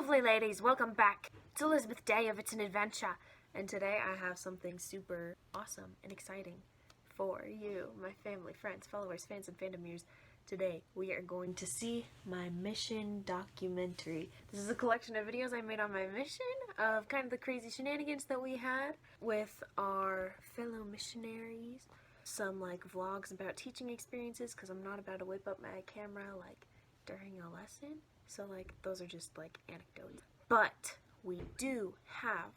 Lovely ladies, welcome back to Elizabeth Day of It's an Adventure. And today I have something super awesome and exciting for you, my family, friends, followers, fans, and fandomeers. Today we are going to see my mission documentary. This is a collection of videos I made on my mission of kind of the crazy shenanigans that we had with our fellow missionaries. Some like vlogs about teaching experiences, because I'm not about to whip up my camera like during a lesson. So like those are just like anecdotes. But we do have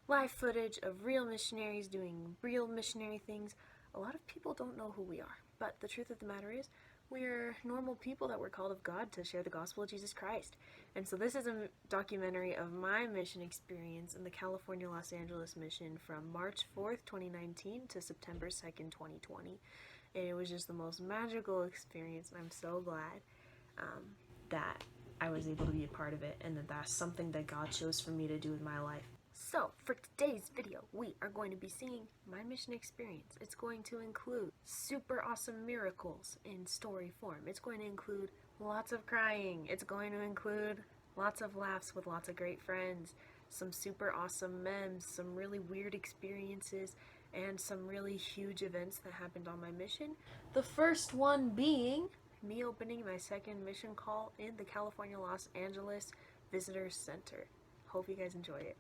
live footage of real missionaries doing real missionary things. A lot of people don't know who we are, but the truth of the matter is we're normal people that were called of God to share the gospel of Jesus Christ. And so this is a documentary of my mission experience in the California Los Angeles mission from March 4th, 2019 to September 2nd, 2020. And it was just the most magical experience, and I'm so glad that I was able to be a part of it, and that's something that God chose for me to do with my life. So, for today's video, we are going to be seeing my mission experience. It's going to include super awesome miracles in story form. It's going to include lots of crying. It's going to include lots of laughs with lots of great friends, some super awesome memes, some really weird experiences, and some really huge events that happened on my mission. The first one being me opening my second mission call in the California Los Angeles Visitors Center. Hope you guys enjoy it.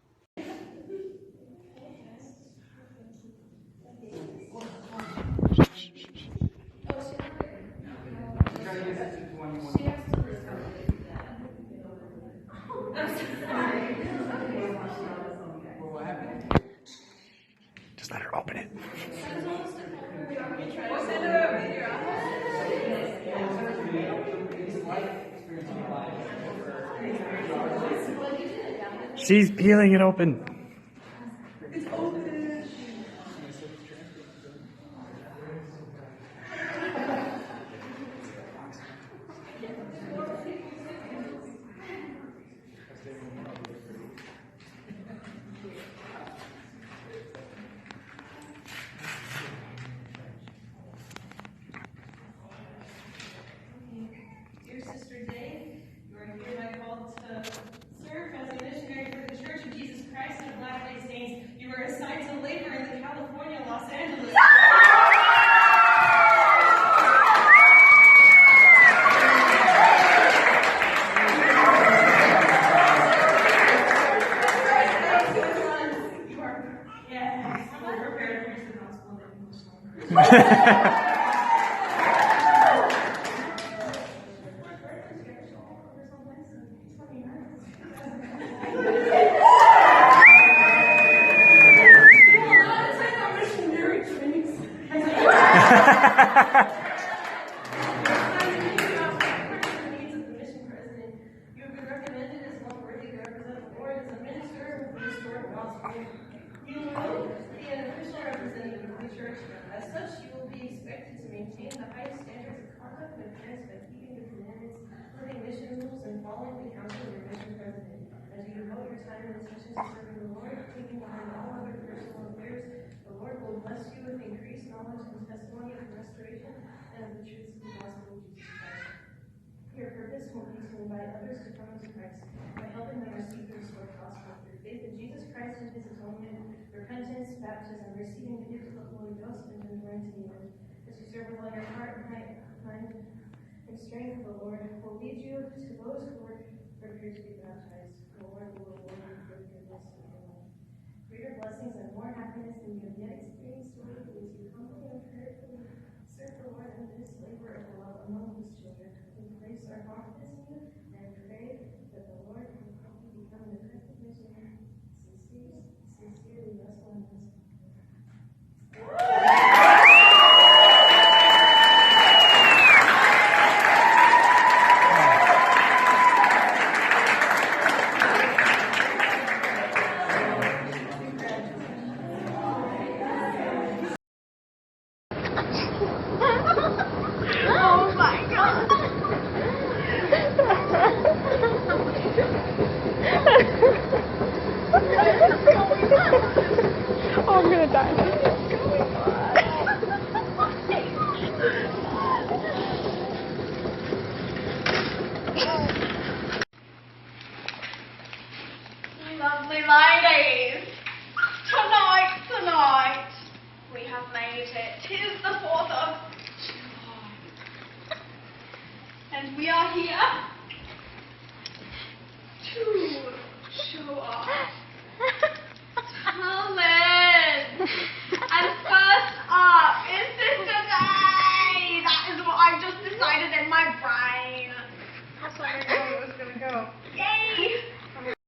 Just let her open it. She's peeling it open. It's open. Dear Sister Day, you are hereby called to serve as a missionary for the Church of Jesus Christ of Latter-day Saints. You are assigned to labor in the California, Los Angeles. You are, yes, we're prepared to preach the gospel in English. As such, you will be expected to maintain the highest standards of conduct and adherence by keeping the commandments, living mission rules, and following the counsel of your mission president. As you devote your time and attention to serving the Lord, taking behind all other personal affairs, the Lord will bless you with increased knowledge and testimony of the restoration and of the truths of the gospel of Jesus Christ. Your purpose will be to invite others to come into Christ by helping them receive the restored gospel through faith in Jesus Christ and his atonement, repentance, baptism, receiving the gift of the Holy Ghost, and enduring to the end. As you serve with all your heart, mind, and strength, the Lord will lead you to those who are prepared to be baptized. The Lord will reward you for your goodness and your love. Greater blessings and more happiness than you have yet experienced today as you humbly and prayerfully serve the Lord in this labor of love among his children. We place our confidence in you and pray that the Lord will help you become an effective missionary. Sincerely, wrestle in this. Oh my God! Oh, I'm gonna die. lovely ladies. Tonight, we have made it. 'Tis the 4th of July. And we are here to show off talent. And first up is Sister Day. That is what I've just decided in my brain. That's where I knew it was going to go. Yay!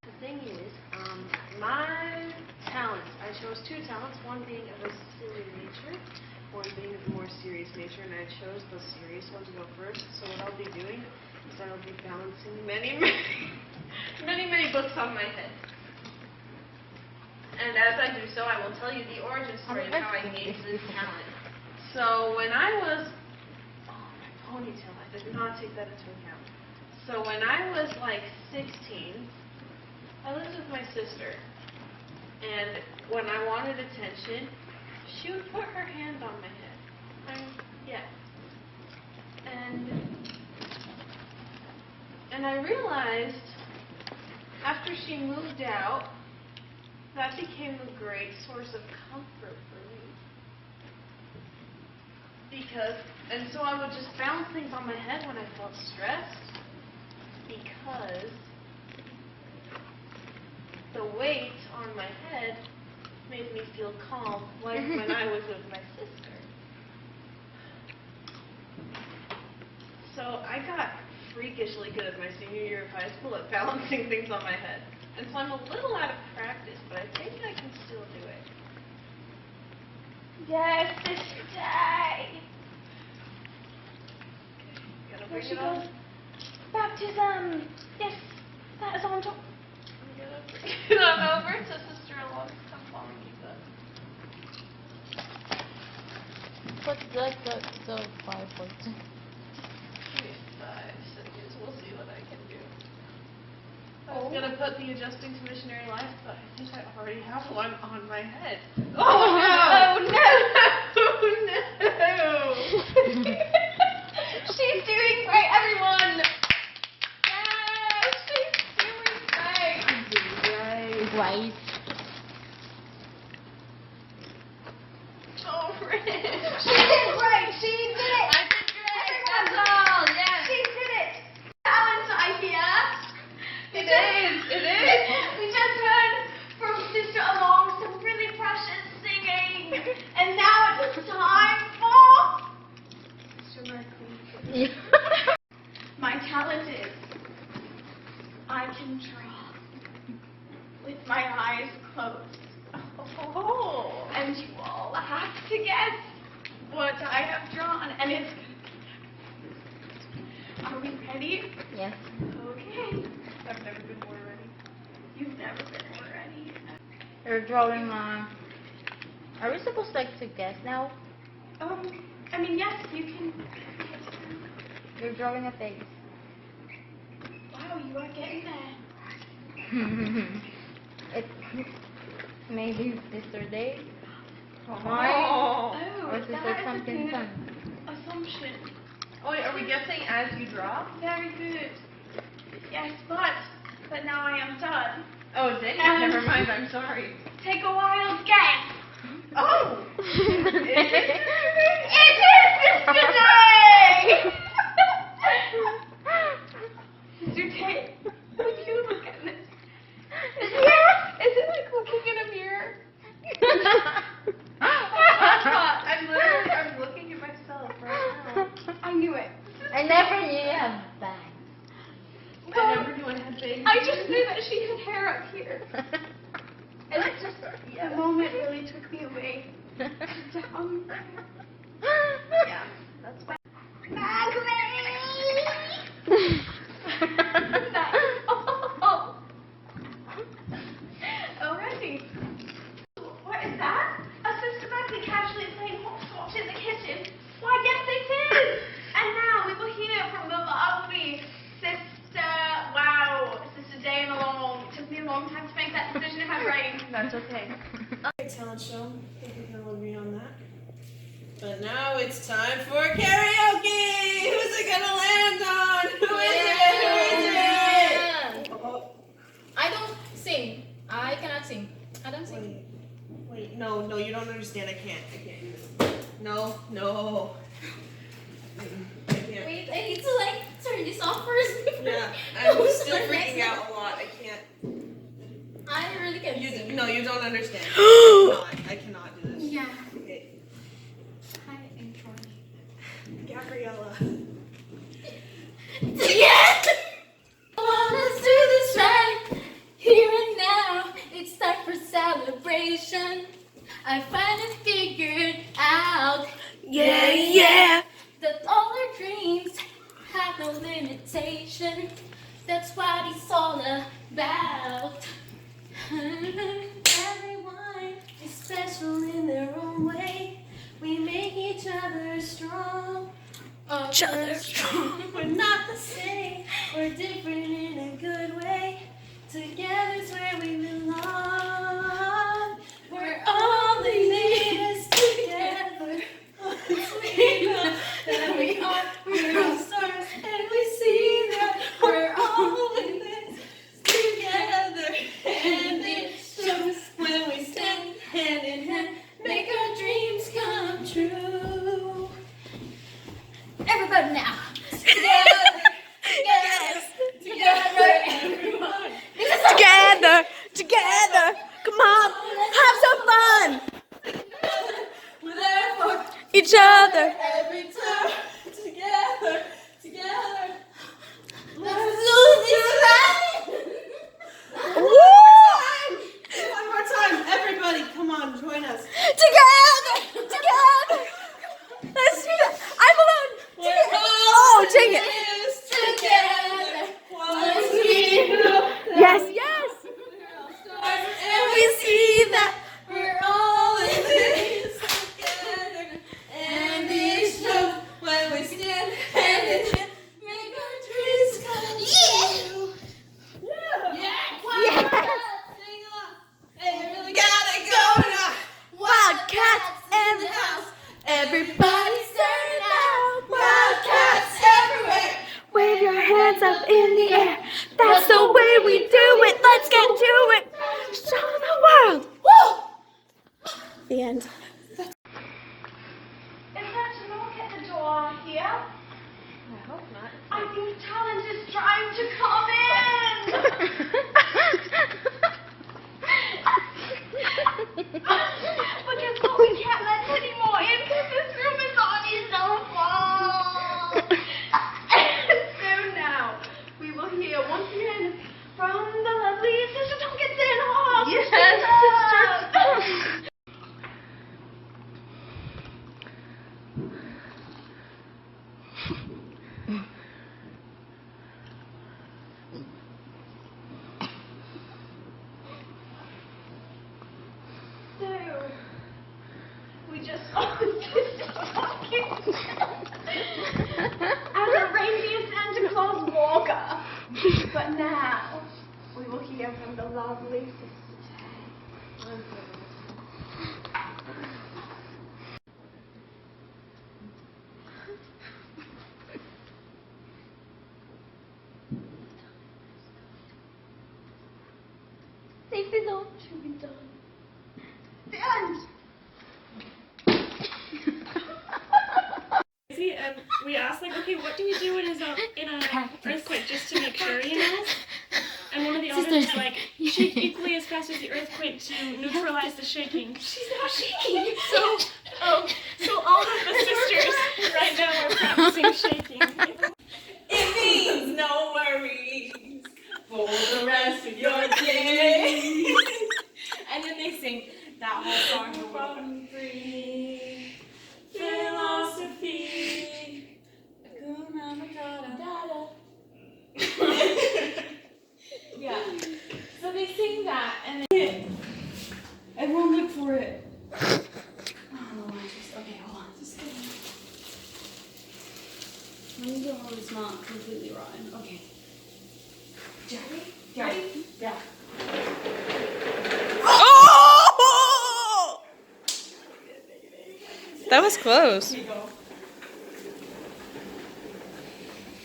The thing is, my talents, I chose 2 talents, one being of a silly nature, one being of a more serious nature, and I chose the serious one to go first. So what I'll be doing is I will be balancing many books on my head. And as I do so, I will tell you the origin story of how I gained this talent. So when I was, my ponytail, I did not take that into account. So when I was like 16, I lived with my sister. And when I wanted attention, she would put her hand on my head. Yeah. And I realized after she moved out, that became a great source of comfort for me. And so I would just bounce things on my head when I felt stressed, because the weight on my head made me feel calm, like when I was with my sister. So I got freakishly good at my senior year of high school at balancing things on my head. And so I'm a little out of practice, but I think I can still do it. Yes, Sister Day. Gotta There bring she it on. goes. Baptism. Yes, that is on top. I'm gonna bring it on over to sister-in-law to come follow me, but But like the 5 points. give me 5 seconds. We'll see what I can do. I was gonna put the adjusting to missionary life, but I think I already have one on my head. Oh no! Oh no! She's doing great, everyone. Yes, she's doing great. Right. Oh, Rich! She did great. She did it. I did great. Everyone, That's all. Yes. she did it. Talent, I hear. It is. It is. We just heard from Sister Along some really precious singing, and now it's time for Sister Mercury. My talent is I can draw with my eyes closed. Oh. And you all have to guess what I have drawn, and it's. Are we ready? Yes. Okay. I've never been more ready. You've never been more ready. You're drawing are we supposed to guess now? I mean, yes, you can. You're drawing a face. Wow, you are getting there. It's maybe Sister Day. Oh. Or that Sister is something a good fun. assumption. Oh, wait, are we guessing as you draw? Very good. Yes, but now I am done. Oh, Denny, never mind. I'm sorry. Take a wild guess. Oh. It is Sister Day! Sister Day, would you look at this? Is it like looking in a mirror? I'm looking at myself right now. I knew it. I never knew you had bangs. I never knew I had bangs. I just knew that she had hair up here. And it just, the moment really took me away. Down there. Yeah, that's fine. Alrighty. What is that? A systematically casually playing hopscotch in the kitchen. Why, yes it is! And now we will hear from the lovely Sister Day and Along. It took me a long time to make that decision in my brain. That's okay. Talent show. I think we can all agree on that. But now it's time for karaoke! Who's it gonna land on? Who is it? I don't sing. I cannot sing. I don't sing. Wait, no, you don't understand. I can't do this. No. I can't. Wait, I need to like turn this off first. Yeah, I'm still freaking out a lot. I can't. I really can't sing. No, you don't understand. I cannot do this. Yeah. Okay. Hi, I'm Troy. Gabriella. Yeah! Let's do this right here and now. It's time for celebration. I finally figured out. Yeah. That all our dreams have no limitation. That's what it's all about. Everyone is special in their own way. We make each other strong. We're not the same. We're different in a good way. Together's where we belong. We're all in this together. We know that we are. We're all stars, and we see that we're all in this together. And it shows when we stand hand in hand, make our dreams come true. Everybody now. Together. Everyone. Together. Come on, have some fun. We're there for Each other. every time. Together. Let's do this right. One more time, everybody, come on, join us. Together. Let's do that. I'm alone. Oh, dang it. Together. Once we know Yes. and we see that we're all in this together. And it shows when we stand hand in hand, make our dreams come true. Yeah. Sing along. Hey, you really gotta go now. Wildcats in the house. Everybody stand out. Wildcats everywhere. Wave your hands up in the air. That's the way we do it. Let's get to it. Show the world. Woo! The end. Is that knock at the door here? I hope not. I think talent is trying to come in. But guess what? We can't let any more in because this room is already so full. And soon now, we will hear once again from the lovely Sister Tonkinson Hall. Yes, Sister. So, we just saw Sister Tonkinson as a reindeer Santa Claus walker. But now, we will hear from the lovely Sister Tay. They belong to be done. The end. And we asked, like, okay, what do we do in a earthquake just to make sure, you know? And one of the elders were like, shake equally as fast as the earthquake to neutralize the shaking. She's not shaking. So all of the sisters right now are practicing shaking. It means no worries for the rest of your day. And then they sing that whole song from free philosophy. Hakuna Matata. Yeah. So they sing that and then everyone look for it. Okay, hold on. Just kidding. Let me go home. It's not completely rotten. Okay. Ready? Yeah. Oh! That was close. Here you go.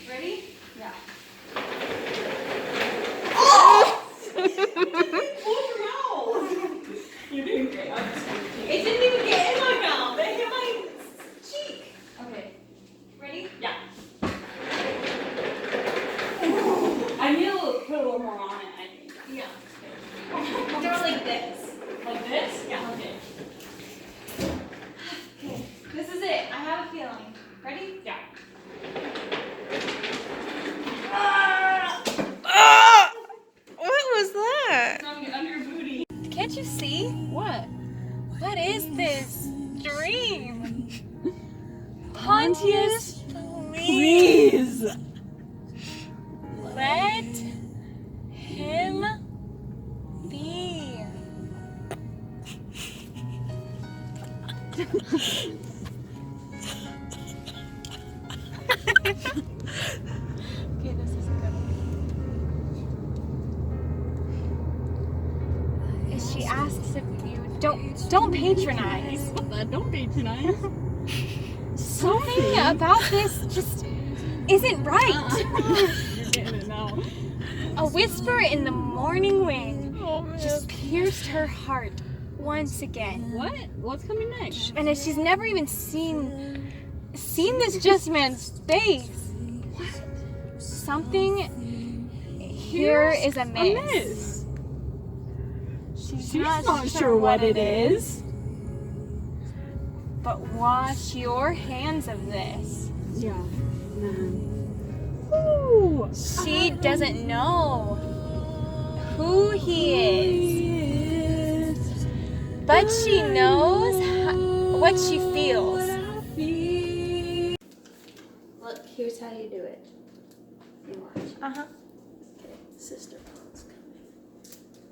Ready? Yeah. Oh! Yeah. They're like this. Like this? Yeah. Okay. Okay. This is it. I have a feeling. Ready? Yeah. What was that? It's under your booty. Can't you see? What? What is this dream? Pontius, please. Let him be. Okay, this is good. She asks if you don't patronize. Don't patronize. Something about this just isn't right. You're getting it now. A whisper in the morning wind Oh, man. just pierced her heart once again. What? What's coming next? And as she's never even seen this just man's face. What? Something here is amiss. She's not sure what it is. But wash your hands of this. Yeah. Ooh. She doesn't know who he is, but she knows what she feels. Look, here's how you do it. You watch. Uh-huh. Okay, Sister Paul's coming.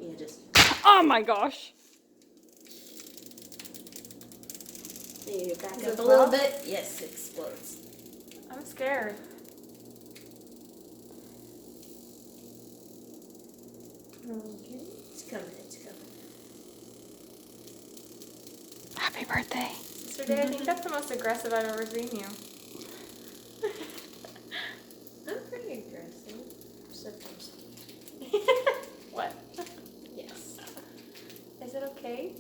You just. Oh my gosh. You back Does up it a little blow? bit. Yes, it explodes. I'm scared. Okay. It's coming. It's coming. Happy birthday. Sister Day, I think that's the most aggressive I've ever seen you. I'm pretty aggressive. Sometimes. What? Yes. Is it okay?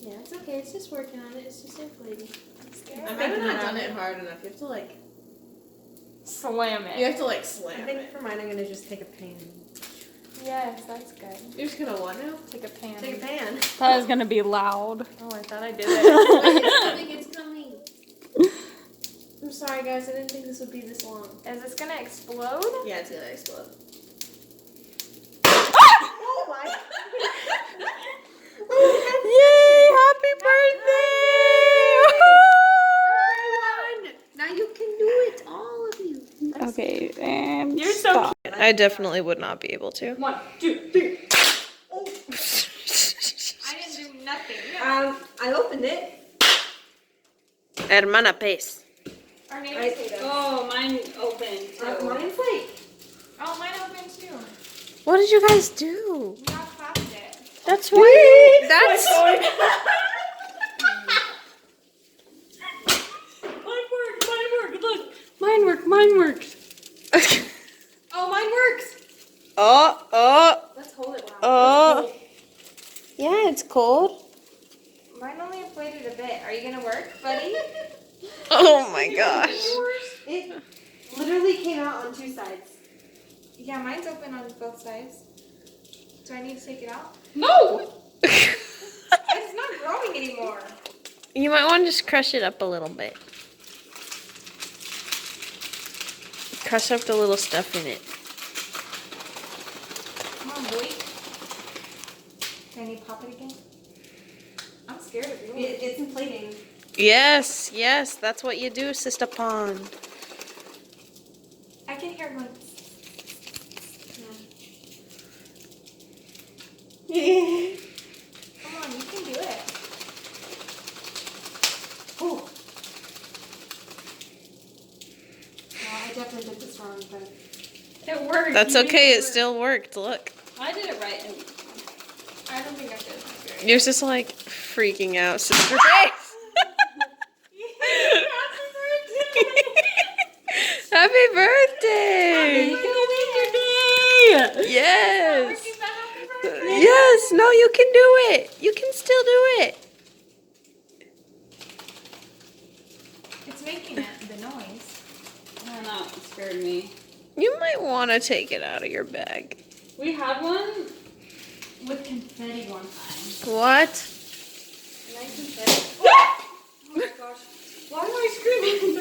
Yeah, it's okay. It's just working on it. It's just inflating. I'm scared. I might have not done it hard enough. You have to like. Slam it. You have to like slam I think it. for mine, I'm gonna just take a pan. Yes, that's good. You're just gonna what now? Take a pan. Take a pan. That was gonna be loud. Oh, I thought I did it. It's coming. It's coming. I'm sorry, guys. I didn't think this would be this long. Is this gonna explode? Yeah, it's gonna explode. Oh my! Yay! Happy birthday! Everyone! Now you can do it, all of you. Okay, and You're so I definitely would not be able to. 1, 2, 3. I didn't do nothing. I opened it. Hermana, pace. Our neighbors hate us. Oh, mine opened. Mine's like. Oh, mine opened too. What did you guys do? We all clapped it. That's why. That's. Mine worked. Oh, mine works. Let's hold it while. Yeah, it's cold. Mine only inflated a bit. Are you gonna work, buddy? Oh my gosh. It literally came out on two sides. Yeah, mine's open on both sides. Do I need to take it out? No! It's not growing anymore. You might want to just crush it up a little bit. Crush up the little stuff in it. Come on, boy. Can I need to pop it again? I'm scared of you. It's inflating. Yes, yes, that's what you do, Sister Pond. I can hear it going. Come on, you can do it. Oh. Well, I definitely did this wrong, but. It worked. That's okay, it still worked. Look. I did it right. I don't think I did. You're just like freaking out, Sister Face. Happy birthday! Yes! Yes, no, you can do it. You can still do it. It's making it, the noise. I don't know, it scared me. You might want to take it out of your bag. We had one confetti one time. What? Nice confetti. Oh my gosh. Why am I screaming?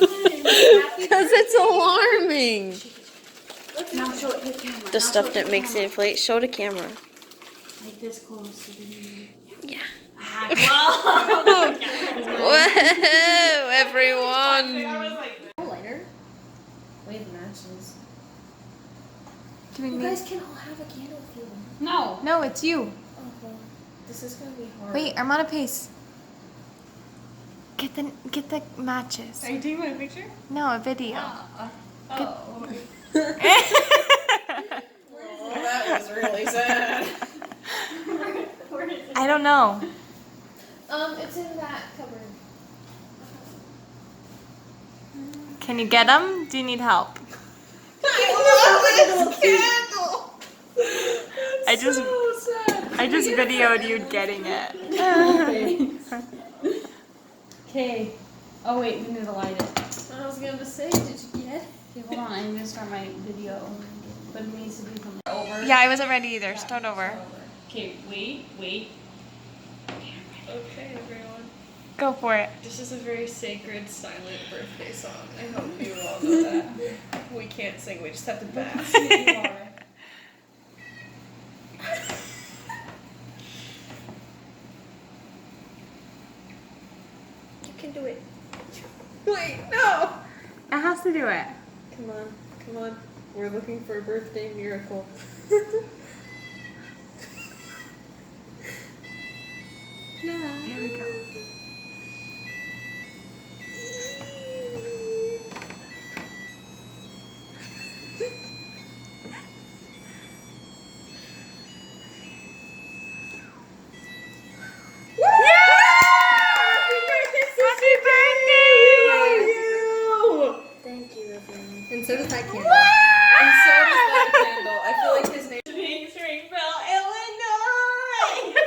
Because it's alarming. Now show it to the camera. The stuff that makes it inflate. Show the camera. Like this close so they can Yeah. Whoa! Whoa, everyone. Lighter? We have matches. Do we You need? guys can all have a candle if you want. No. No, it's you. Oh, well, this is gonna be hard. Wait, I'm on a pace. Get the matches. Are you taking my picture? No, a video. Oh. That was really sad. I don't know. It's in that cupboard. Can you get them? Do you need help? I just videoed you getting it. Okay. Oh wait, we need to light it. I was gonna say, did you get? Okay, hold on. I'm gonna start my video, but it needs to be from over. Yeah, I wasn't ready either. Start over. Okay, wait. Okay, everyone. Go for it. This is a very sacred, silent birthday song. I hope you all know that. We can't sing, we just have to bask. You can do it. Wait, no! It has to do it. Come on. We're looking for a birthday miracle. Here we go. Thank you, everyone. And so does that candle. And so does that candle. I feel like his name. Springfield, Illinois.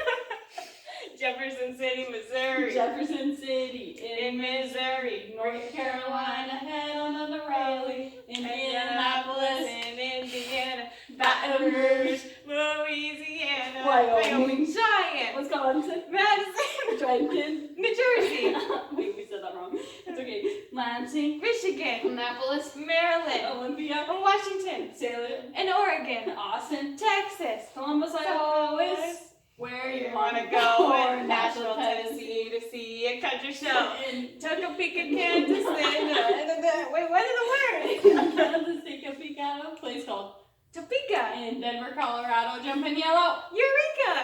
Jefferson City, Missouri. Jefferson City In Missouri, North Carolina, head on the Raleigh, Indianapolis, in Indiana, Baton Rouge, Louisiana, Wyoming. Giant, Wisconsin. Madison, Trenton. New Jersey, Wait, we said that wrong. It's okay. Lansing. Michigan, Annapolis. Maryland, Olympia. Washington, Salem. and Oregon, Austin. Texas, Columbus, Iowa is where where you you want wanna to go, or and Nashville, Tennessee, to see a country show. In Topeka, Kansas, wait, what is the word? Kansas, take a peek at a place called Topeka, in Denver, Colorado, jumping yellow. Eureka!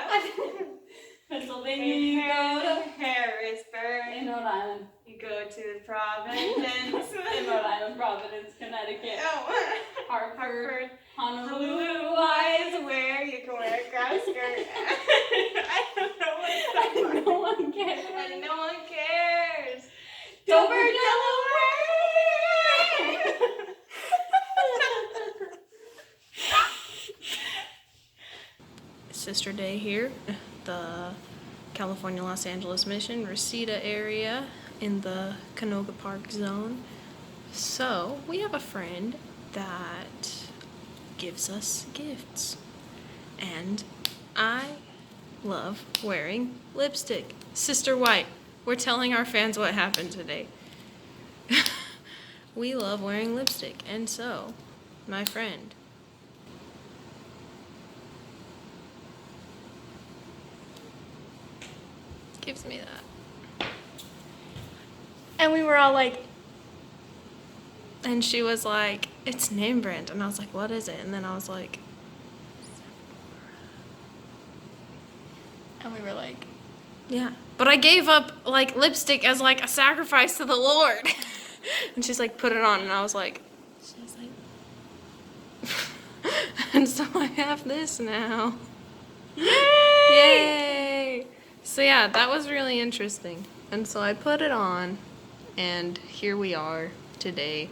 Pennsylvania, you go to Harrisburg. in Rhode Island. You go to Providence. In Rhode Island, Providence, Connecticut. Oh, Hartford, Honolulu, Honolulu Hawaii. is where you can wear a grass skirt. I don't know what's that. No one cares. And no one cares. Dover, Dover, Delaware. Delaware. Sister Day here, the California Los Angeles Mission, Reseda area in the Canoga Park zone. So we have a friend that gives us gifts, and I love wearing lipstick. Sister White, we're telling our fans what happened today. We love wearing lipstick, and so my friend gives me that. And we were all like, and she was like, it's name brand. And I was like, what is it? And then I was like, And we were like, yeah. But I gave up like lipstick as like a sacrifice to the Lord. And she's like, put it on. And I was like, she's like, and so I have this now. Yay! Yay! So yeah, that was really interesting. And so I put it on, and here we are today.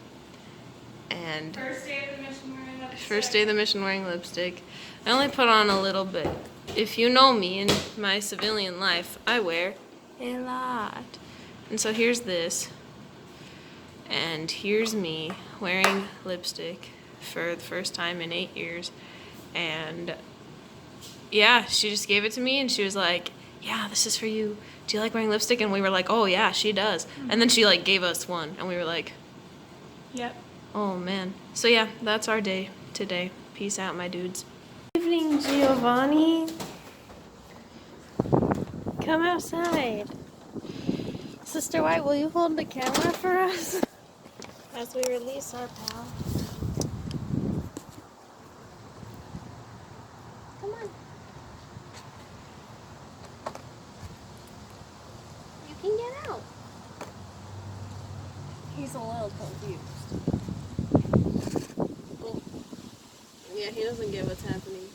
And First day of the mission wearing lipstick. first day of the mission wearing lipstick. I only put on a little bit. If you know me in my civilian life, I wear a lot. And so here's this. And here's me wearing lipstick for the first time in 8 years. And yeah, she just gave it to me and she was like, yeah, this is for you. Do you like wearing lipstick? And we were like, oh yeah, she does. And then she like gave us one and we were like, Yep. oh man. So yeah, that's our day today. Peace out, my dudes. Evening, Giovanni. Come outside. Sister White, will you hold the camera for us as we release our pal? Come on. You can get out. He's a little confused. Oh. Yeah, he doesn't get what's happening.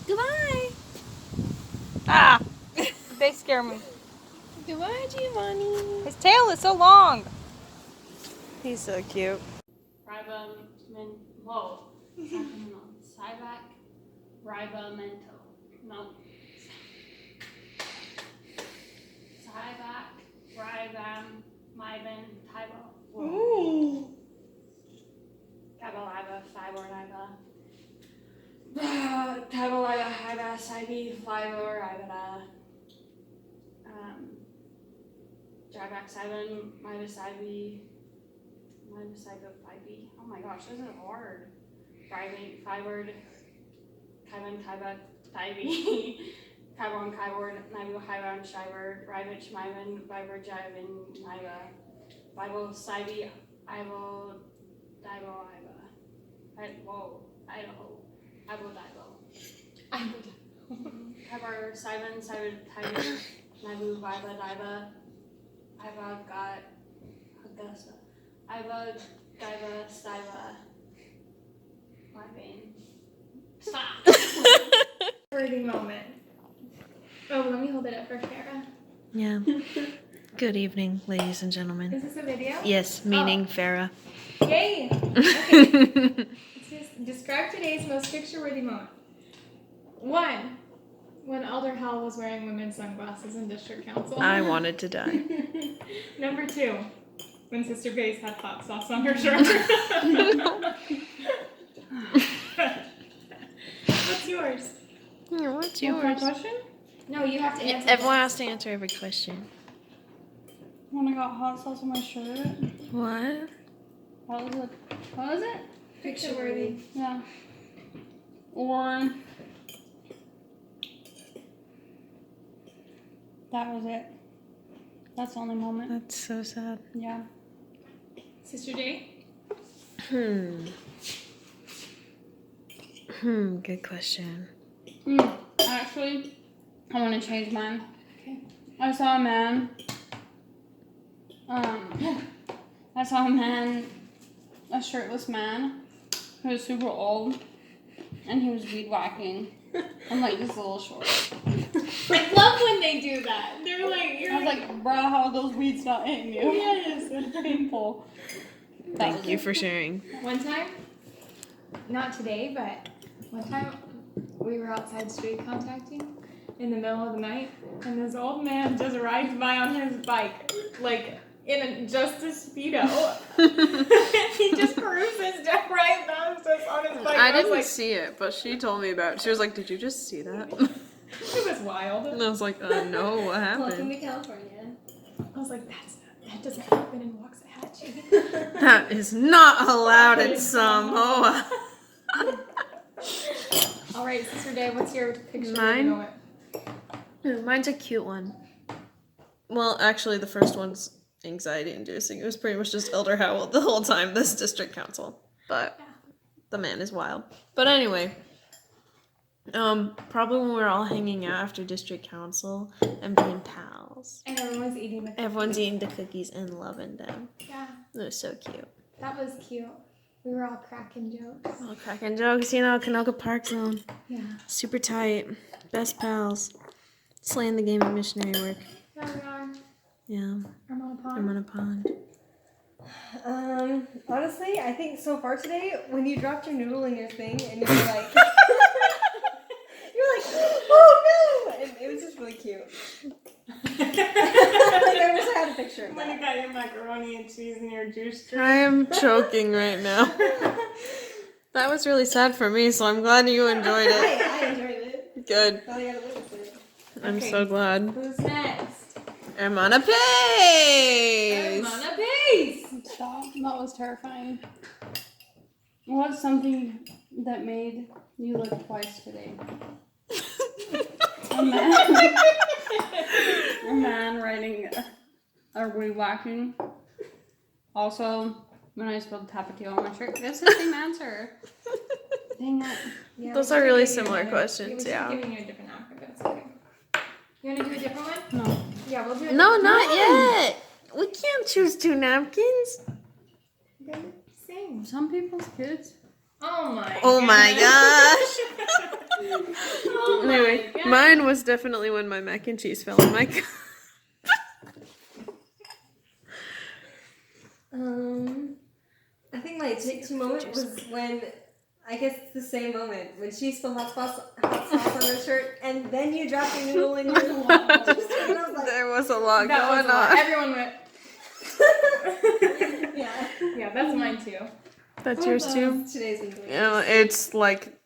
Goodbye. Ah! They scare me. Goodbye, Giovanni. His tail is so long. He's so cute. Whoa. Cybac, ribamento. No. Cybac, ribamibin, tybo. Ooh. Tabaliba, fiboriba. Tabaliba, hiba, cybe, fiboriba. Dryback, cybin, mibacybe. Oh my gosh, this is hard. Fibered, Kybon, Kybot, Tybee, Kybon, Kybord, Nibu, Hybon, Shiber, Ribich, Mybin, Viber, Jivin, Niba, Bible, Cybe, Ivo, Dibo, Iva. Whoa, Idaho, Ivo, Dibo. Kyber, Simon, Cyber, Tiger, Nibu, Viba, Diva, Iva, Got, Augusta. Iva, Diva, Stiva. My vein. Stop! Worthy moment. Oh, let me hold it up for Farah. Yeah. Good evening, ladies and gentlemen. Is this a video? Yes, meaning Farah. Yay! Okay. Describe today's most picture-worthy moment. 1. When Elder Hal was wearing women's sunglasses in district council. I wanted to die. Number 2. When Sister Grace had hot sauce on her shirt. What's yours? Yeah, what's One more yours? question? No, you have to answer. Everyone has to answer every question. When I got hot sauce on my shirt. What? What was it? Picture-worthy. Yeah. Or that was it. That's the only moment. That's so sad. Yeah. Sister J? Good question. Actually, I want to change mine. Okay. I saw a man, a shirtless man, who was super old, and he was weed whacking, and like this little short. I love when they do that. They're like, I was like, bro, how are those weeds not hitting you? yes. It's painful. Thank you for sharing. One time, not today, but one time we were outside street contacting in the middle of the night, and this old man just rides by on his bike, like in just a Speedo. He just cruises down right past us on his bike. I was didn't like, see it, but she told me about it. She was like, did you just see that? it was wild. And I was like, no, what Welcome happened? to California. I was like, that doesn't happen in Waxahachie. That is not allowed in Samoa. All right, Sister Day, what's your picture? Mine? Moment? Mine's a cute one. Well, actually, the first one's anxiety-inducing. It was pretty much just Elder Howell the whole time, this district council. But the man is wild. But anyway, probably when we were all hanging out after district council and being pals. And everyone's eating the cookies. Everyone's eating the cookies and loving them. Yeah, It was so cute. that was cute. We were all cracking jokes. All cracking jokes, Canoga Park Zone. Yeah. Super tight. Best pals. Slaying the game of missionary work. Yeah, we are. Yeah. I'm on a pond. I'm on a pond. Honestly, I think so far today, when you dropped your noodle in your thing and you were like, oh no! And it was just really cute. I wish I had a picture of When you that. got your macaroni and cheese and your juice drink. I am choking right now. That was really sad for me, so I'm glad you enjoyed it. I enjoyed it. Good. Thought I gotta witness it. I'm Okay. so glad. Who's next? Hermana Pace! Hermana Pace! Stop. That was terrifying. What's something that made you look twice today? A man riding a weed whacking. Also, when I spilled Tapatio on my shirt. That's the same answer. Dang it. Yeah, Those we are should've really given you similar another- questions, we yeah. should've given you a different outfit, but it's okay. You wanna do a different one? No. Yeah, we'll do it. No, not yet. We can't choose 2 napkins. Same. Some people's kids. Oh my. Oh my goodness. gosh. Oh my Anyway, goodness. mine was definitely when my mac and cheese fell in my cup. I think my take two moment was when, I guess it's the same moment, when she spilled hot sauce on her shirt, and then you dropped your noodle in your water. There was a lot That was going a lot. on. Everyone went. Yeah. Yeah, that's mine too. That's yours too? Today's English. You know, it's like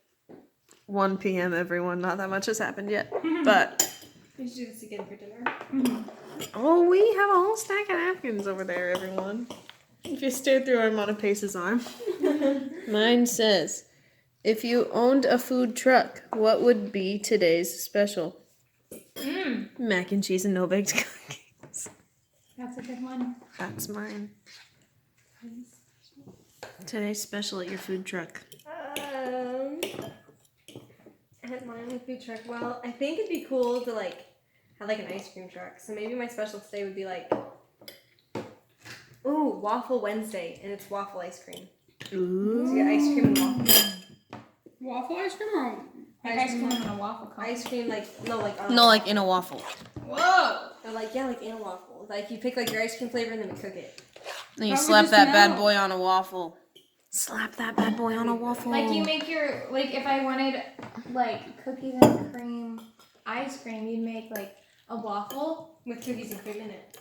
1 p.m. everyone. Not that much has happened yet. But, We should do this again for dinner. oh, we have a whole stack of napkins over there, everyone. If you stare through Hermana Pace's arm. Mine says, if you owned a food truck, what would be today's special? Mac and cheese and no baked cookies. That's a good one. That's mine. Today's special at your food truck. At mine with food truck. Well, I think it'd be cool to like have like an ice cream truck. So maybe my special today would be like, ooh, Waffle Wednesday, and it's waffle ice cream. Ooh. So you get ice cream and waffle. Waffle ice cream or Ice cream on a waffle cone. Ice cream like no like on a No, like in a waffle. Whoa! or like yeah like in a waffle. Like you pick like your ice cream flavor and then we cook it. Then you How would slap you that bad smell? boy on a waffle. Slap that bad boy on a waffle. Like you make your like if I wanted like cookies and cream ice cream, you'd make like a waffle. With cookies and cream in it.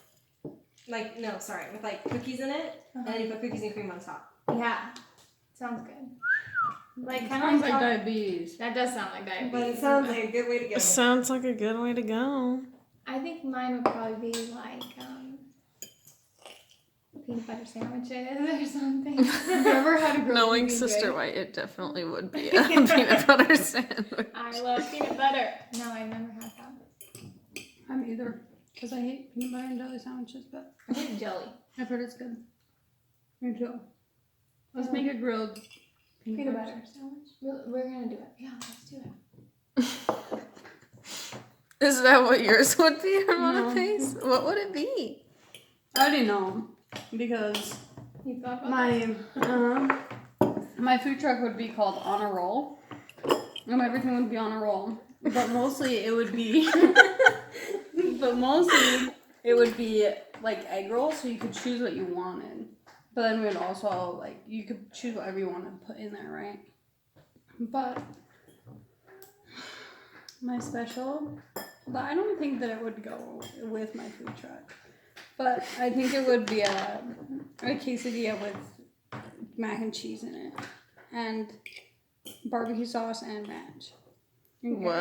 Like no, sorry, with like cookies in it, and then you put cookies and cream on top. Yeah, sounds good. Like kind sounds of like diabetes. that does sound like diabetes. But it sounds like a good way to go. Sounds like a good way to go. I think mine would probably be like peanut butter sandwiches or something. Have you ever had a girl Knowing eating Sister good? White, it definitely would be a peanut butter sandwich. I love peanut butter. No, I've never had that. I'm either. Because I hate peanut butter and jelly sandwiches, but I hate jelly. I've heard it's good. Me too. Let's make a grilled Peanut butter sandwich. We're gonna do it. Yeah, let's do it. Is that what yours would be, Hermana No. Pace? What would it be? I already know because You thought about my food truck would be called On a Roll, and everything would be on a roll. But mostly it would be, like egg rolls, so you could choose what you wanted. But then we'd also like you could choose whatever you wanted to put in there, right? But my special, but I don't think that it would go with my food truck. But I think it would be a quesadilla with mac and cheese in it, and barbecue sauce and ranch. And carrots.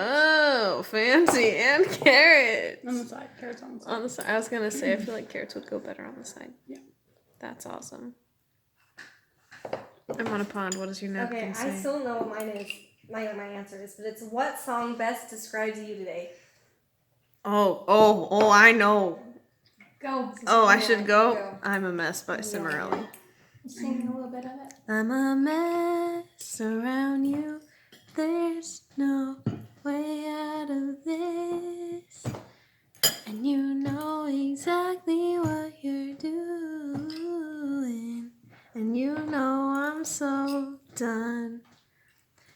Whoa, fancy and carrots. On the side, carrots on the side. On the side, I was gonna say I feel like carrots would go better on the side. Yeah. That's awesome. I'm on a pond. What does your napkin Okay, say? I still don't know what mine is. My answer is, but it's what song best describes you today? Oh, I know. Go. Oh, I should go? Go. I'm a Mess by Cimarelli. Sing a little bit of it. I'm a mess around you. There's no way out of this. And you know exactly what you're doing. And you know I'm so done.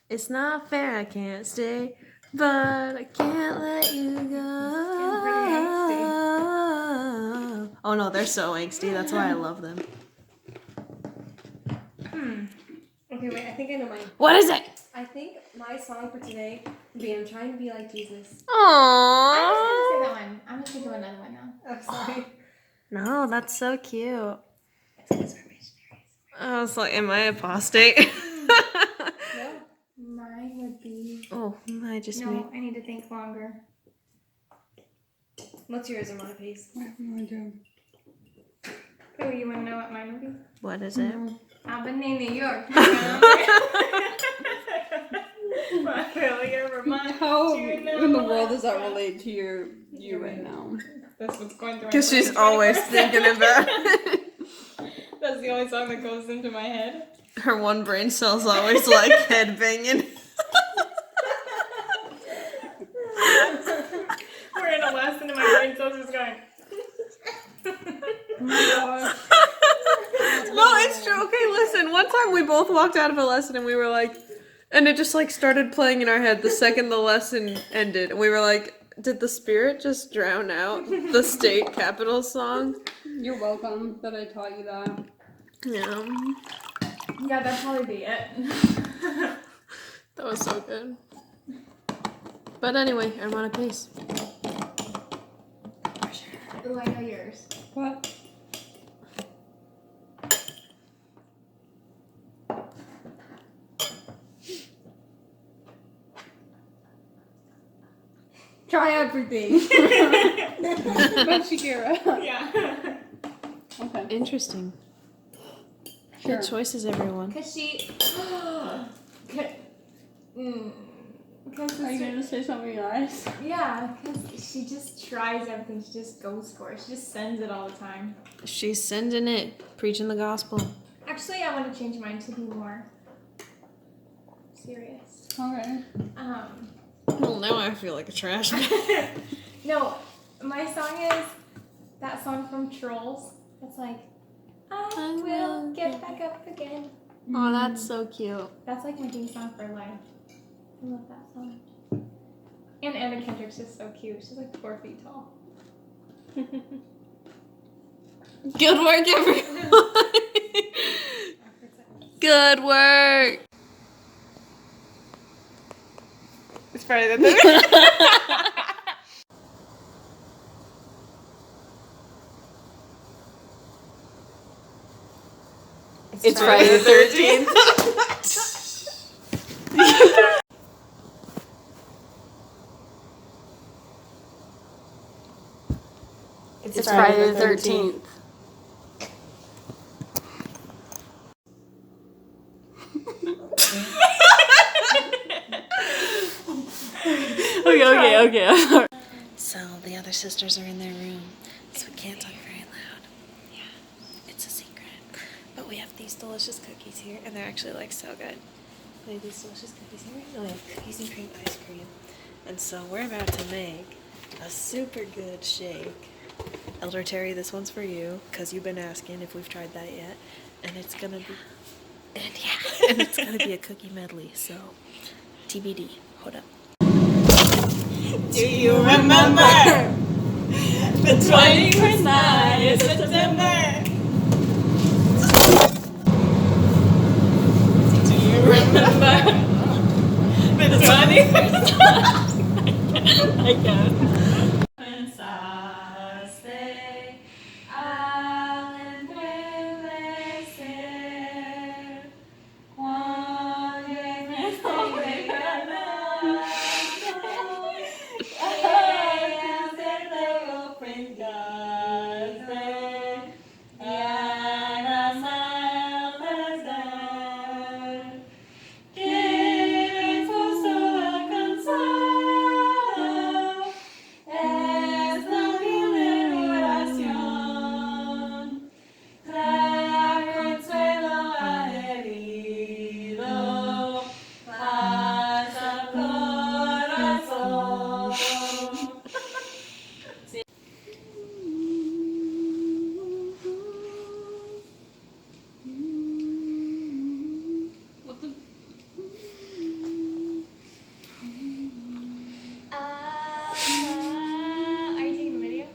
It's not fair, I can't stay, but I can't let you go. Oh no, they're so angsty. That's why I love them. Okay, wait, I think I know mine. What is it? I think my song for today would be I'm trying to be like Jesus. I was Aww. gonna say that one. I'm gonna think of another one now. I'm sorry. No, that's so cute. I was like, am I apostate? Mine would be. Oh, I just made. No, I need to think longer. What's yours, Amana, please? I have no idea. Oh, you want to know what mine would be? What is it? I've been in New York. How in the world does that relate to you right now? That's what's going through my Because she's brain. always thinking about it. That's the only song that goes into my head. Her one brain cell's always like headbanging. We're in a lesson and my brain cell's just going. No, it's true. Okay, listen. One time we both walked out of a lesson and we were like, and it just like started playing in our head the second the lesson ended. And we were like, did the spirit just drown out the state capital song? You're welcome that I taught you that. Yeah. Yeah, that'd probably be it. That was so good. But anyway, I'm on a pace. Oh, I know yours. What? Try everything. But Shakira. Yeah. Okay. Interesting. Sure. Good choices, everyone. Cause she. Because Are you gonna say something nice? yeah, because she just tries everything. She just goes for it. She just sends it all the time. She's sending it, preaching the gospel. Actually, I want to change mine to be more serious. Okay. Well, now I feel like a trash bag. No, my song is that song from Trolls. It's like, I will get back up again. Oh, that's so cute. That's like my theme song for life. I love that song. And Anna Kendrick's just so cute. She's like 4 feet tall. Good work, everyone. Good work. It's Friday the 13th. It's Friday the 13th. It's Friday the 13th. Okay. So the other sisters are in their room, so we can't talk very loud. Yeah, it's a secret. But we have these delicious cookies here, and they're actually like so good. We have these delicious cookies here, and we have cookies and cream ice cream. And so we're about to make a super good shake. Elder Terry, this one's for you, because you've been asking if we've tried that yet. And it's gonna be, and it's gonna be a cookie medley, so TBD. Hold up. Do you remember the 21st night of September? Do you remember the 21st night? I can't. Are you taking the video?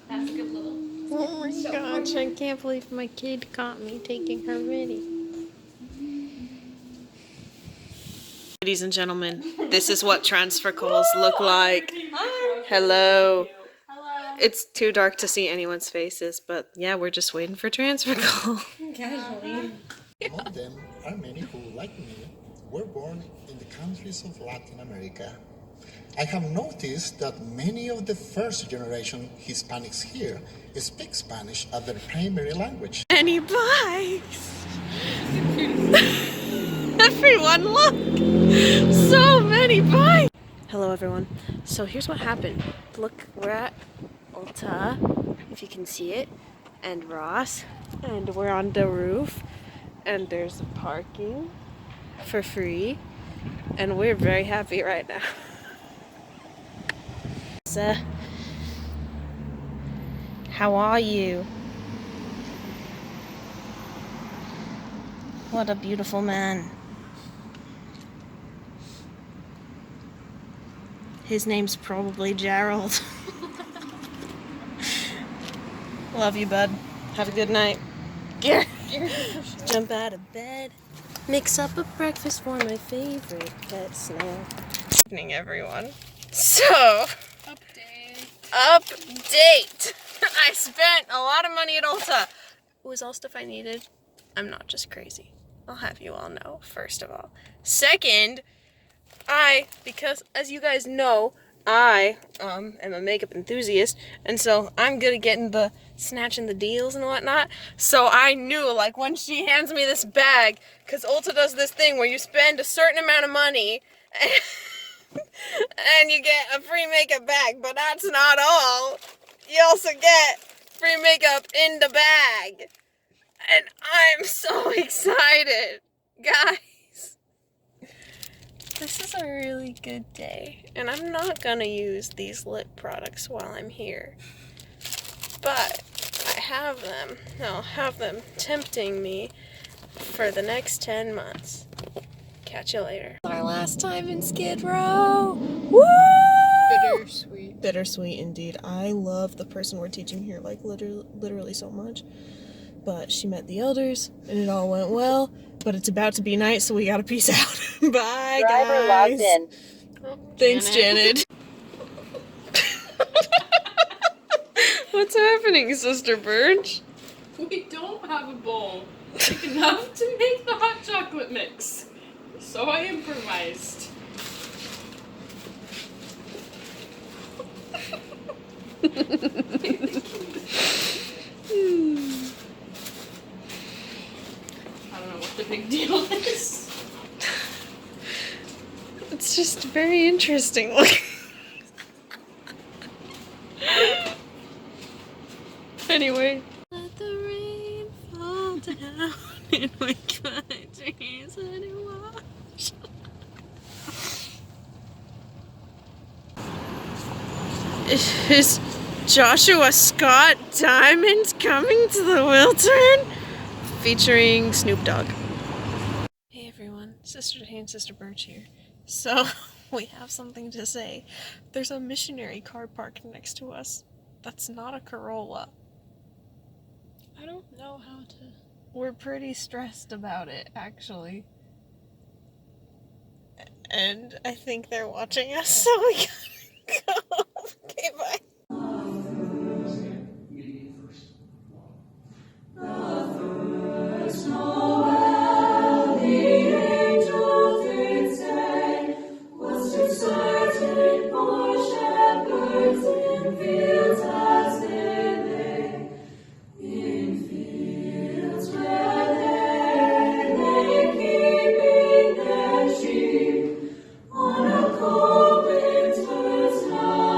That's a good little. Oh my gosh, I can't believe my kid caught me taking her video. Ladies and gentlemen, this is what transfer calls look like. Hello. It's too dark to see anyone's faces, but yeah, we're just waiting for transfer call. Casually. Among them are many who, like me, were born in the countries of Latin America. I have noticed that many of the first-generation Hispanics here speak Spanish as their primary language. Any bikes? Everyone, look! So many bikes! Hello, everyone. So here's what happened. Look, we're at Ulta, if you can see it, and Ross, and we're on the roof, and there's parking for free, and we're very happy right now. So, how are you? What a beautiful man. His name's probably Gerald. Love you, bud. Have a good night. Jump out of bed. Mix up a breakfast for my favorite pet snack. Good evening, everyone. So, Update! I spent a lot of money at Ulta. It was all stuff I needed. I'm not just crazy. I'll have you all know, first of all. Second, because as you guys know, I am a makeup enthusiast, and so I'm good at getting the snatching the deals and whatnot. So I knew, like, when she hands me this bag, because Ulta does this thing where you spend a certain amount of money and you get a free makeup bag, but that's not all. You also get free makeup in the bag. And I'm so excited, guys. This is a really good day, and I'm not gonna use these lip products while I'm here, but I have them. I'll have them tempting me for the next 10 months. Catch you later. Our last time in Skid Row. Woo! Bittersweet. Bittersweet indeed. I love the person we're teaching here, like, literally so much. But she met the elders, and it all went well. But it's about to be night, so we gotta peace out. Bye, Driver guys. logged in. Thanks, Janet. What's happening, Sister Birch? We don't have a bowl big enough to make the hot chocolate mix. So I improvised. I don't know what the big deal is. It's just very interesting looking. Anyway. Let the rain fall down in my countries and it wash. Is Joshua Scott Diamond coming to the Wiltern? Featuring Snoop Dogg. Hey everyone, Sister Day and Sister Birch here. So, we have something to say. There's a missionary car parked next to us. That's not a Corolla. I don't know how to... We're pretty stressed about it, actually. And I think they're watching us, so we gotta go. Okay, bye. On a cold winter's night.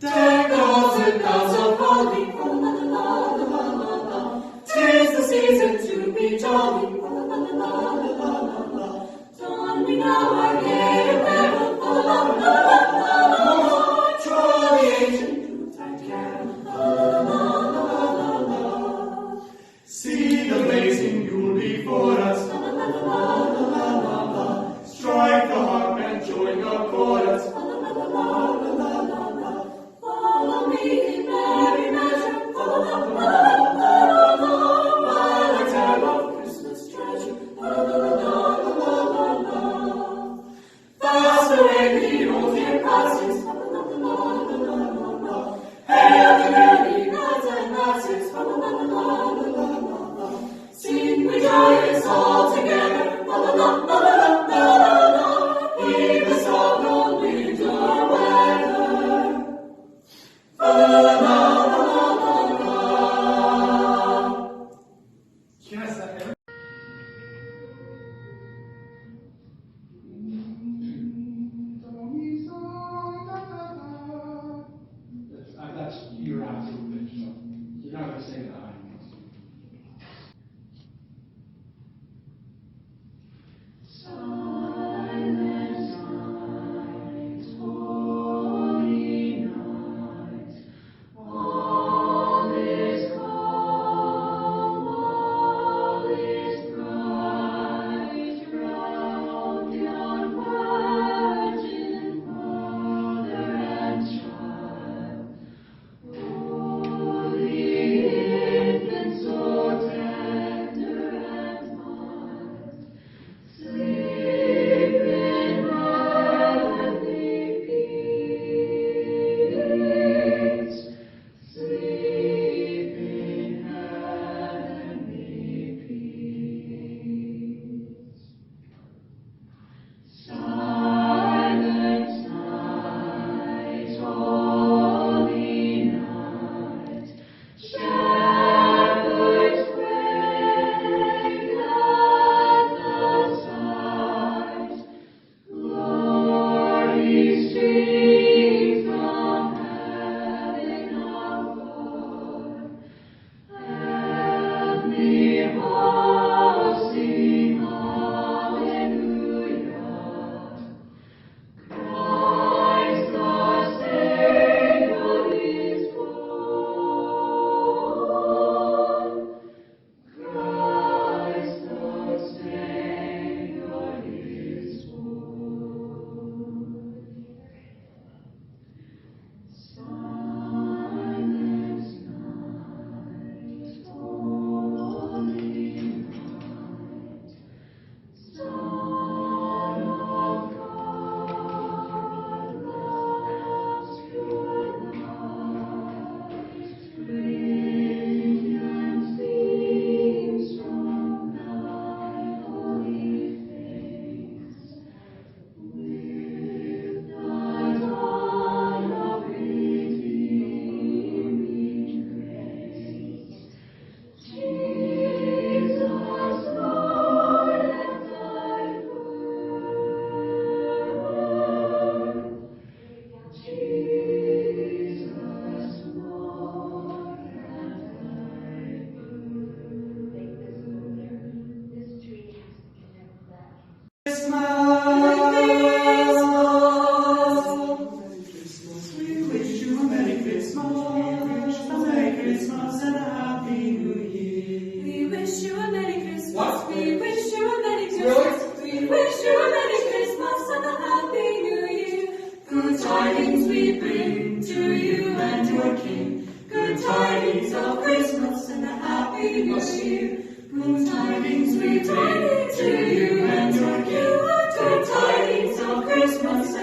Deck bells and bells of holly, la la la la la la la. 'Tis the season to be jolly, la la la la la la la. Don we now our gay apparel, la la la la la la la. Troll the ancient Yuletide carol, la la la la la la. See the blazing Yule before us, la la la la la la la la. Strike the harp and join the chorus, la la la la la la la la. Follow me in merry measure, la la la la la la la. While I tell of Christmas treasure, la la la la la la la. Fast away the old year passes, la la la la la la la la. Hail the early lads and lasses, la la la la la la la la. Sing we joyous all together, la la la la la la la la. Heedless of old winter weather. La la la la la la la. Yes, that That's your absolute pitch, so you're not going to sing it high. Christmas.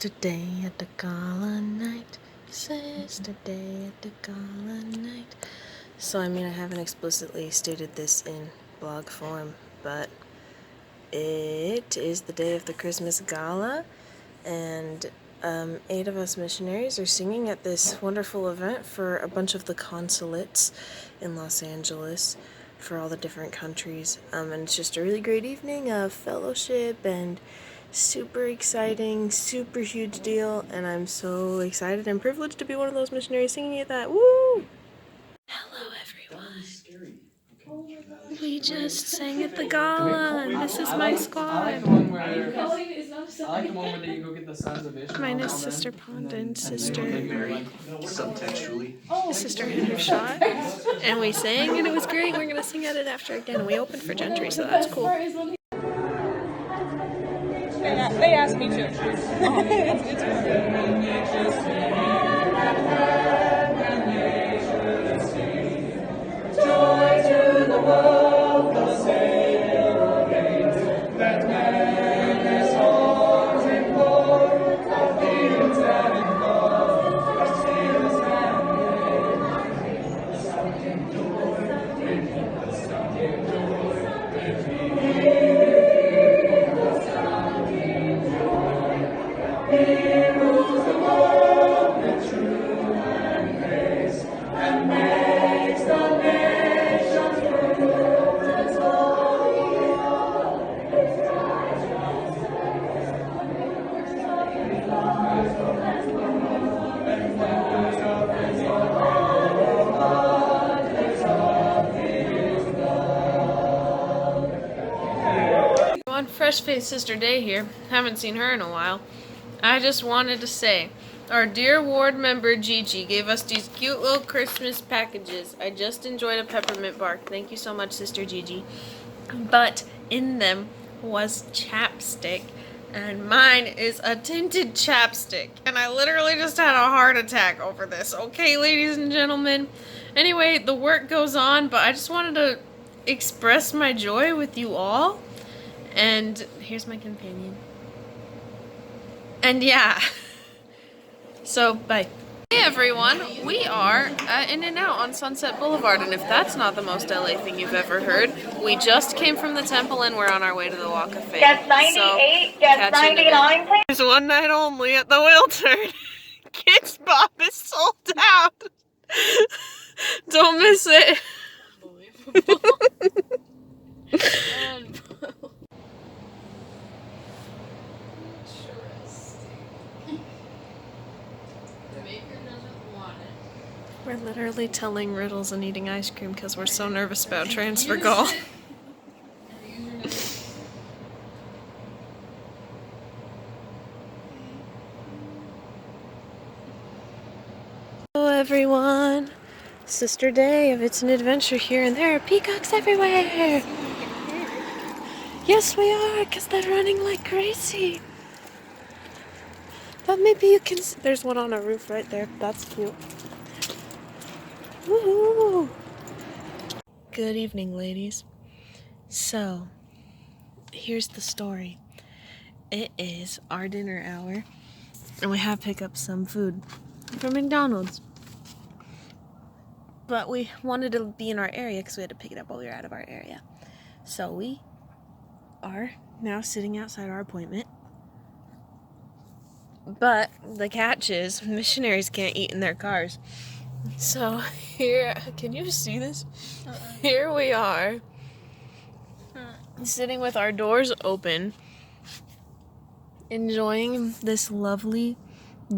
Sister Day at the gala night. Sister Day at the gala night. So, I mean, I haven't explicitly stated this in blog form, but it is the day of the Christmas gala, and 8 of us missionaries are singing at this wonderful event for a bunch of the consulates in Los Angeles for all the different countries. And it's just a really great evening of fellowship and super exciting, super huge deal, and I'm so excited and privileged to be one of those missionaries singing at that. Woo! Hello, everyone. We just sang at the gala, and this is my squad. I like the one where you go get the sons of Ishmael. Mine is Sister Pond and Sister Subtextually. Sister Hendershot, and we sang, and it was great. We're gonna sing at it after again, and we opened for Gentry, so that's cool. They asked me to. Joy to the world, the Savior reigns. Let man his heart implore, of fields and in love, of seals and rain. The stocking door, ringing the stocking door, He rules the world with truth and grace, and makes the nations rule and On Fresh Faced Sister Day here. Haven't seen her in a while. I just wanted to say, our dear ward member Gigi gave us these cute little Christmas packages. I just enjoyed a peppermint bark. Thank you so much, Sister Gigi. But in them was chapstick, and mine is a tinted chapstick, and I literally just had a heart attack over this. Okay, ladies and gentlemen. Anyway, the work goes on, but I just wanted to express my joy with you all. And here's my companion. And yeah. So, bye. Hey everyone, we are at In-N-Out on Sunset Boulevard, and if that's not the most LA thing you've ever heard, we just came from the temple and we're on our way to the Walk of Fame. Guest 98, guest 99, please. There's one night only at the Wiltern. Kids Bop is sold out. Don't miss it. We're literally telling riddles and eating ice cream because we're so nervous about transfer golf. Hello everyone! Sister Day of It's an Adventure here, and there are peacocks everywhere! Yes we are, because they're running like crazy! But maybe you can there's one on a roof right there, that's cute. Woohoo! Good evening, ladies. So, here's the story. It is our dinner hour, and we have picked up some food from McDonald's. But we wanted to be in our area because we had to pick it up while we were out of our area. So we are now sitting outside our appointment. But the catch is, missionaries can't eat in their cars. So here, can you see this? Here we are, sitting with our doors open, enjoying this lovely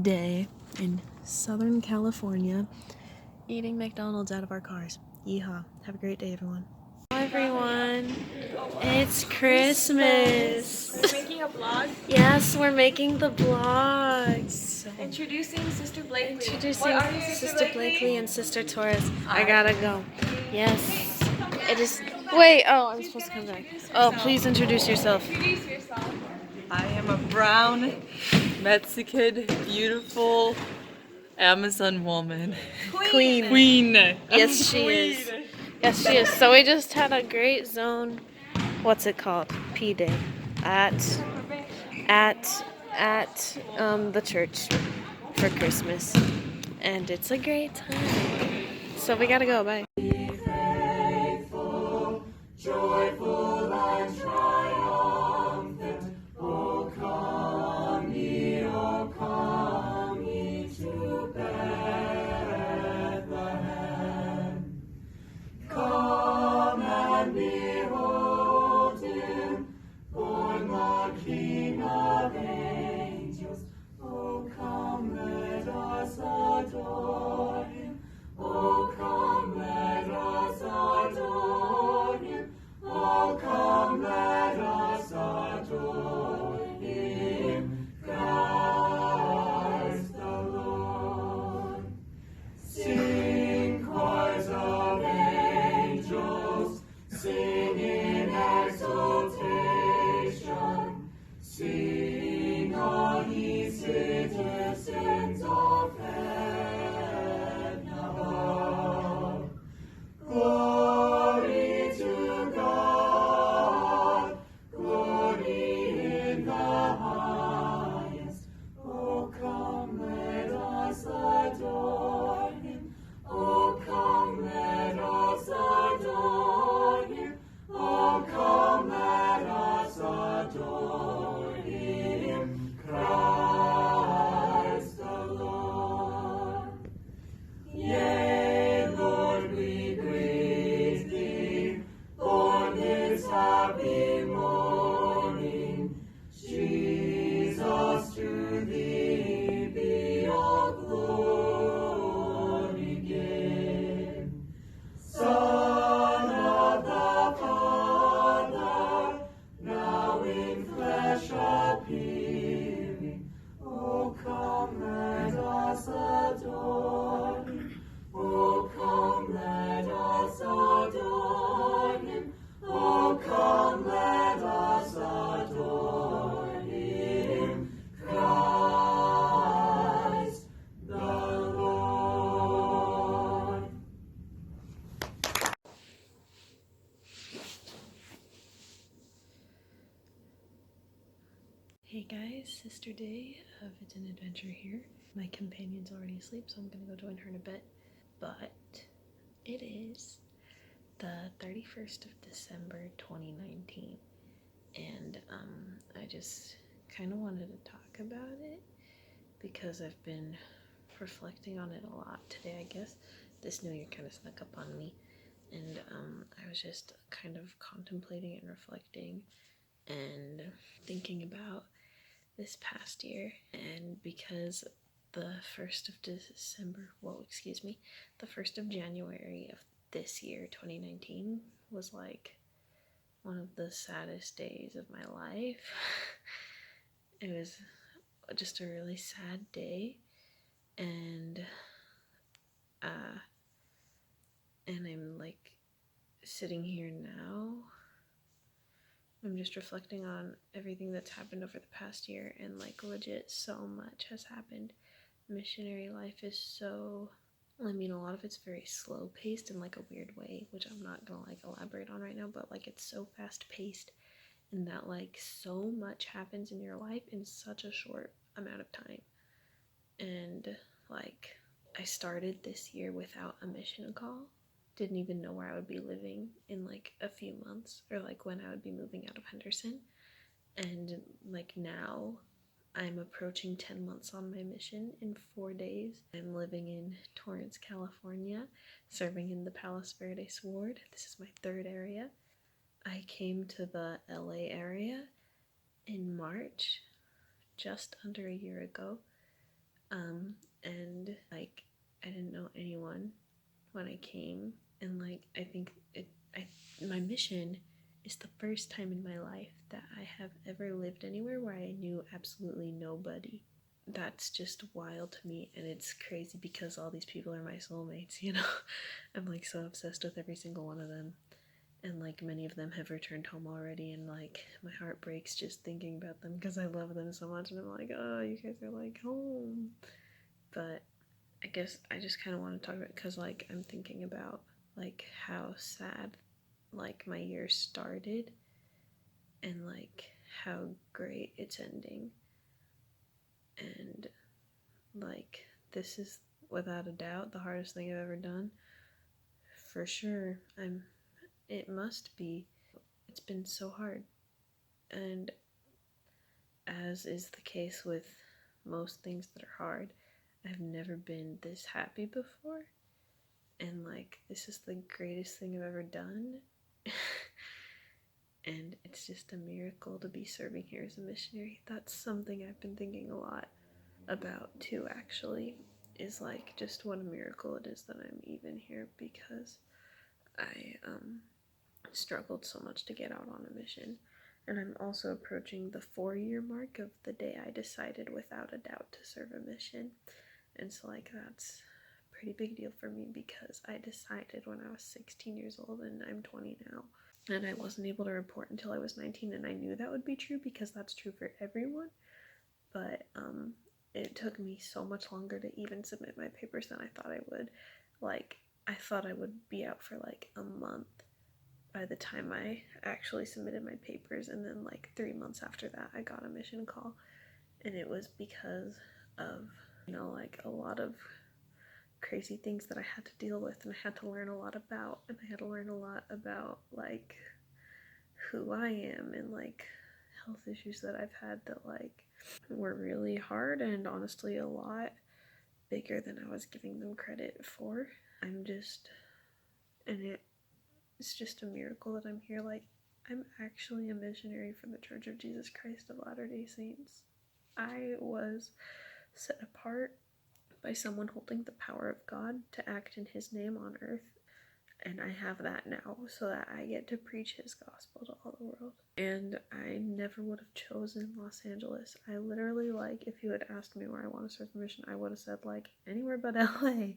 day in Southern California, eating McDonald's out of our cars. Yeehaw. Have a great day, everyone. Hello, everyone. It's Christmas. We're making a vlog. Yes, we're making the vlog. Introducing Sister Blakely. Introducing Sister Blakely and Sister Torres. I gotta go. Yes. It is. Wait. Oh, I'm supposed to come back. Oh, please introduce yourself. Introduce yourself. I am a brown, Mexican, beautiful Amazon woman. Queen. Yes, she is. Yes, she is. So we just had a great zone. What's it called? P Day at at the church for Christmas, and it's a great time. So we gotta go. Bye. Joyful and triumphant, O come ye to Bethlehem. Come and behold him, born the King of angels. O come, let us adore him. O come, let us adore him. Oh, come, let us adore him, Christ the Lord. Sing, choirs of angels, sing in exultation. Sing, all ye citizens of heaven above. Glory to God, glory in the highest. Oh, come, let us adore him. Oh, come, let us adore him. Oh, come, let us adore him, Christ the Lord. Yea, Lord, we greet thee, for this happy morning. Jesus, to thee be all glory given. Son of the Father, now in flesh appearing. Oh, come, let us adore him. Oh, come, let us adore him. Oh, come, let us adore him, Christ the Lord. Hey guys, Sister Day of It's an Adventure here. My companion's already asleep, so I'm gonna go join her in a bit. But it is the 31st of December 2019, and I just kind of wanted to talk about it because I've been reflecting on it a lot today. I guess this new year kind of snuck up on me, and I was just kind of contemplating and reflecting and thinking about this past year. And because the 1st of December, the 1st of January of this year, 2019, was like one of the saddest days of my life. It was just a really sad day, and I'm like sitting here now, I'm just reflecting on everything that's happened over the past year, and like legit so much has happened. Missionary life is so, a lot of it's very slow paced in like a weird way, which I'm not gonna like elaborate on right now, but like it's so fast paced in that like so much happens in your life in such a short amount of time. And like I started this year without a mission call, didn't even know where I would be living in like a few months, or like when I would be moving out of Henderson. And like now I'm approaching 10 months on my mission in 4 days. I'm living in Torrance, California, serving in the Palos Verdes ward. This is my 3rd area. I came to the LA area in March, just under a year ago. And like I didn't know anyone when I came, and like I think my mission is the first time in my life that I have ever lived anywhere where I knew absolutely nobody. That's just wild to me, and it's crazy because all these people are my soulmates, you know? I'm like so obsessed with every single one of them, and like many of them have returned home already, and like my heart breaks just thinking about them because I love them so much, and I'm like, oh, you guys are like home. But I guess I just kind of want to talk about it because like I'm thinking about like how sad like my year started and like how great it's ending. like, this is without a doubt the hardest thing I've ever done. For sure. It must be. It's been so hard. And as is the case with most things that are hard, I've never been this happy before. And like, this is the greatest thing I've ever done. And it's just a miracle to be serving here as a missionary. That's something I've been thinking a lot about too, actually, is like just what a miracle it is that I'm even here, because I struggled so much to get out on a mission. And I'm also approaching the 4-year mark of the day I decided without a doubt to serve a mission. And so like, that's a pretty big deal for me, because I decided when I was 16 years old and I'm 20 now. And I wasn't able to report until I was 19, and I knew that would be true because that's true for everyone. But it took me so much longer to even submit my papers than I thought I would. Like, I thought I would be out for like a month by the time I actually submitted my papers, and then like 3 months after that I got a mission call. And it was because of, like a lot of crazy things that I had to deal with, and I had to learn a lot about, and I had to learn a lot about like who I am, and like health issues that I've had that like were really hard and honestly a lot bigger than I was giving them credit for. It's just a miracle that I'm here. Like, I'm actually a missionary for the Church of Jesus Christ of Latter-day Saints. I was set apart by someone holding the power of God to act in His name on earth. And I have that now, so that I get to preach His gospel to all the world. And I never would have chosen Los Angeles. I literally, like, if you had asked me where I want to serve the mission, I would have said, like, anywhere but LA.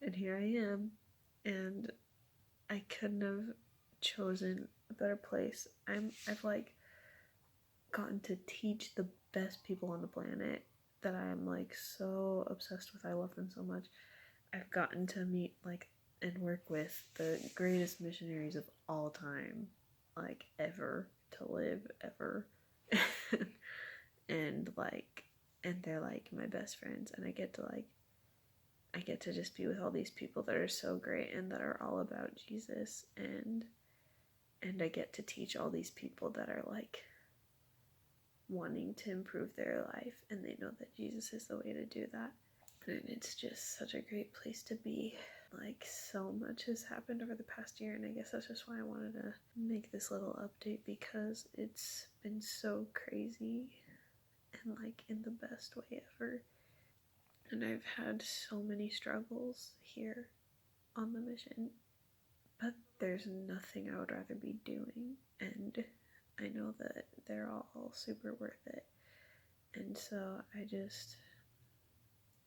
And here I am. And I couldn't have chosen a better place. I've like gotten to teach the best people on the planet that I am like so obsessed with. I love them so much. I've gotten to meet like and work with the greatest missionaries of all time, like ever to live ever. and they're like my best friends, and I get to just be with all these people that are so great and that are all about Jesus, and I get to teach all these people that are like wanting to improve their life, and they know that Jesus is the way to do that. And it's just such a great place to be. Like, so much has happened over the past year, and I guess that's just why I wanted to make this little update, because it's been so crazy and like in the best way ever. And I've had so many struggles here on the mission, but there's nothing I would rather be doing, and I know that they're all super worth it. And so I just,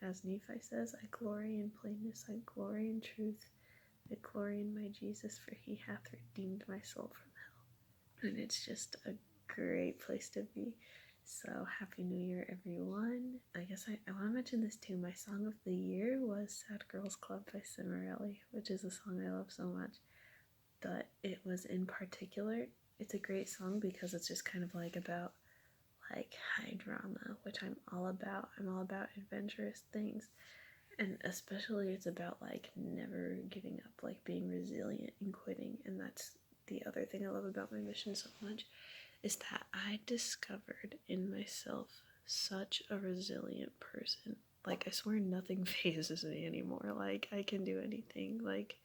as Nephi says, I glory in plainness, I glory in truth, I glory in my Jesus, for He hath redeemed my soul from hell. And it's just a great place to be. So Happy New Year, everyone. I guess I want to mention this too. My song of the year was Sad Girls Club by Cimarelli, which is a song I love so much. But it was in particular, it's a great song because it's just kind of like about like high drama, which I'm all about. I'm all about adventurous things. And especially it's about like never giving up, like being resilient and quitting. And that's the other thing I love about my mission so much, is that I discovered in myself such a resilient person. Like, I swear nothing phases me anymore. Like, I can do anything. Like,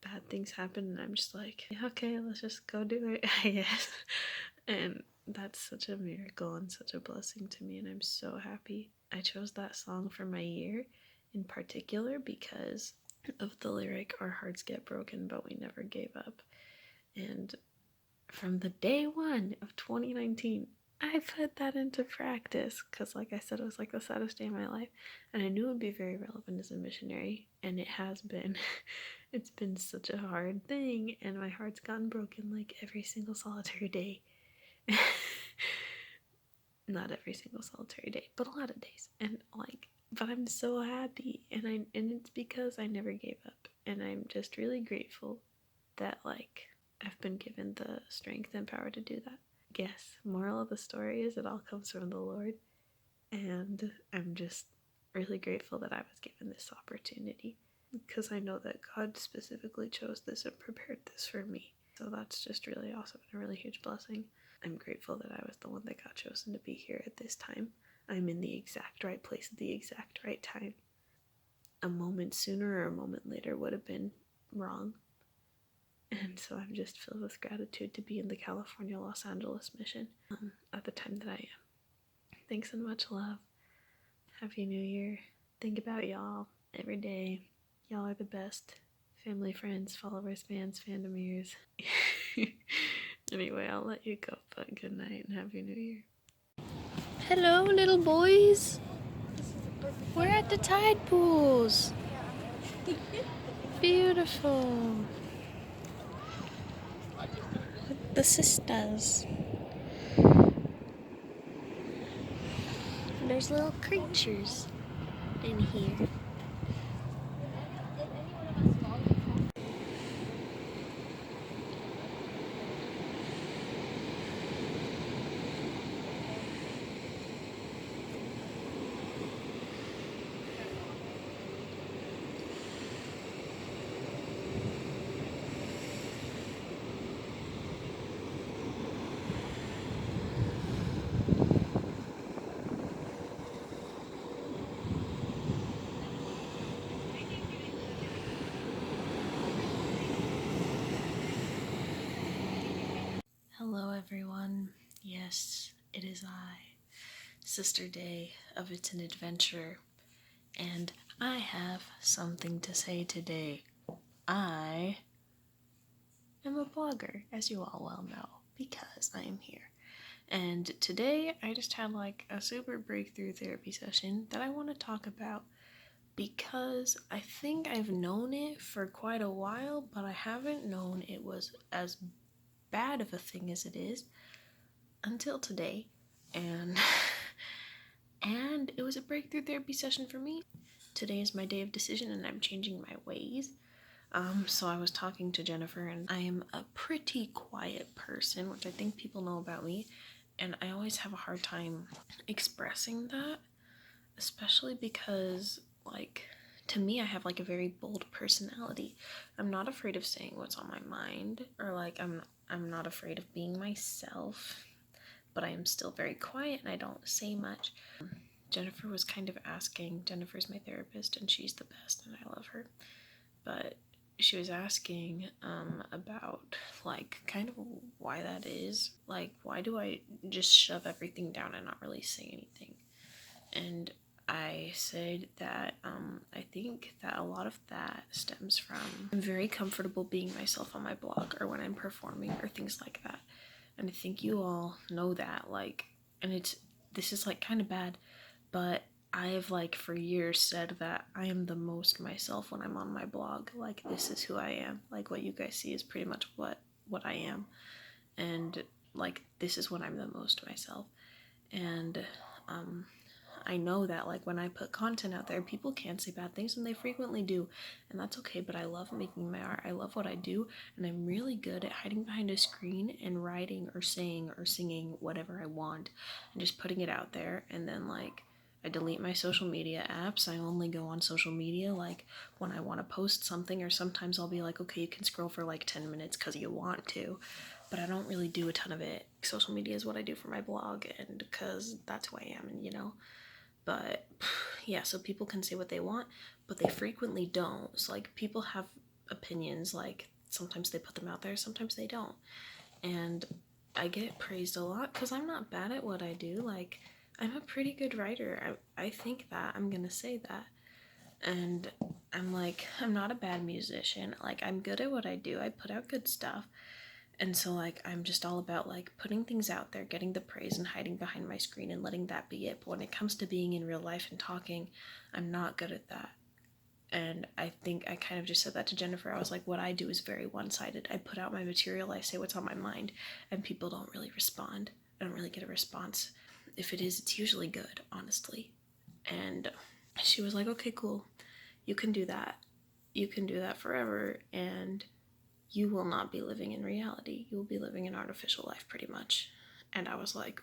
bad things happen and I'm just like, yeah, okay, let's just go do it, I guess. And that's such a miracle and such a blessing to me, and I'm so happy. I chose that song for my year in particular because of the lyric, our hearts get broken but we never gave up. And from the day one of 2019, I put that into practice because, like I said, it was like the saddest day of my life, and I knew it would be very relevant as a missionary, and it has been. It's been such a hard thing, and my heart's gotten broken like every single solitary day. Not every single solitary day, but a lot of days, and like, but I'm so happy, and it's because I never gave up, and I'm just really grateful that like I've been given the strength and power to do that. Yes, moral of the story is it all comes from the Lord, And I'm just really grateful that I was given this opportunity, because I know that God specifically chose this and prepared this for me. So that's just really awesome and a really huge blessing. I'm grateful that I was the one that got chosen to be here at this time. I'm in the exact right place at the exact right time. A moment sooner or a moment later would have been wrong. And so I'm just filled with gratitude to be in the California Los Angeles mission at the time that I am. Thanks and much love. Happy New Year. Think about y'all every day. Y'all are the best. Family, friends, followers, fans, fandomers. Anyway, I'll let you go, but good night and Happy New Year. Hello, little boys. We're at the tide pools. Beautiful. The sisters. There's little creatures in here. Hello everyone. Yes, it is I, Sister Day of It's an Adventure, and I have something to say today. I am a blogger, as you all well know, because I am here. And today I just had like a super breakthrough therapy session that I want to talk about, because I think I've known it for quite a while, but I haven't known it was as bad of a thing as it is until today. And and it was a breakthrough therapy session for me. Today is my day of decision and I'm changing my ways. So I was talking to Jennifer, and I am a pretty quiet person, which I think people know about me, and I always have a hard time expressing that, especially because, like, to me, I have like a very bold personality. I'm not afraid of saying what's on my mind, or like I'm not afraid of being myself, but I am still very quiet and I don't say much. Jennifer was kind of asking, Jennifer's my therapist and she's the best and I love her, but she was asking about like kind of why that is. Like, why do I just shove everything down and not really say anything? And I said that I think that a lot of that stems from I'm very comfortable being myself on my blog or when I'm performing or things like that. And I think you all know that, like, and this is like kind of bad, but I have like for years said that I am the most myself when I'm on my blog. Like, this is who I am. Like, what you guys see is pretty much what I am. And like, this is when I'm the most myself. And I know that like when I put content out there, people can say bad things, and they frequently do, and that's okay. But I love making my art. I love what I do, and I'm really good at hiding behind a screen and writing or saying or singing whatever I want and just putting it out there. And then like I delete my social media apps. I only go on social media like when I want to post something, or sometimes I'll be like, okay, you can scroll for like 10 minutes because you want to, but I don't really do a ton of it. Social media is what I do for my blog, and because that's who I am, and you know. But yeah, so people can say what they want, but they frequently don't. So like, people have opinions, like sometimes they put them out there, sometimes they don't. And I get praised a lot because I'm not bad at what I do. Like, I'm a pretty good writer. I think that. I'm gonna say that. And I'm like, I'm not a bad musician. Like, I'm good at what I do. I put out good stuff. And so like, I'm just all about like putting things out there, getting the praise, and hiding behind my screen and letting that be it. But when it comes to being in real life and talking, I'm not good at that. And I think I kind of just said that to Jennifer. I was like, what I do is very one-sided. I put out my material, I say what's on my mind, and people don't really respond. I don't really get a response. If it is, it's usually good, honestly. And she was like, okay, cool. You can do that. You can do that forever, and you will not be living in reality. You will be living an artificial life, pretty much. And I was like,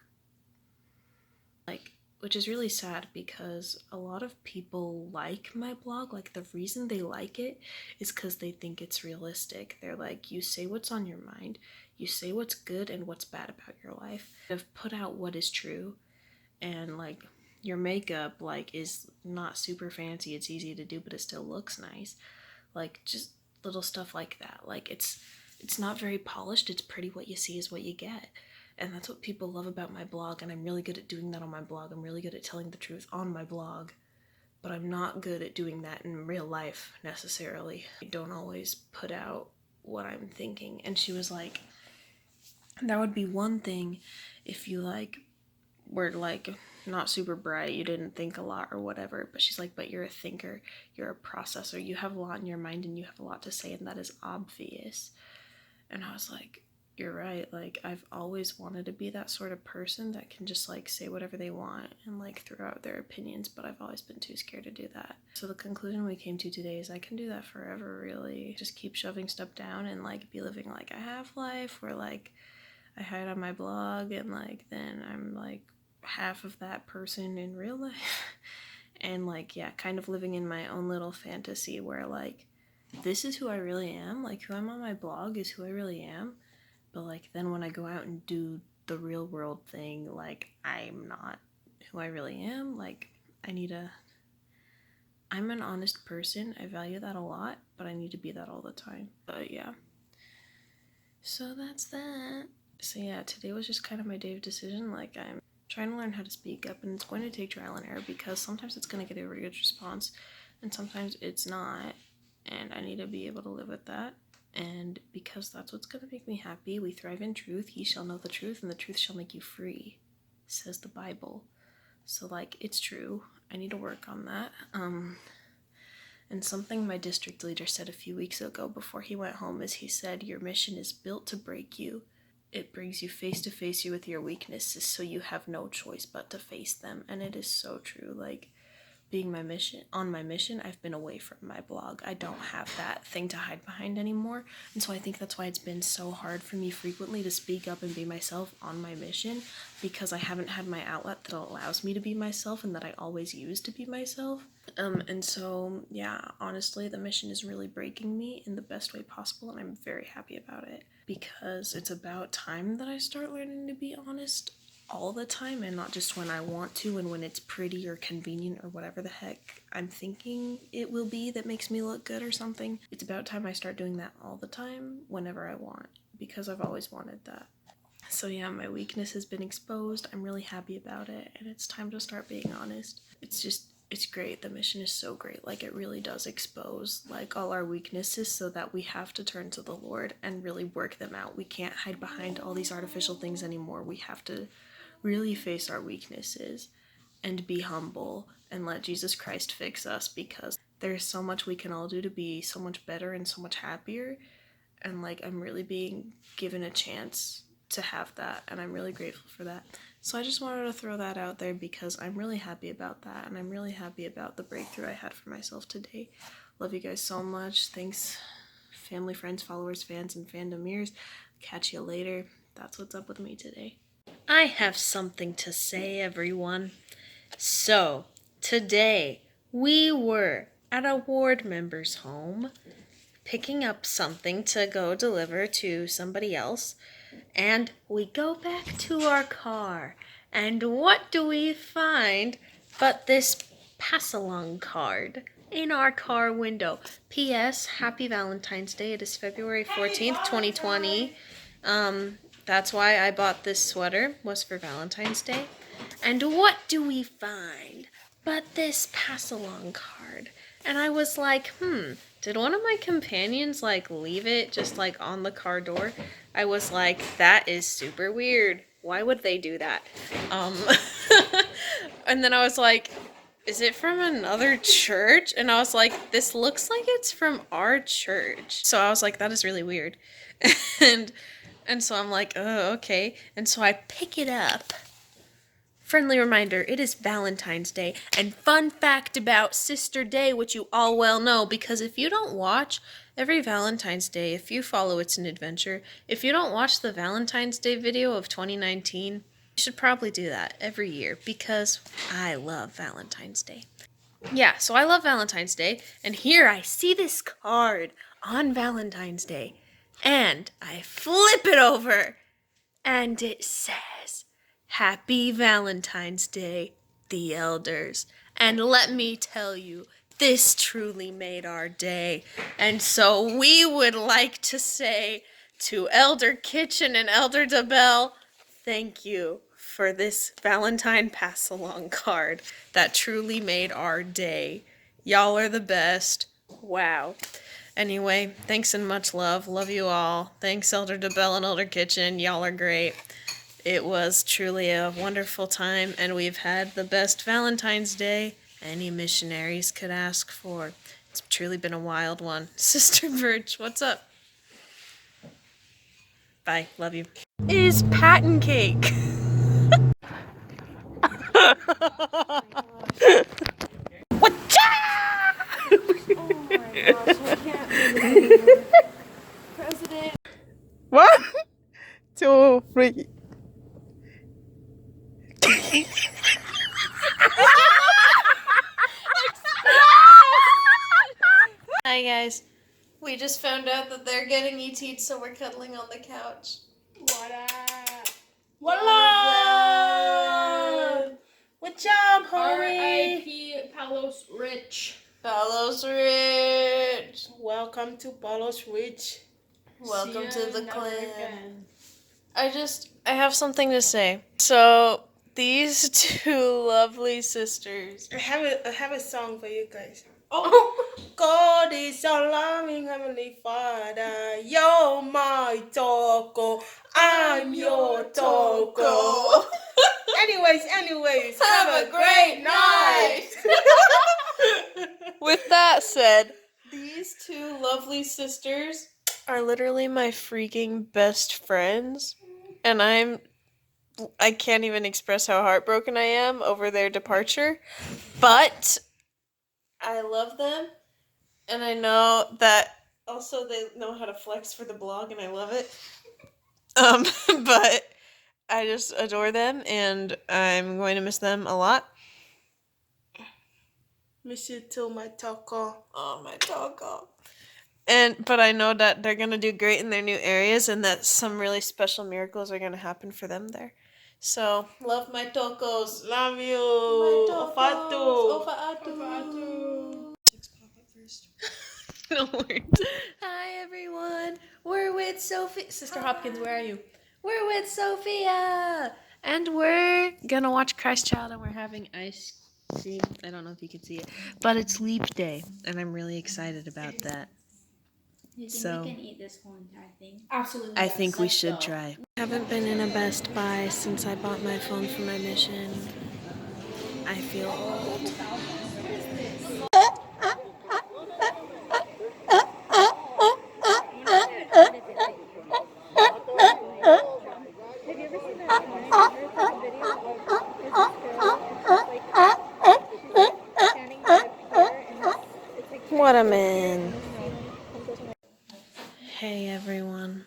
which is really sad because a lot of people like my blog. Like, the reason they like it is because they think it's realistic. They're like, you say what's on your mind, you say what's good and what's bad about your life. I've put out what is true, and like, your makeup like is not super fancy, it's easy to do, but it still looks nice. Like, just little stuff like that. Like, it's not very polished, it's pretty. What you see is what you get. And that's what people love about my blog, and I'm really good at doing that on my blog. I'm really good at telling the truth on my blog, but I'm not good at doing that in real life necessarily. I don't always put out what I'm thinking. And she was like, that would be one thing if you like were like not super bright, you didn't think a lot or whatever, but she's like, but you're a thinker, you're a processor, you have a lot in your mind and you have a lot to say, and that is obvious. And I was like, you're right. Like, I've always wanted to be that sort of person that can just like say whatever they want and like throw out their opinions, but I've always been too scared to do that. So the conclusion we came to today is I can do that forever, really. Just keep shoving stuff down and like be living like a half life where like I hide on my blog and like then I'm like half of that person in real life. And like, yeah, kind of living in my own little fantasy where like this is who I really am. Like, who I'm on my blog is who I really am. But like, then when I go out and do the real world thing, like, I'm not who I really am. Like, I'm an honest person. I value that a lot, but I need to be that all the time. But yeah. So that's that. So yeah, today was just kind of my day of decision. Like, I'm trying to learn how to speak up, and it's going to take trial and error because sometimes it's going to get a really good response and sometimes it's not. And I need to be able to live with that. And because that's what's going to make me happy. We thrive in truth. Ye shall know the truth, and the truth shall make you free, says the Bible. So like, it's true. I need to work on that. And something my district leader said a few weeks ago before he went home is he said, your mission is built to break you. It brings you face to face with your weaknesses, so you have no choice but to face them. And it is so true. Like, being on my mission, I've been away from my blog. I don't have that thing to hide behind anymore. And so I think that's why it's been so hard for me frequently to speak up and be myself on my mission, because I haven't had my outlet that allows me to be myself and that I always use to be myself. And so, yeah, honestly, the mission is really breaking me in the best way possible, and I'm very happy about it because it's about time that I start learning to be honest all the time and not just when I want to and when it's pretty or convenient or whatever the heck I'm thinking it will be that makes me look good or something. It's about time I start doing that all the time whenever I want, because I've always wanted that. So yeah, my weakness has been exposed. I'm really happy about it, and it's time to start being honest. It's great. The mission is so great. Like, it really does expose like all our weaknesses so that we have to turn to the Lord and really work them out. We can't hide behind all these artificial things anymore. We have to really face our weaknesses and be humble and let Jesus Christ fix us, because there's so much we can all do to be so much better and so much happier. And like, I'm really being given a chance to have that, and I'm really grateful for that. So I just wanted to throw that out there because I'm really happy about that, and I'm really happy about the breakthrough I had for myself today. Love you guys so much. Thanks, family, friends, followers, fans, and fandom ears. Catch you later. That's what's up with me today. I have something to say, everyone. So, today we were at a ward member's home picking up something to go deliver to somebody else, and we go back to our car, and what do we find but this pass-along card in our car window. P.S. Happy Valentine's Day. It is February 14th, 2020. That's why I bought this sweater, was for Valentine's Day. And what do we find but this pass-along card? And I was like, did one of my companions like leave it just like on the car door? I was like, that is super weird. Why would they do that? And then I was like, is it from another church? And I was like, this looks like it's from our church. So I was like, that is really weird. And so I'm like, oh, okay. And so I pick it up. Friendly reminder, it is Valentine's Day. And fun fact about Sister Day, which you all well know, because if you don't watch every Valentine's Day, if you follow It's an Adventure, if you don't watch the Valentine's Day video of 2019, You should probably do that every year because I love Valentine's Day. Yeah, so I love Valentine's Day, and here I see this card on Valentine's Day, and I flip it over, and it says, Happy Valentine's Day, the elders. And let me tell you, this truly made our day. And so we would like to say to Elder Kitchen and Elder DeBell, thank you for this Valentine pass-along card that truly made our day. Y'all are the best. Wow. Anyway, thanks and much love. Love you all. Thanks, Elder DeBell and Elder Kitchen. Y'all are great. It was truly a wonderful time, and we've had the best Valentine's Day any missionaries could ask for. It's truly been a wild one. Sister Birch, what's up? Bye. Love you. Is patent cake. President. What? Too freaky. Hi guys. We just found out that they're getting ET'd, so we're cuddling on the couch. What up? What up? What job, homie? R.I.P. Palos Rich. Palos Rich. Welcome to Palos Rich. Welcome See ya to the never clan. again. I have something to say. So, these two lovely sisters. I have a song for you guys. Oh, God is our loving Heavenly Father. You're my Toko. I'm your Toko. anyways, have a great night. With that said, these two lovely sisters are literally my freaking best friends. And I can't even express how heartbroken I am over their departure. But I love them, and I know that also they know how to flex for the blog, and I love it. But I just adore them, and I'm going to miss them a lot. Miss you too, my Toko. Oh, my Toko. But I know that they're gonna do great in their new areas, and that some really special miracles are gonna happen for them there. So, love my Tokos. Love you. My Tokos. Ofatu. Ofatu. No worries. Hi everyone. We're with Sophie. Sister Hopkins, where are you? We're with Sophia, and we're gonna watch Christ Child, and we're having ice cream. I don't know if you can see it, but it's Leap Day, and I'm really excited about that. You think So, we can eat this whole entire thing? Absolutely. I think we should try. I haven't been in a Best Buy since I bought my phone for my mission. I feel old. What a man. Hey everyone.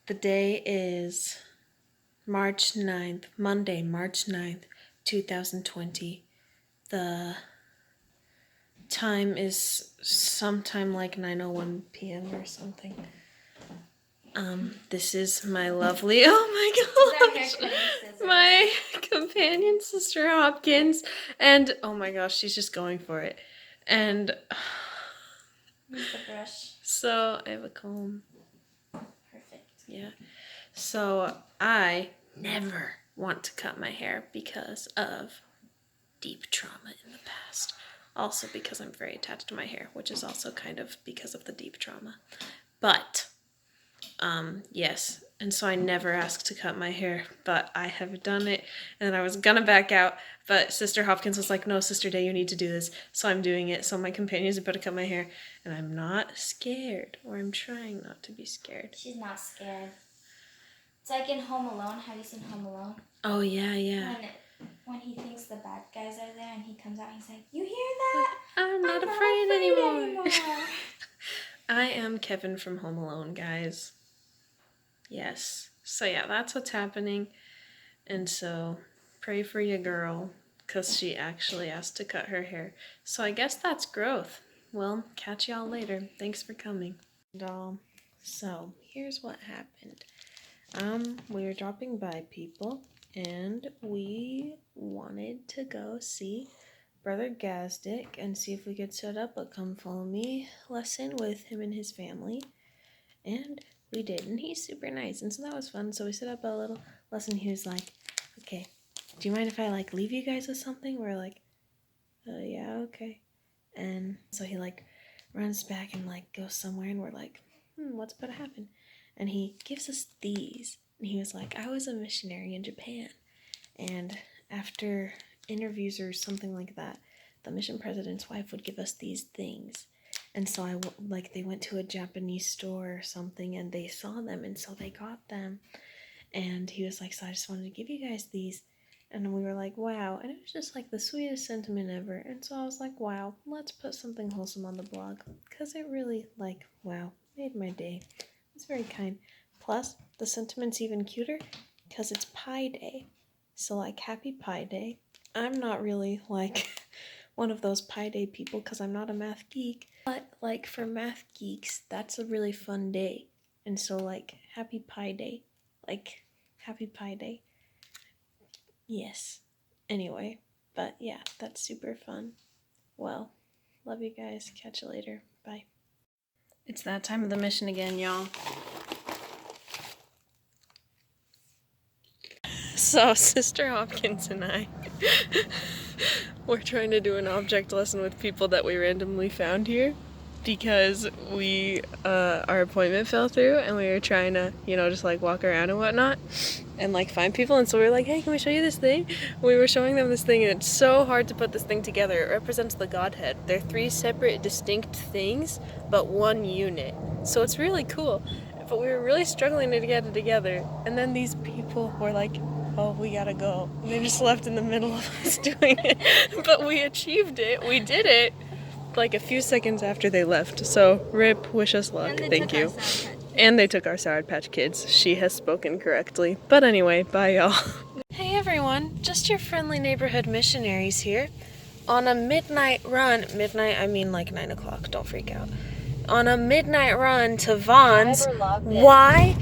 The day is March 9th, Monday, March 9th, 2020. The time is sometime like 9:01 p.m. or something. This is my lovely, oh my gosh, my companion, Sister Hopkins, and oh my gosh, she's just going for it. And Use the brush. so I have a comb. Perfect. Yeah. So I never want to cut my hair because of deep trauma in the past. Also because I'm very attached to my hair, which is also kind of because of the deep trauma. But yes, and so I never asked to cut my hair, but I have done it, and I was gonna back out, but Sister Hopkins was like, no, Sister Day, you need to do this, so I'm doing it. So my companion's about to cut my hair, and I'm not scared, or I'm trying not to be scared. She's not scared. It's like in Home Alone. Have you seen Home Alone? Oh, yeah. When he thinks the bad guys are there and he comes out, he's like, you hear that? I'm not afraid anymore. I am Kevin from Home Alone, guys. Yes. So yeah, that's what's happening. And so pray for your girl, because she actually asked to cut her hair. So I guess that's growth. Well, catch y'all later. Thanks for coming. So here's what happened. We were dropping by people, and we wanted to go see Brother Gazdick and see if we could set up a Come Follow Me lesson with him and his family. And we did, and he's super nice, and so that was fun. So we set up a little lesson. He was like, okay, do you mind if I like leave you guys with something? We're like, yeah, okay. And so he like runs back and like goes somewhere, and we're like, what's about to happen? And he gives us these, and he was like, I was a missionary in Japan, and after interviews or something like that, the mission president's wife would give us these things. And so they went to a Japanese store or something, and they saw them, and so they got them. And he was like, so I just wanted to give you guys these. And we were like, wow. And it was just like the sweetest sentiment ever. And so I was like, wow, let's put something wholesome on the blog, because it really, like, wow, made my day. It was very kind. Plus, the sentiment's even cuter because it's Pi Day. So, like, happy Pi Day. I'm not really, like, one of those Pi Day people because I'm not a math geek. But, like, for math geeks, that's a really fun day. And so, like, happy Pi Day. Like, happy Pi Day. Yes. Anyway, but yeah, that's super fun. Well, love you guys. Catch you later. Bye. It's that time of the mission again, y'all. So, Sister Hopkins and I, we're trying to do an object lesson with people that we randomly found here because our appointment fell through, and we were trying to, just like walk around and whatnot and like find people. And so we were like, hey, can we show you this thing? We were showing them this thing, and it's so hard to put this thing together. It represents the Godhead. They're 3 separate distinct things, but 1 unit. So it's really cool. But we were really struggling to get it together. And then these people were like, oh, we gotta go. And they just left in the middle of us doing it. But we achieved it. We did it like a few seconds after they left. So, RIP, wish us luck. Thank you. And they took our Sour Patch Kids. She has spoken correctly. But anyway, bye y'all. Hey everyone, just your friendly neighborhood missionaries here. On a midnight run, midnight I mean like 9 o'clock, don't freak out. On a midnight run to Vaughn's. Why?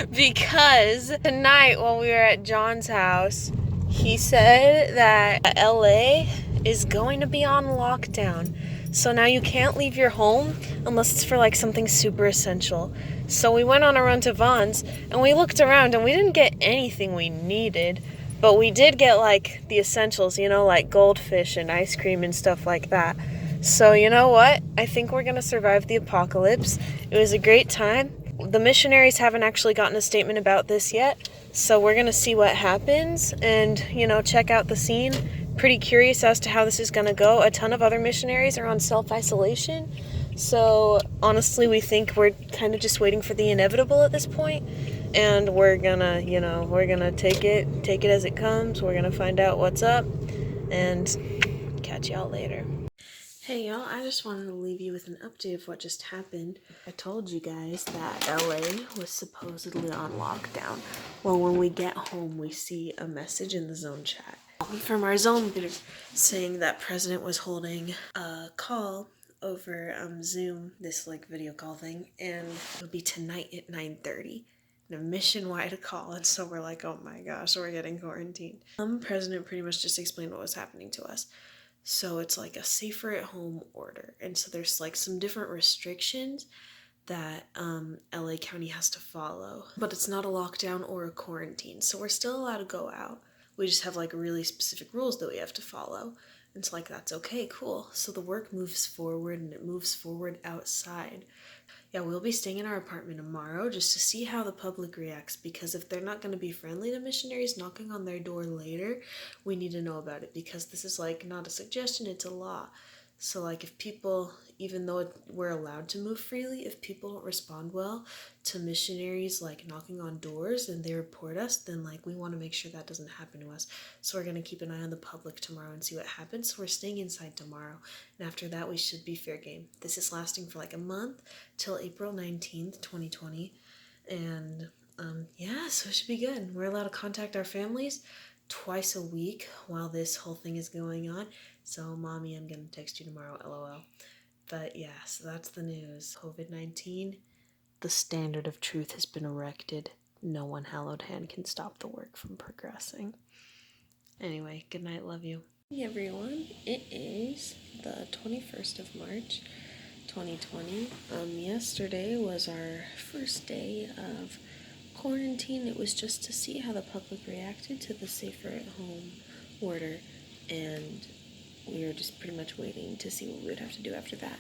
Because tonight while we were at John's house, he said that LA is going to be on lockdown. So now you can't leave your home unless it's for like something super essential. So we went on a run to Vaughn's, and we looked around, and we didn't get anything we needed, but we did get like the essentials, like goldfish and ice cream and stuff like that. So you know what? I think we're gonna survive the apocalypse. It was a great time. The missionaries haven't actually gotten a statement about this yet, so we're gonna see what happens and, check out the scene. Pretty curious as to how this is gonna go. A ton of other missionaries are on self-isolation, so honestly we think we're kind of just waiting for the inevitable at this point, and we're gonna, we're gonna take it as it comes. We're gonna find out what's up, and catch y'all later. Hey y'all, I just wanted to leave you with an update of what just happened. I told you guys that LA was supposedly on lockdown. Well, when we get home, we see a message in the zone chat from our zone leader saying that President was holding a call over Zoom, this like video call thing, and it'll be tonight at 9:30. A mission-wide call, and so we're like, oh my gosh, we're getting quarantined. President pretty much just explained what was happening to us. So it's like a safer at home order. And so there's like some different restrictions that LA County has to follow. But it's not a lockdown or a quarantine. So we're still allowed to go out. We just have like really specific rules that we have to follow. And it's like, that's okay, cool. So the work moves forward, and it moves forward outside. Yeah, we'll be staying in our apartment tomorrow just to see how the public reacts, because if they're not going to be friendly to missionaries knocking on their door later, we need to know about it, because this is like not a suggestion, it's a law. So like if people, even though we're allowed to move freely, if people don't respond well to missionaries like knocking on doors and they report us, then like we want to make sure that doesn't happen to us. So we're going to keep an eye on the public tomorrow and see what happens. So we're staying inside tomorrow, and after that we should be fair game. This is lasting for like a month till April 19th, 2020, and Yeah, so it should be good. We're allowed to contact our families twice a week while this whole thing is going on. So, Mommy, I'm gonna text you tomorrow, LOL. But yeah, so that's the news. COVID-19, the standard of truth has been erected. No one hallowed hand can stop the work from progressing. Anyway, good night, love you. Hey everyone, it is the 21st of March, 2020. Yesterday was our first day of quarantine. It was just to see how the public reacted to the safer at home order, and we were just pretty much waiting to see what we would have to do after that.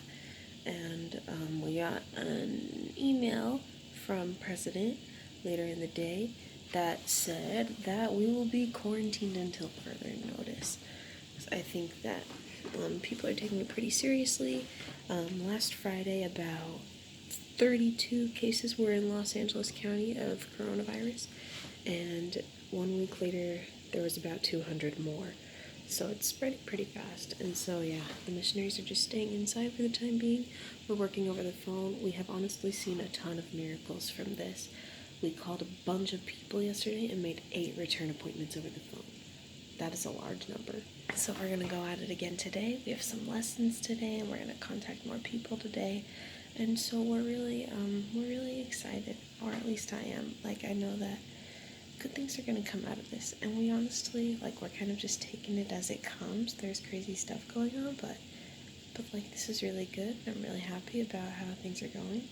And we got an email from President later in the day that said that we will be quarantined until further notice. I think that people are taking it pretty seriously. Last Friday, about 32 cases were in Los Angeles County of coronavirus, and 1 week later there was about 200 more. So it's spreading pretty fast. And so yeah, the missionaries are just staying inside for the time being. We're working over the phone. We have honestly seen a ton of miracles from this. We called a bunch of people yesterday and made 8 return appointments over the phone. That is a large number. So we're gonna go at it again today. We have some lessons today, and we're gonna contact more people today. And so we're really excited, or at least I am. Like, I know that good things are gonna come out of this, and we honestly, like, we're kind of just taking it as it comes. There's crazy stuff going on, but like, this is really good. I'm really happy about how things are going.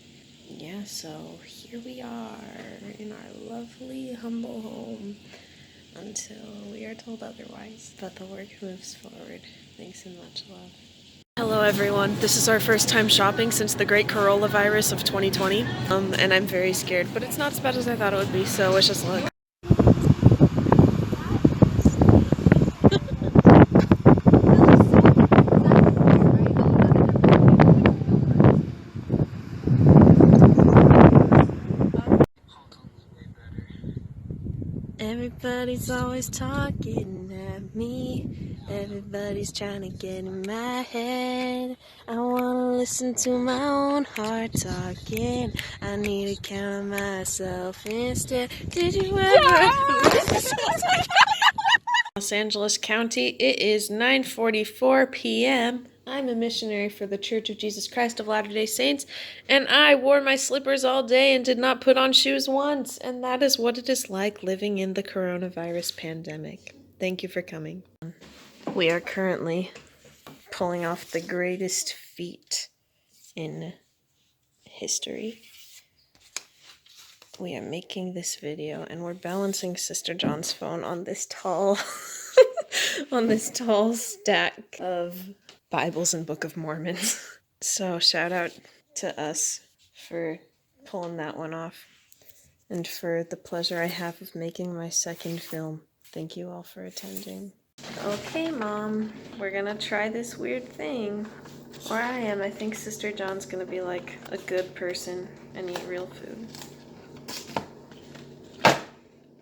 Yeah, so here we are in our lovely, humble home until we are told otherwise. But the work moves forward. Thanks and much love. Hello everyone. This is our first time shopping since the great coronavirus of 2020. And I'm very scared, but it's not as bad as I thought it would be, so wish us luck. Everybody's always talking at me. Everybody's trying to get in my head. I wanna listen to my own heart talking. I need to count myself instead. Did you ever? Los Angeles County, it is 9:44 p.m. I'm a missionary for the Church of Jesus Christ of Latter-day Saints, and I wore my slippers all day and did not put on shoes once, and that is what it is like living in the coronavirus pandemic. Thank you for coming. We are currently pulling off the greatest feat in history. We are making this video, and we're balancing Sister John's phone on this tall on this tall stack of Bibles and Book of Mormons. So shout out to us for pulling that one off, and for the pleasure I have of making my second film. Thank you all for attending. Okay, Mom, we're gonna try this weird thing. Or I am. I think Sister John's gonna be like a good person and eat real food.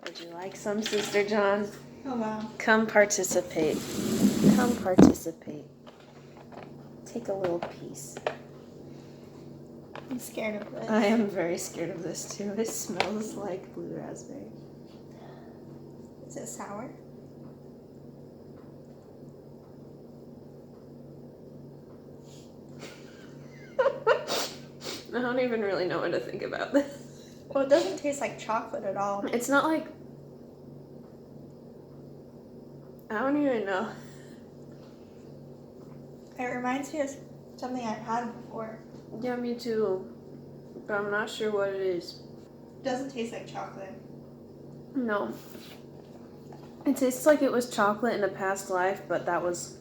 Would you like some, Sister John? Oh, wow. Come participate. Come participate. Take a little piece. I'm scared of this. I am very scared of this too. It smells like blue raspberry. Is it sour? I don't even really know what to think about this. Well, it doesn't taste like chocolate at all. It's not like... I don't even know. It reminds me of something I've had before. Yeah, me too. But I'm not sure what it is. It doesn't taste like chocolate. No. It tastes like it was chocolate in a past life, but that was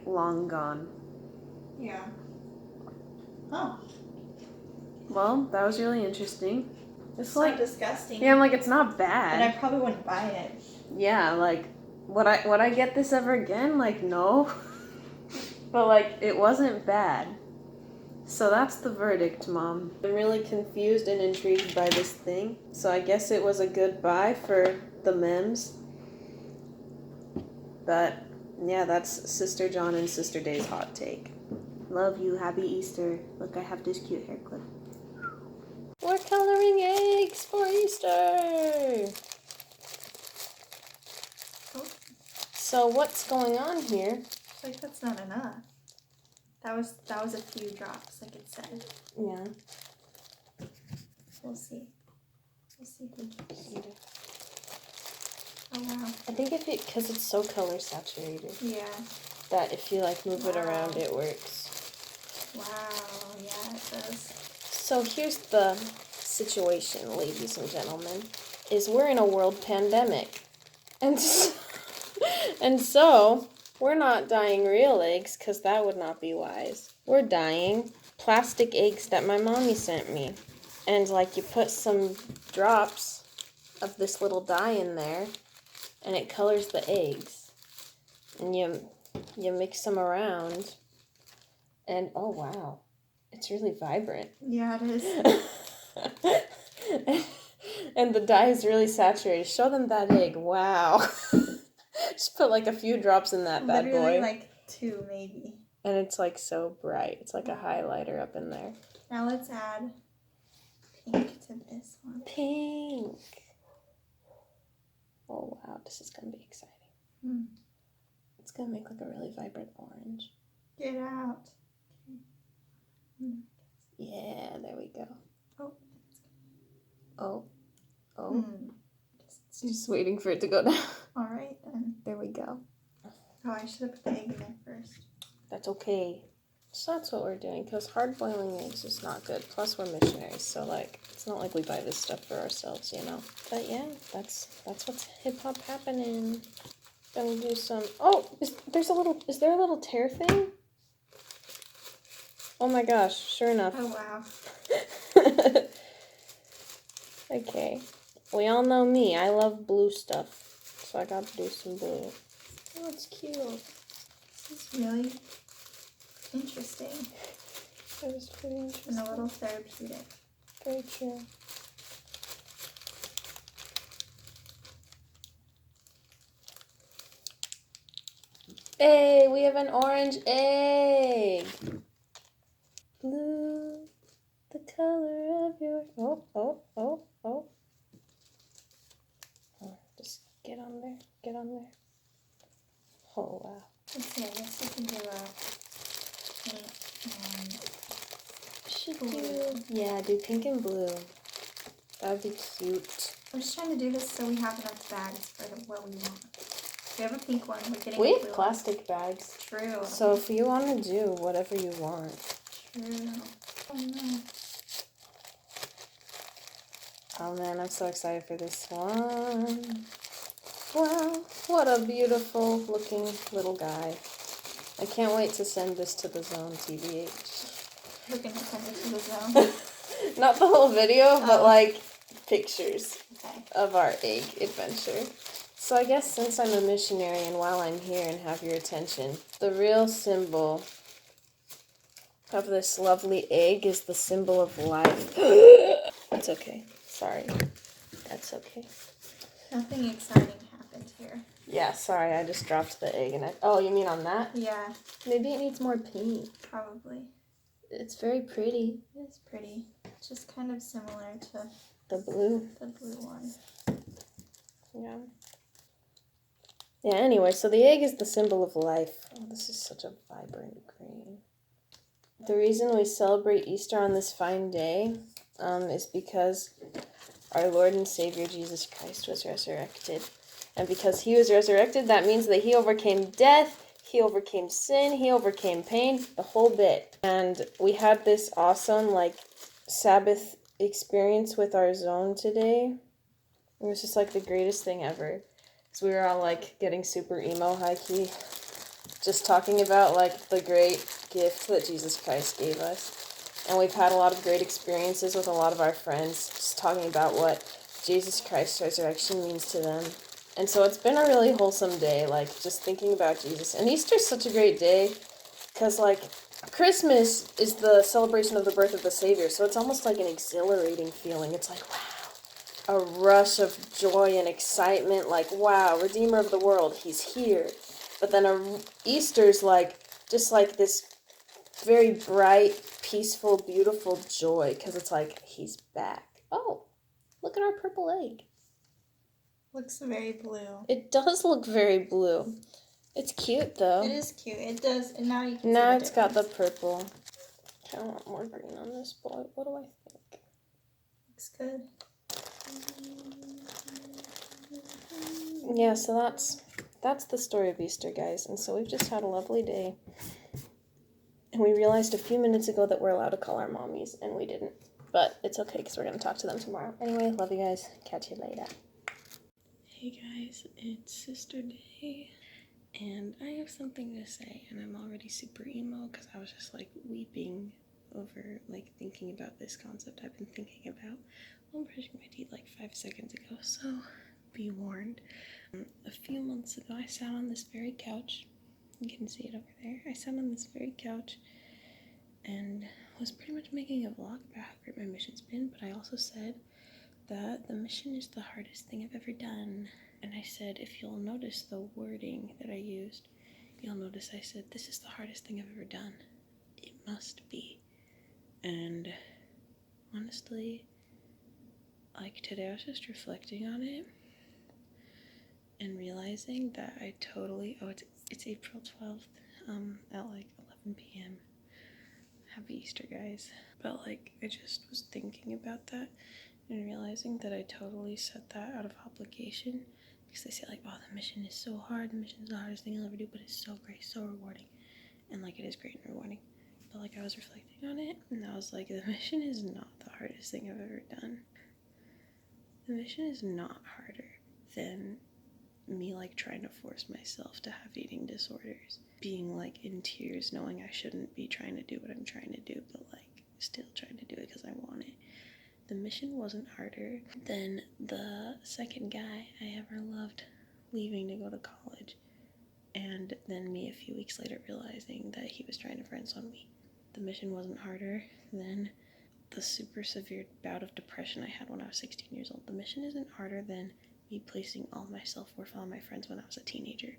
long gone. Yeah. Oh. Well, that was really interesting. It's like disgusting. Yeah, I'm like, it's not bad. And I probably wouldn't buy it. Yeah, like, would I get this ever again? Like, no. But like, it wasn't bad. So that's the verdict, Mom. I'm really confused and intrigued by this thing. So I guess it was a good buy for the mems. But yeah, that's Sister John and Sister Day's hot take. Love you. Happy Easter. Look, I have this cute hair clip. We're coloring eggs for Easter! So what's going on here? Like that's not enough. That was a few drops, like it said. Yeah. We'll see. We'll see who gets it. Oh wow. I think because it's so color saturated, Yeah. that if you like move it around, it works. Wow. Yeah, it does. So here's the situation, ladies and gentlemen, is we're in a world pandemic. And so we're not dyeing real eggs, because that would not be wise. We're dyeing plastic eggs that my mommy sent me. And like you put some drops of this little dye in there, and it colors the eggs. And you mix them around, and oh wow, it's really vibrant. Yeah, it is. And the dye is really saturated. Show them that egg. Wow. Just put like a few drops in that bad Literally boy. like 2 maybe. And it's like so bright. It's like a highlighter up in there. Now let's add pink to this one. Pink. Oh wow, this is gonna be exciting. Hmm. It's gonna make like a really vibrant orange. Get out. Yeah, there we go. Oh. Oh. Oh. Just waiting for it to go down. Alright then. There we go. Oh, I should have put the egg in there first. That's okay. So that's what we're doing, because hard boiling eggs is not good. Plus we're missionaries, so like it's not like we buy this stuff for ourselves, you know. But yeah, that's what's hip hop happening. Gonna do some. Oh, is there a little tear thing? Oh my gosh! Sure enough. Oh wow. Okay. We all know me. I love blue stuff, so I got to do some blue. Oh, it's cute. This is really interesting. It was pretty interesting. And a little therapeutic. Very true. Hey, we have an orange egg. Blue, the color of your... Oh. Just get on there. Get on there. Oh, wow. Let's see, I guess we can do a pink and blue. Yeah, do pink and blue. That would be cute. We're just trying to do this so we have enough bags for what we want. We have a pink one. We're getting We a have blue plastic bags. True. So if you want to do whatever you want. True. Oh no. Oh man, I'm so excited for this one. Wow, what a beautiful looking little guy. I can't wait to send this to the zone, TBH. We're gonna send it to the zone. Not the whole video, but like pictures Okay. of our egg adventure. So I guess since I'm a missionary and while I'm here and have your attention, the real symbol of this lovely egg is the symbol of life. That's okay. Sorry. That's okay. Nothing exciting happened here. Yeah, sorry, I just dropped the egg and oh, you mean on that? Yeah, Maybe it needs more paint. probably. It's very pretty. It's pretty. It's just kind of similar to The blue. the blue one. Yeah. Yeah, anyway, so the egg is the symbol of life. Oh, this is such a vibrant green. The reason we celebrate Easter on this fine day is because our Lord and Savior Jesus Christ was resurrected. And because he was resurrected, that means that he overcame death, he overcame sin, he overcame pain, the whole bit. And we had this awesome, like, Sabbath experience with our zone today. It was just, like, the greatest thing ever. So we were all, like, getting super emo high-key, just talking about, like, the great gift that Jesus Christ gave us. And we've had a lot of great experiences with a lot of our friends, just talking about what Jesus Christ's resurrection means to them. And so it's been a really wholesome day, like, just thinking about Jesus. And Easter's such a great day, because, like, Christmas is the celebration of the birth of the Savior, so it's almost like an exhilarating feeling. It's like, wow, a rush of joy and excitement, like, wow, Redeemer of the world, he's here. But then Easter's like, just like this very bright, peaceful, beautiful joy, because it's like, he's back. Oh, look at our purple egg. Looks very blue. It does look very blue. It's cute, though. It is cute. It does, and now you can Now see it's got the purple. I want more green on this boy. What do I think? Looks good. Yeah, so that's the story of Easter, guys. And so we've just had a lovely day. And we realized a few minutes ago that we're allowed to call our mommies, and we didn't. But it's okay, because we're going to talk to them tomorrow. Anyway, love you guys. Catch you later. Hey guys, it's Sister Day. And I have something to say, and I'm already super emo, because I was just, like, weeping over, like, thinking about this concept I've been thinking about while brushing my teeth, like, 5 seconds ago. So, be warned. A few months ago, I sat on this very couch. You can see it over there. I sat on this very couch and was pretty much making a vlog about how great my mission's been, but I also said that the mission is the hardest thing I've ever done. And I said, if you'll notice the wording that I used, you'll notice I said, this is the hardest thing I've ever done. It must be. And honestly, like today I was just reflecting on it and realizing that I totally, it's April 12th, at like 11 p.m. Happy Easter, guys. But like, I just was thinking about that and realizing that I totally said that out of obligation, because they say like, oh, the mission is so hard, the mission is the hardest thing you'll ever do, but it's so great, so rewarding. And like, it is great and rewarding. But like, I was reflecting on it, and I was like, the mission is not the hardest thing I've ever done. The mission is not harder than me like trying to force myself to have eating disorders, being like in tears knowing I shouldn't be trying to do what I'm trying to do, but like still trying to do it because I want it. The mission wasn't harder than the second guy I ever loved leaving to go to college, and then me a few weeks later realizing that he was trying to friend-zone me. The mission wasn't harder than the super severe bout of depression I had when I was 16 years old. The mission isn't harder than me placing all my self-worth on my friends when I was a teenager.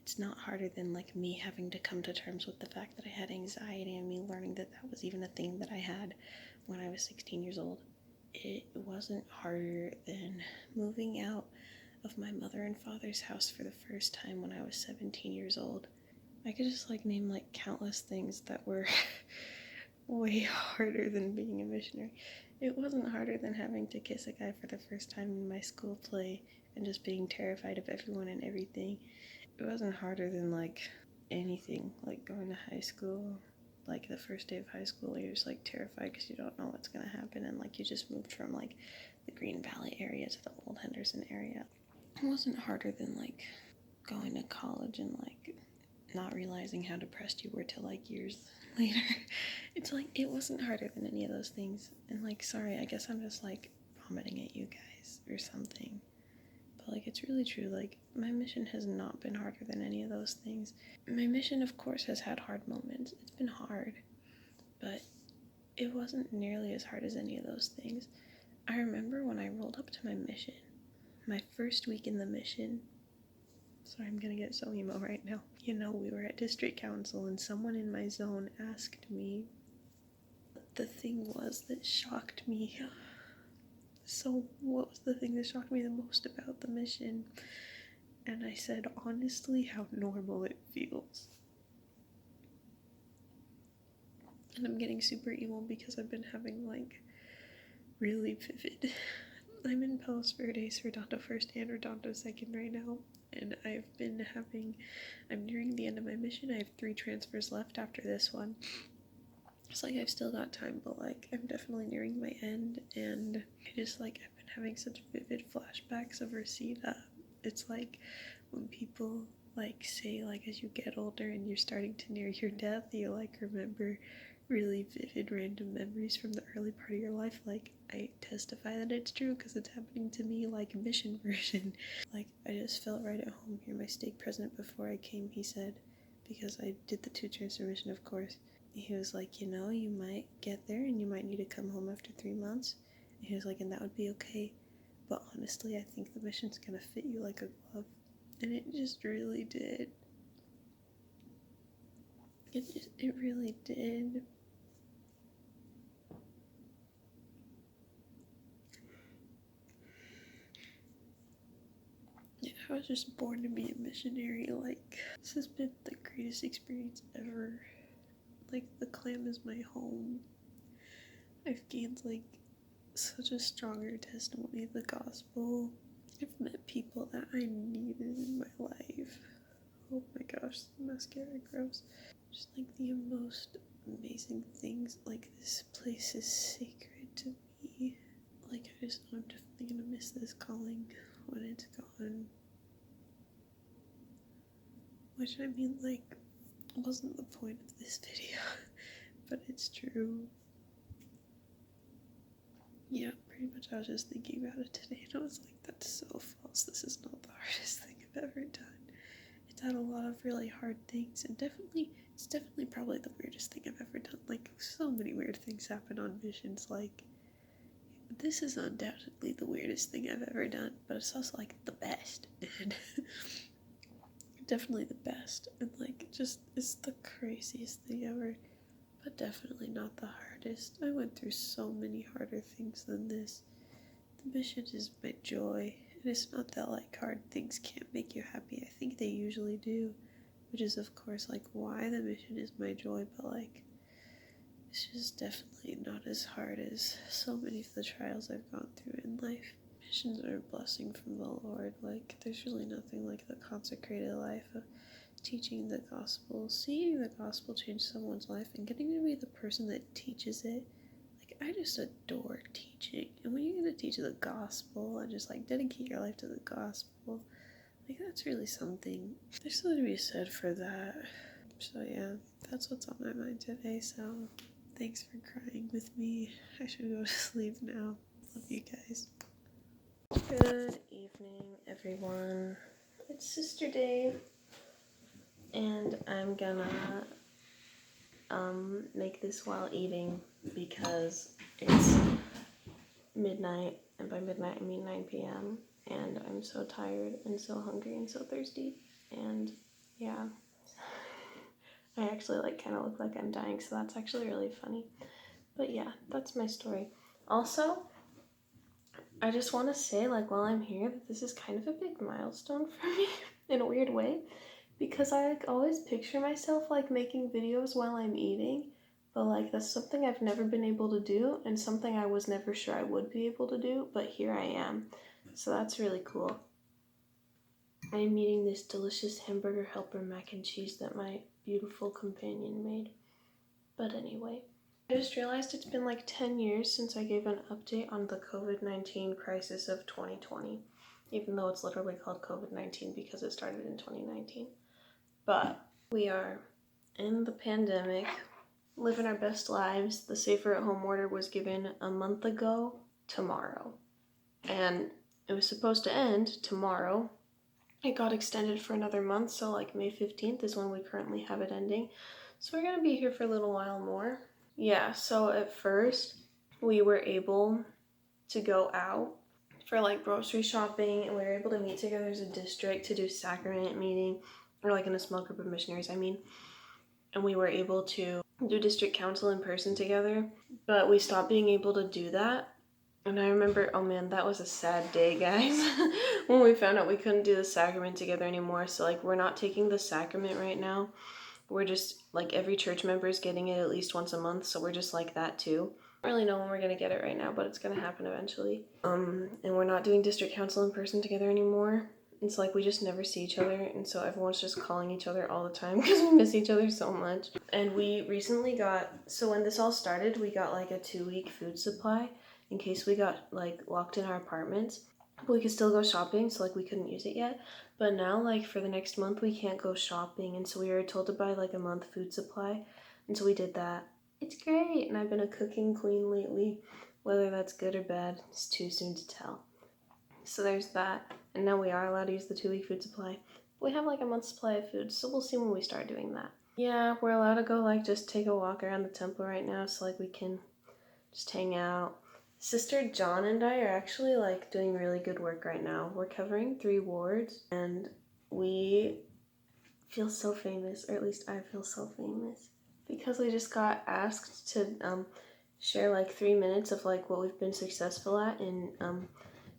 It's not harder than like me having to come to terms with the fact that I had anxiety and me learning that that was even a thing that I had when I was 16 years old. It wasn't harder than moving out of my mother and father's house for the first time when I was 17 years old. I could just like name like countless things that were way harder than being a missionary. It wasn't harder than having to kiss a guy for the first time in my school play and just being terrified of everyone and everything. It wasn't harder than like anything, like going to high school, like the first day of high school, you're just like terrified because you don't know what's gonna happen, and like you just moved from like the Green Valley area to the Old Henderson area. It wasn't harder than like going to college and like not realizing how depressed you were till like years later. It's like, it wasn't harder than any of those things. And like, sorry, I guess I'm just like vomiting at you guys or something. But like, it's really true. Like, my mission has not been harder than any of those things. My mission, of course, has had hard moments. It's been hard, but it wasn't nearly as hard as any of those things. I remember when I rolled up to my mission, my first week in the mission. Sorry, I'm gonna get so emo right now. You know, we were at district council and someone in my zone asked me what the thing was that shocked me. So what was the thing that shocked me the most about the mission? And I said, honestly, how normal it feels. And I'm getting super emo because I've been having like really vivid. I'm in Palos Verdes, Redondo First and Redondo Second right now. And I'm nearing the end of my mission. I have 3 transfers left after this one. It's like I've still got time, but like I'm definitely nearing my end, and I just like I've been having such vivid flashbacks of Reseda. It's like when people like say like as you get older and you're starting to near your death, you like remember really vivid random memories from the early part of your life. Like, I testify that it's true because it's happening to me, like mission version. Like, I just felt right at home here. My stake president before I came, he said, because I did the 2 transfer mission, of course, he was like, you know, you might get there and you might need to come home after 3 months. And he was like, and that would be okay, but honestly, I think the mission's gonna fit you like a glove. And it just really did. It really did. Yeah, I was just born to be a missionary. Like, this has been the greatest experience ever. Like, the clan is my home. I've gained, like, such a stronger testimony of the gospel. I've met people that I needed in my life. Oh my gosh, the mascara gross. Just like the most amazing things. Like, this place is sacred to me. Like, I just know I'm definitely gonna miss this calling when it's gone. Which, I mean, like, wasn't the point of this video, but it's true. Yeah, pretty much I was just thinking about it today, and I was like, that's so false. This is not the hardest thing I've ever done. It's had a lot of really hard things, and it's definitely probably the weirdest thing I've ever done. Like, so many weird things happen on missions. Like, this is undoubtedly the weirdest thing I've ever done, but it's also, like, the best. And definitely the best. And, like, just, it's the craziest thing ever, but definitely not the hardest. I went through so many harder things than this. The mission is my joy. And it's not that, like, hard things can't make you happy. I think they usually do, which is, of course, like, why the mission is my joy, but, like, it's just definitely not as hard as so many of the trials I've gone through in life. Missions are a blessing from the Lord. Like, there's really nothing like the consecrated life of teaching the gospel, seeing the gospel change someone's life, and getting to be the person that teaches it. Like, I just adore teaching. And when you get to teach the gospel and just, like, dedicate your life to the gospel, like, that's really something. There's something to be said for that. So yeah, that's what's on my mind today. So thanks for crying with me. I should go to sleep now. Love you guys. Good evening, everyone. It's Sister Day, and I'm gonna make this while eating because it's midnight, and by midnight I mean 9 p.m. and I'm so tired and so hungry and so thirsty, and yeah, I actually like kind of look like I'm dying, so that's actually really funny. But yeah, that's my story. Also, I just want to say, like, while I'm here, that this is kind of a big milestone for me in a weird way, because I, like, always picture myself, like, making videos while I'm eating, but, like, that's something I've never been able to do, and something I was never sure I would be able to do, but here I am. So that's really cool. I'm eating this delicious hamburger helper mac and cheese that my beautiful companion made. But anyway, I just realized it's been like 10 years since I gave an update on the COVID-19 crisis of 2020, even though it's literally called COVID-19 because it started in 2019. But we are in the pandemic, living our best lives. The safer at home order was given a month ago tomorrow, and it was supposed to end tomorrow. It got extended for another month, so like May 15th is when we currently have it ending. So we're gonna be here for a little while more. Yeah, so at first we were able to go out for like grocery shopping, and we were able to meet together as a district to do sacrament meeting, or like in a small group of missionaries, I mean. And we were able to do district council in person together, but we stopped being able to do that. And I remember, oh man, that was a sad day, guys, when we found out we couldn't do the sacrament together anymore. So, like, we're not taking the sacrament right now. We're just, like, every church member is getting it at least once a month, so we're just like that, too. I don't really know when we're gonna get it right now, but it's gonna happen eventually. And we're not doing district council in person together anymore. It's like we just never see each other, and so everyone's just calling each other all the time because we miss each other so much. And we recently got, so when this all started, we got, like, a 2-week food supply in case we got, like, locked in our apartments. But we could still go shopping, so, like, we couldn't use it yet. But now, like, for the next month, we can't go shopping, and so we were told to buy, like, a month food supply, and so we did that. It's great, and I've been a cooking queen lately. Whether that's good or bad, it's too soon to tell. So there's that, and now we are allowed to use the 2-week food supply. We have, like, a month's supply of food, so we'll see when we start doing that. Yeah, we're allowed to go, like, just take a walk around the temple right now, so, like, we can just hang out. Sister John and I are actually, like, doing really good work right now. We're covering 3 wards, and we feel so famous, or at least I feel so famous, because we just got asked to share like 3 minutes of like what we've been successful at in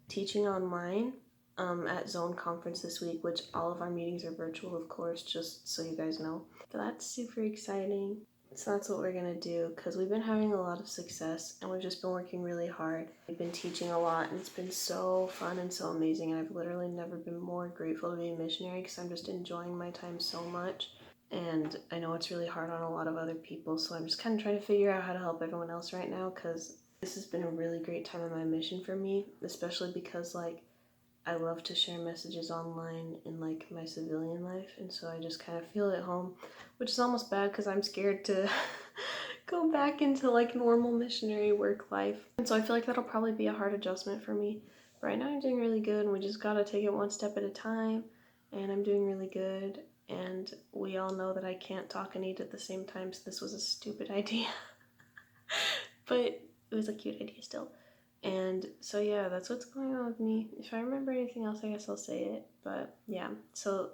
teaching online at Zone Conference this week, which all of our meetings are virtual, of course, just so you guys know. But that's super exciting. So that's what we're gonna do, because we've been having a lot of success and we've just been working really hard. We've been teaching a lot and it's been so fun and so amazing, and I've literally never been more grateful to be a missionary because I'm just enjoying my time so much. And I know it's really hard on a lot of other people, so I'm just kind of trying to figure out how to help everyone else right now, because this has been a really great time in my mission for me, especially because like I love to share messages online in like my civilian life, and so I just kind of feel at home, which is almost bad because I'm scared to go back into like normal missionary work life. And so I feel like that'll probably be a hard adjustment for me. But right now I'm doing really good, and we just gotta take it one step at a time, and I'm doing really good. And we all know that I can't talk and eat at the same time, so this was a stupid idea. But it was a cute idea still. And so yeah, that's what's going on with me. If I remember anything else, I guess I'll say it. But yeah, so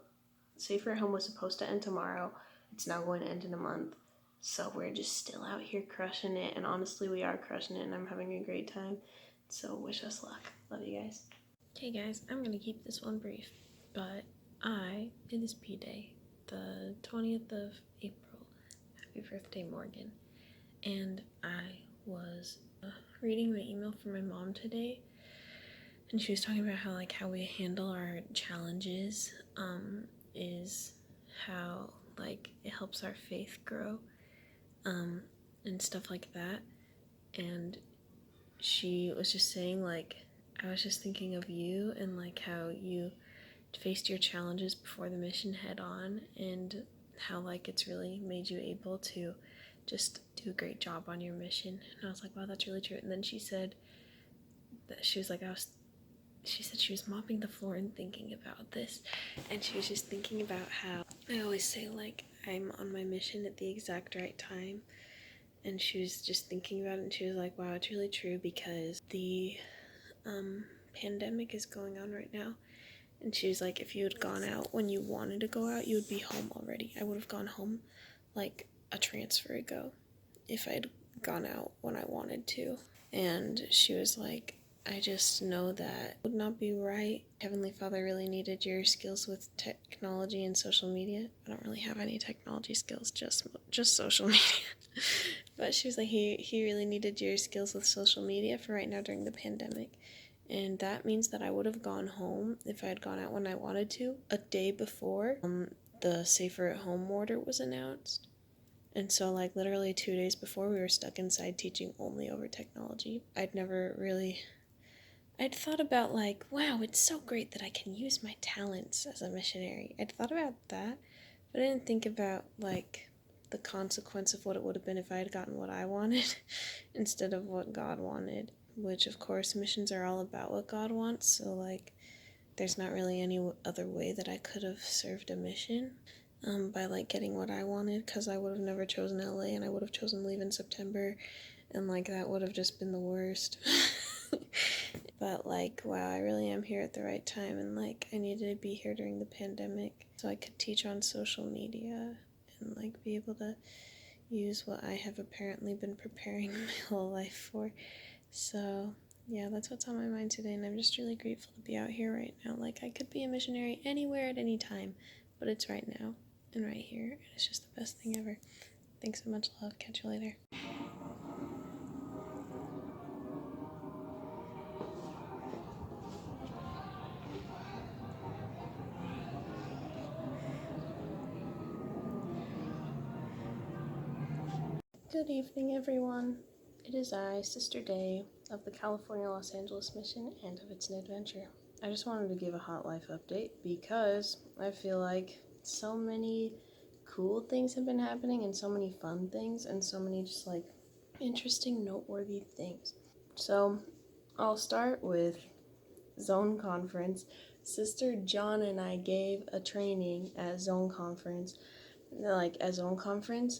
Safer at Home was supposed to end tomorrow. It's now going to end in a month. So we're just still out here crushing it. And honestly, we are crushing it, and I'm having a great time. So wish us luck. Love you guys. Okay guys, I'm going to keep this one brief. But it is P-Day, the 20th of April. Happy birthday, Morgan. And I was reading my email from my mom today, and she was talking about how we handle our challenges is how like it helps our faith grow and stuff like that. And she was just saying like, I was just thinking of you and like how you faced your challenges before the mission head on, and how like it's really made you able to just do a great job on your mission. And I was like, wow, that's really true. And then she said that she was like, she said she was mopping the floor and thinking about this, and she was just thinking about how I always say like I'm on my mission at the exact right time. And she was just thinking about it, and she was like, wow, it's really true, because the pandemic is going on right now. And she was like, if you had gone out when you wanted to go out, you would be home already. I would have gone home like a transfer ago if I'd gone out when I wanted to. And she was like, I just know that would not be right. Heavenly Father really needed your skills with technology and social media. I don't really have any technology skills, just social media. But she was like, he really needed your skills with social media for right now during the pandemic. And that means that I would have gone home if I had gone out when I wanted to, a day before the Safer at Home order was announced. And so like literally 2 days before, we were stuck inside teaching only over technology. I'd thought about like, wow, it's so great that I can use my talents as a missionary. I'd thought about that, but I didn't think about like the consequence of what it would have been if I had gotten what I wanted instead of what God wanted. Which, of course, missions are all about what God wants, so, like, there's not really any other way that I could have served a mission by, like, getting what I wanted, because I would have never chosen LA, and I would have chosen leave in September, and, like, that would have just been the worst. But, like, wow, I really am here at the right time, and, like, I needed to be here during the pandemic so I could teach on social media and, like, be able to use what I have apparently been preparing my whole life for. So, yeah, that's what's on my mind today, and I'm just really grateful to be out here right now. Like, I could be a missionary anywhere at any time, but it's right now and right here, and it's just the best thing ever. Thanks so much, love. Catch you later. Good evening, everyone. It is I, Sister Day, of the California Los Angeles Mission and of It's an Adventure. I just wanted to give a hot life update because I feel like so many cool things have been happening, and so many fun things, and so many just like interesting, noteworthy things. So I'll start with Zone Conference. Sister John and I gave a training at Zone Conference. Like at Zone Conference,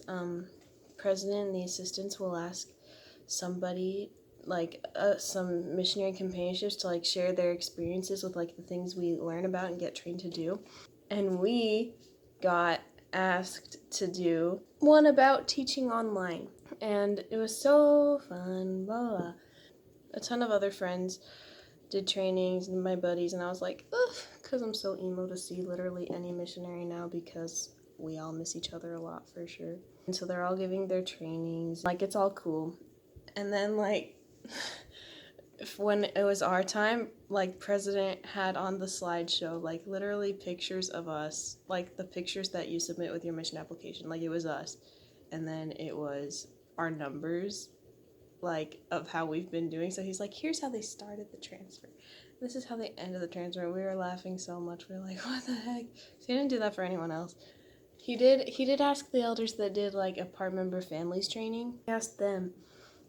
president and the assistants will ask somebody, like some missionary companionships, to like share their experiences with like the things we learn about and get trained to do. And we got asked to do one about teaching online. And it was so fun, blah, blah. A ton of other friends did trainings and my buddies, and I was like, ugh, because I'm so emo to see literally any missionary now because we all miss each other a lot for sure. And so they're all giving their trainings. Like, it's all cool. And then, like, when it was our time, like, President had on the slideshow, like, literally pictures of us, like, the pictures that you submit with your mission application, like, it was us. And then it was our numbers, like, of how we've been doing. So he's like, here's how they started the transfer. This is how they ended the transfer. We were laughing so much. We were like, what the heck? So he didn't do that for anyone else. He did ask the elders that did, like, a part member families training. He asked them,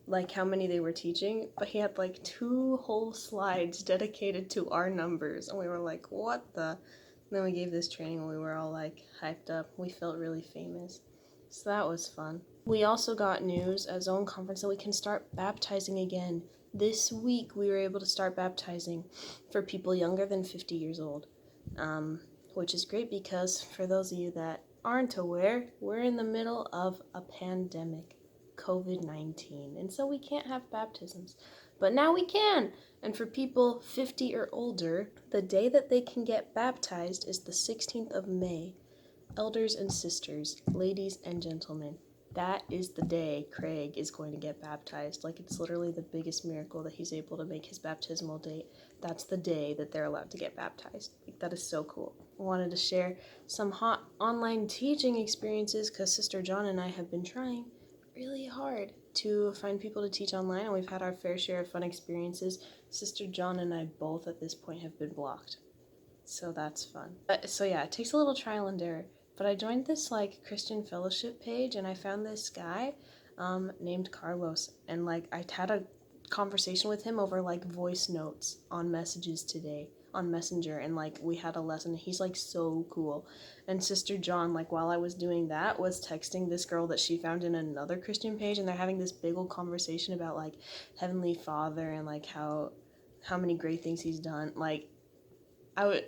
like, how many they were teaching, but he had, like, 2 whole slides dedicated to our numbers, and we were like, what the? And then we gave this training, and we were all, like, hyped up. We felt really famous, so that was fun. We also got news at Zone Conference that we can start baptizing again. This week, we were able to start baptizing for people younger than 50 years old, which is great because, for those of you that aren't aware, we're in the middle of a pandemic. COVID-19, and so we can't have baptisms, but now we can. And for people 50 or older, the day that they can get baptized is the 16th of May. Elders and sisters, ladies and gentlemen, that is the day Craig is going to get baptized. Like, it's literally the biggest miracle that he's able to make his baptismal date. That's the day that they're allowed to get baptized. Like, that is so cool. I wanted to share some hot online teaching experiences because Sister John and I have been trying really hard to find people to teach online, and we've had our fair share of fun experiences. Sister John and I both at this point have been blocked, so that's fun. So yeah, it takes a little trial and error, but I joined this, like, Christian fellowship page, and I found this guy named Carlos, and, like, I had a conversation with him over, like, voice notes on messages today on Messenger, and, like, we had a lesson. He's, like, so cool. And Sister John, like, while I was doing that, was texting this girl that she found in another Christian page, and they're having this big old conversation about, like, Heavenly Father and, like, how many great things he's done. Like,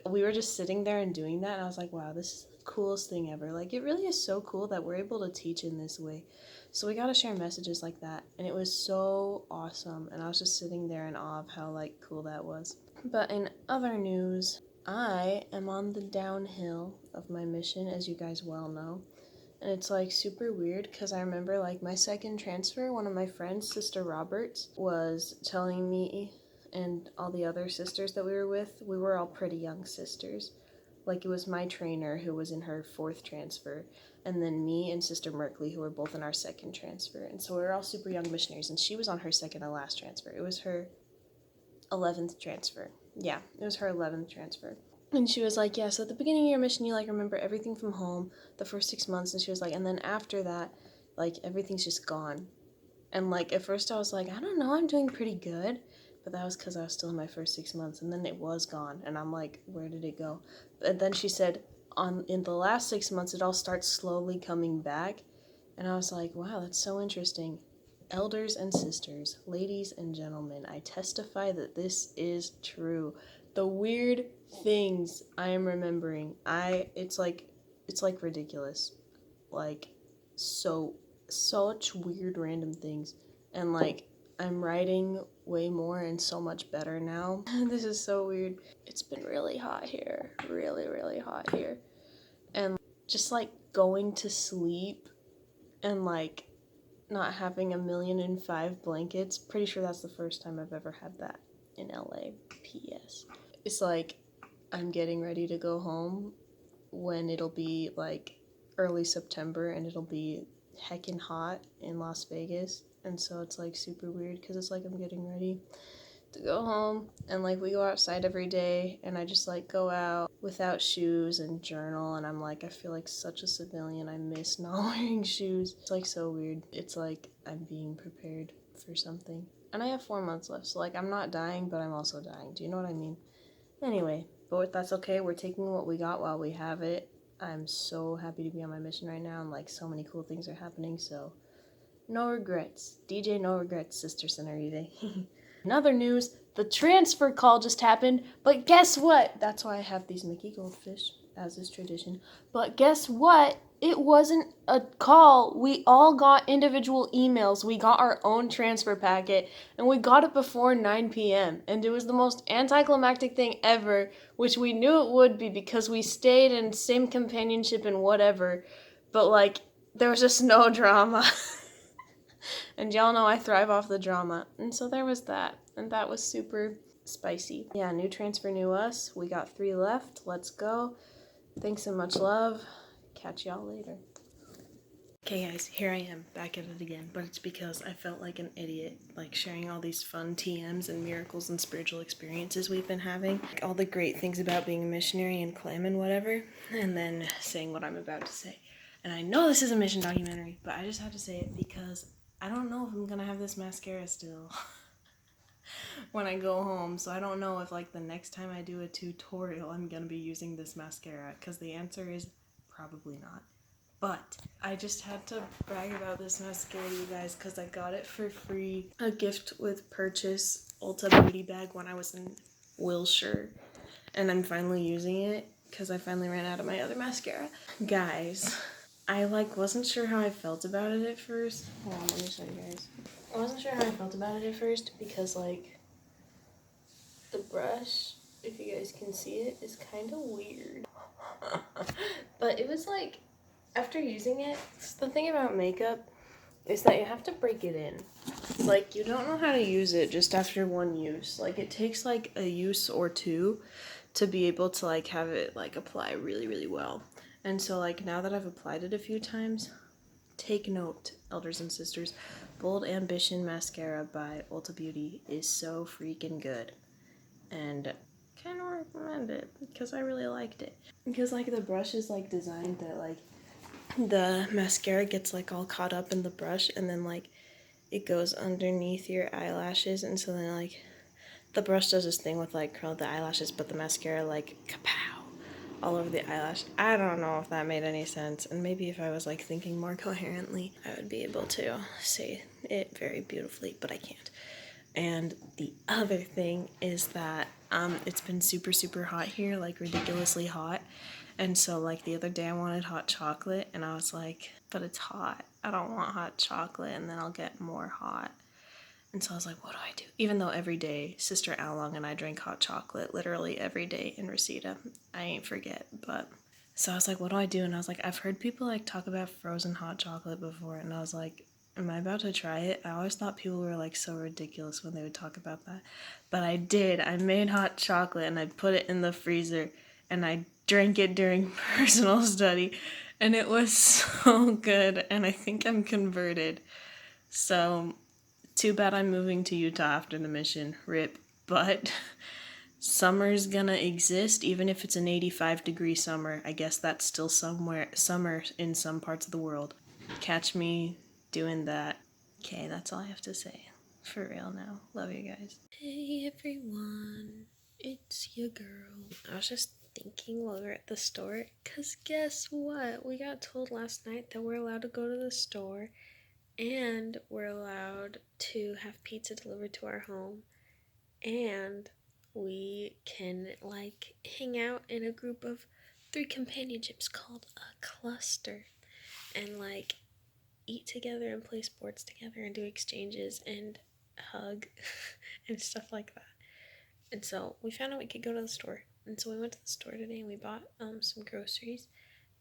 we were just sitting there and doing that, and I was like, wow, this is the coolest thing ever. Like, it really is so cool that we're able to teach in this way. So we got to share messages like that, and it was so awesome, and I was just sitting there in awe of how, like, cool that was. But in other news, I am on the downhill of my mission, as you guys well know. And it's, like, super weird because I remember, like, my second transfer, one of my friends, Sister Roberts, was telling me and all the other sisters that we were with, we were all pretty young sisters. Like, it was my trainer who was in her 4th transfer, and then me and Sister Merkley, who were both in our 2nd transfer. And so we were all super young missionaries, and she was on her 2nd and last transfer. It was her 11th transfer. Yeah, it was her 11th transfer. And she was like, yeah, so at the beginning of your mission, you, like, remember everything from home, the first 6 months, and she was like, and then after that, like, everything's just gone. And, like, at first I was like, I don't know, I'm doing pretty good, but that was because I was still in my first 6 months, and then it was gone, and I'm like, where did it go? And then she said, in the last 6 months, it all starts slowly coming back, and I was like, wow, that's so interesting. Elders and sisters, ladies and gentlemen, I testify that this is true. The weird things I am remembering, it's like ridiculous. Like, such weird random things. And, like, I'm writing way more and so much better now. This is so weird. It's been really hot here. Really, really hot here. And just, like, going to sleep and, like, not having 1,000,005 blankets. Pretty sure that's the first time I've ever had that in LA. P.S. It's like I'm getting ready to go home when it'll be, like, early September, and it'll be heckin' hot in Las Vegas. And so it's, like, super weird because it's like I'm getting ready to go home, and, like, we go outside every day, and I just, like, go out without shoes and journal, and I'm like, I feel like such a civilian. I miss not wearing shoes. It's, like, so weird. It's like I'm being prepared for something. And I have 4 months left, so, like, I'm not dying, but I'm also dying. Do you know what I mean? Anyway, but that's okay. We're taking what we got while we have it. I'm so happy to be on my mission right now, and, like, so many cool things are happening, so no regrets. DJ no regrets, Sister Senorive. In other news, the transfer call just happened, but guess what? That's why I have these Mickey goldfish. as is tradition. But guess what? It wasn't a call. We all got individual emails. We got our own transfer packet, and we got it before 9 p.m. And it was the most anticlimactic thing ever, which we knew it would be because we stayed in same companionship and whatever. But, like, there was just no drama. And y'all know I thrive off the drama. And so there was that. And that was super spicy. Yeah, new transfer, new us. We got 3 left. Let's go. Thanks and much love. Catch y'all later. Okay guys, here I am, back at it again, but it's because I felt like an idiot, like sharing all these fun TMs and miracles and spiritual experiences we've been having, like all the great things about being a missionary and clam and whatever, and then saying what I'm about to say. And I know this is a mission documentary, but I just had to say it because I don't know if I'm gonna have this mascara still when I go home, so I don't know if like the next time I do a tutorial I'm gonna be using this mascara, because the answer is probably not. But I just had to brag about this mascara, you guys, because I got it for free. A gift with purchase Ulta beauty bag when I was in Wilshire. And I'm finally using it because I finally ran out of my other mascara. Guys, I wasn't sure how I felt about it at first. Hold on, let me show you guys. I wasn't sure how I felt about it at first because like the brush, if you guys can see it, is kind of weird. But it was like, after using it, the thing about makeup is that you have to break it in. Like, you don't know how to use it just after one use. Like, it takes like a use or two to be able to like have it like apply really, really well. And so like now that I've applied it a few times, take note, elders and sisters, Bold Ambition Mascara by Ulta Beauty is so freaking good. And kind of recommend it because I really liked it. Because like the brush is like designed that like the mascara gets like all caught up in the brush and then like it goes underneath your eyelashes, and so then like the brush does this thing with like curl the eyelashes, but the mascara like kapow all over the eyelash. I don't know if that made any sense, and maybe if I was like thinking more coherently I would be able to say it very beautifully, but I can't. And the other thing is that it's been super, super hot here, like ridiculously hot. And so like the other day I wanted hot chocolate and I was like, but it's hot. I don't want hot chocolate and then I'll get more hot. And so I was like, what do I do? Even though every day Sister Along and I drink hot chocolate literally every day in Reseda. I ain't forget, but so I was like, what do I do? And I was like, I've heard people like talk about frozen hot chocolate before, and I was like, am I about to try it? I always thought people were like so ridiculous when they would talk about that. But I did. I made hot chocolate and I put it in the freezer and I drank it during personal study and it was so good, and I think I'm converted. So too bad I'm moving to Utah after the mission. RIP. But summer's gonna exist even if it's an 85-degree summer. I guess that's still summer in some parts of the world. Catch me doing that. Okay, that's all I have to say. For real now. Love you guys. Hey everyone, it's your girl. I was just thinking while we were at the store, cause guess what? We got told last night that we're allowed to go to the store and we're allowed to have pizza delivered to our home, and we can like hang out in a group of 3 companionships called a cluster and like eat together and play sports together and do exchanges and hug and stuff like that. And so we found out we could go to the store, and so we went to the store today and we bought some groceries,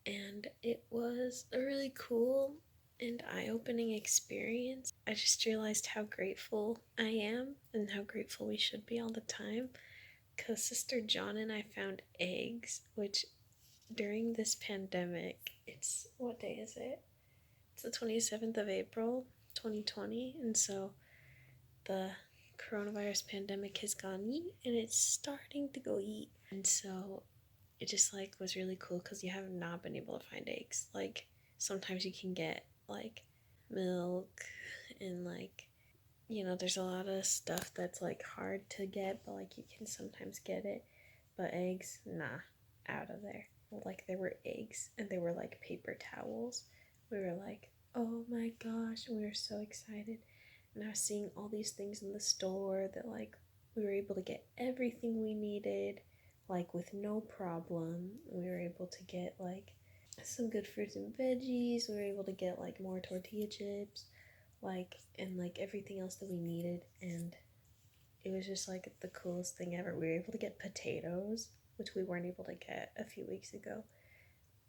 and it was a really cool and eye-opening experience. I just realized how grateful I am and how grateful we should be all the time, because Sister John and I found eggs, which during this pandemic, it's, what day is it? It's the 27th of April, 2020, and so the coronavirus pandemic has gone yeet, and it's starting to go yeet. And so it just like was really cool because you have not been able to find eggs. Like sometimes you can get like milk and like, you know, there's a lot of stuff that's like hard to get, but like you can sometimes get it. But eggs, nah, out of there. Like there were eggs and they were like paper towels. We were like, oh my gosh, we were so excited. And I was seeing all these things in the store that like we were able to get everything we needed like with no problem. We were able to get like some good fruits and veggies. We were able to get like more tortilla chips, like, and like everything else that we needed. And it was just like the coolest thing ever. We were able to get potatoes, which we weren't able to get a few weeks ago.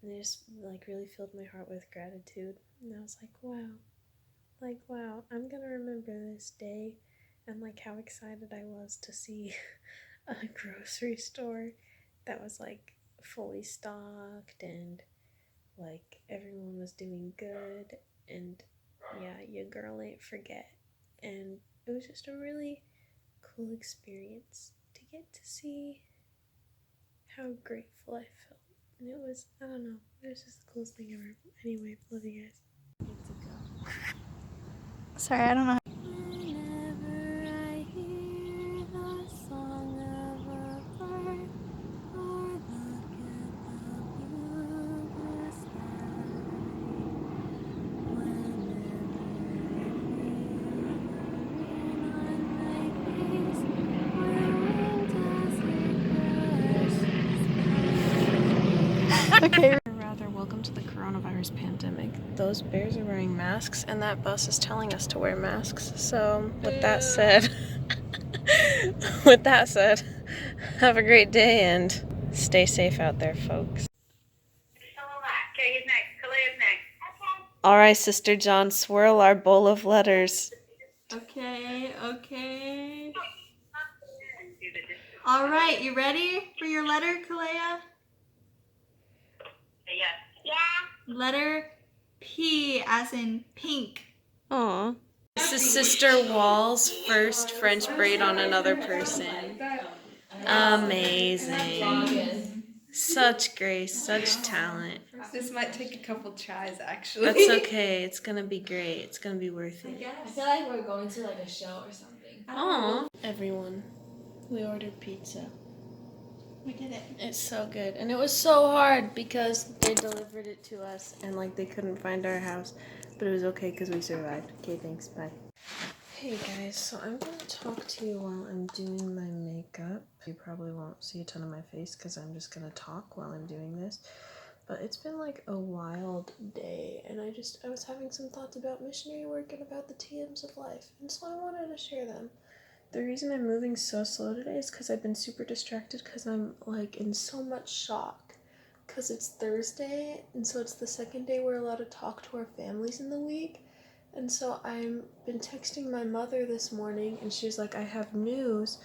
And it just like really filled my heart with gratitude. And I was like, wow, I'm gonna remember this day. And like how excited I was to see a grocery store that was like fully stocked and like everyone was doing good, and yeah, your girl ain't forget. And it was just a really cool experience to get to see how grateful I felt. And it was, I don't know, it was just the coolest thing ever. Anyway, love you guys. Sorry, I don't know. Whenever I hear the song of a bird or look at the blue sky, whenever I feel the rain on my face, or wind as it brushes by. Okay. Or rather, welcome to the coronavirus pandemic. Those bears are wearing masks, and that bus is telling us to wear masks. So, with that said, have a great day and stay safe out there, folks. Okay, he's next. Kalea's next. Okay. All right, Sister John, swirl our bowl of letters. Okay. All right, you ready for your letter, Kalea? Yes. Yeah. Letter P as in pink. Aw. This is Sister Wall's first French braid on another person. Amazing. Such grace, such talent. This might take a couple tries, actually. That's okay. It's gonna be great. It's gonna be worth it. I feel like we're going to like a show or something. Aw. Everyone, we ordered pizza. We did it. It's so good. And it was so hard because they delivered it to us and like they couldn't find our house. But it was okay because we survived. Okay, thanks. Bye. Hey guys, so I'm going to talk to you while I'm doing my makeup. You probably won't see a ton of my face because I'm just going to talk while I'm doing this. But it's been like a wild day, and I was having some thoughts about missionary work and about the TMs of life, and so I wanted to share them. The reason I'm moving so slow today is because I've been super distracted because I'm like in so much shock. Because it's Thursday, and so it's the second day we're allowed to talk to our families in the week. And so I've been texting my mother this morning, and she's like, I have news.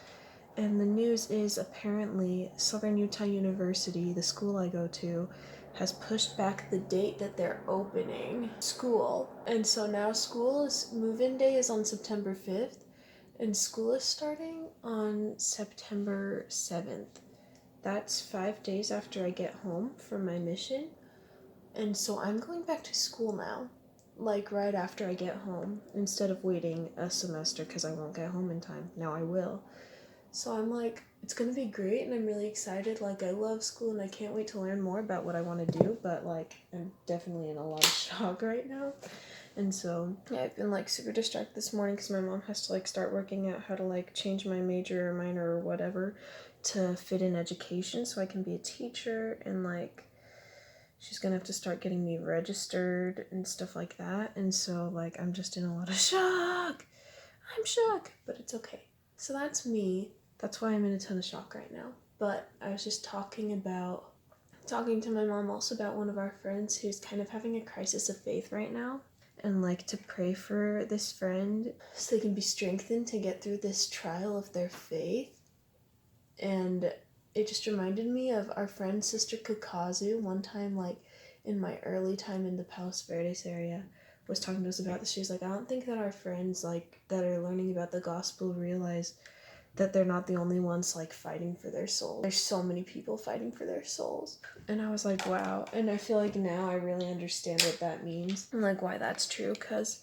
And the news is apparently Southern Utah University, the school I go to, has pushed back the date that they're opening school. And so now move-in day is on September 5th, and school is starting on September 7th. That's 5 days after I get home from my mission. And so I'm going back to school now, like right after I get home, instead of waiting a semester because I won't get home in time. Now I will. So I'm like, it's gonna be great, and I'm really excited. Like, I love school and I can't wait to learn more about what I want to do, but like I'm definitely in a lot of shock right now. And so yeah, I've been like super distracted this morning because my mom has to like start working out how to like change my major or minor or whatever to fit in education so I can be a teacher, and like she's gonna have to start getting me registered and stuff like that. And so like I'm just in a lot of shock. I'm shook, but it's okay. So that's me. That's why I'm in a ton of shock right now. But I was just talking to my mom also about one of our friends who's kind of having a crisis of faith right now, and like to pray for this friend so they can be strengthened to get through this trial of their faith. And it just reminded me of our friend Sister Kakazu one time, like in my early time in the Palos Verdes area, was talking to us about this. She was like, I don't think that our friends like that are learning about the gospel realize that they're not the only ones like fighting for their souls. There's so many people fighting for their souls. And I was like, wow. And I feel like now I really understand what that means and like why that's true, because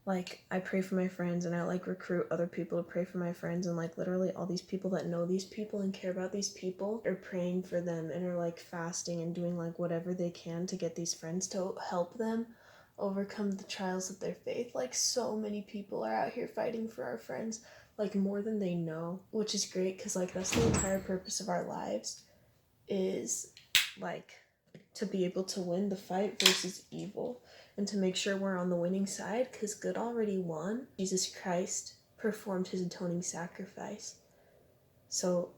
like I pray for my friends and I like recruit other people to pray for my friends, and like literally all these people that know these people and care about these people are praying for them and are like fasting and doing like whatever they can to get these friends to help them overcome the trials of their faith. Like so many people are out here fighting for our friends. like more than they know, which is great because like that's the entire purpose of our lives, is like to be able to win the fight versus evil and to make sure we're on the winning side because good already won. Jesus Christ performed his atoning sacrifice. So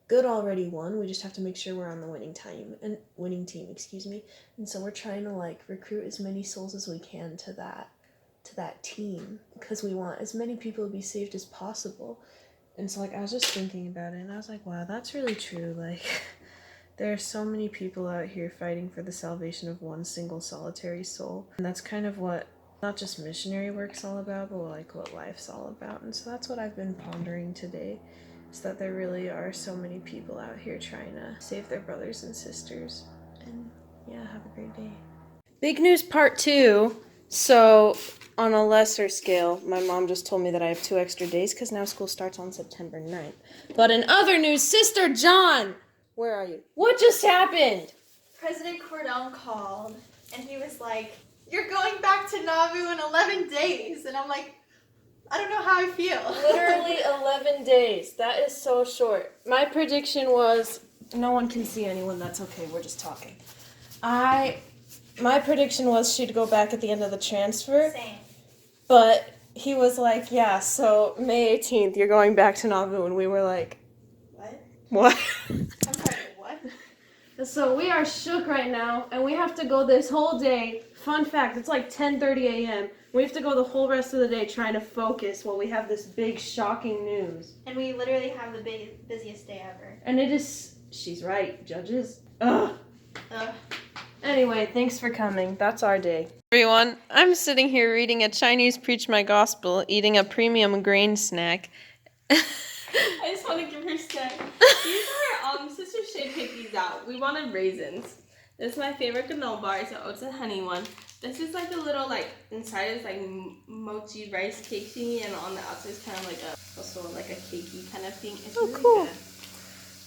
good already won. We just have to make sure we're on the winning team, And so we're trying to like recruit as many souls as we can to that team because we want as many people to be saved as possible. And so like I was just thinking about it and I was like, wow, that's really true. Like there are so many people out here fighting for the salvation of one single solitary soul. And that's kind of what not just missionary work's all about, but like what life's all about. And so that's what I've been pondering today, is that there really are so many people out here trying to save their brothers and sisters. And yeah, have a great day. Big news part 2. So on a lesser scale, my mom just told me that I have 2 extra days because now school starts on September 9th. But in other news, Sister John, where are you? What just happened? President Cordell called, and he was like, "You're going back to Nauvoo in 11 days." And I'm like, I don't know how I feel. Literally 11 days. That is so short. My prediction was, no one can see anyone, that's okay, we're just talking. My prediction was she'd go back at the end of the transfer. Same. But he was like, yeah, so May 18th, you're going back to Nauvoo. And we were like, What? I'm sorry, what? So we are shook right now, and we have to go this whole day. Fun fact, it's like 10:30 a.m. We have to go the whole rest of the day trying to focus while we have this big, shocking news. And we literally have the busiest day ever. And it is... She's right, judges. Ugh. Anyway, thanks for coming. That's our day. Everyone, I'm sitting here reading a Chinese Preach My Gospel, eating a premium grain snack. I just want to give her snack. These are Sister Shay picked these out. We wanted raisins. This is my favorite granola bar. It's an oats and honey one. This is like a little like inside is like mochi rice cake thingy, and on the outside is kind of like also like a cakey kind of thing. It's really cool. Good.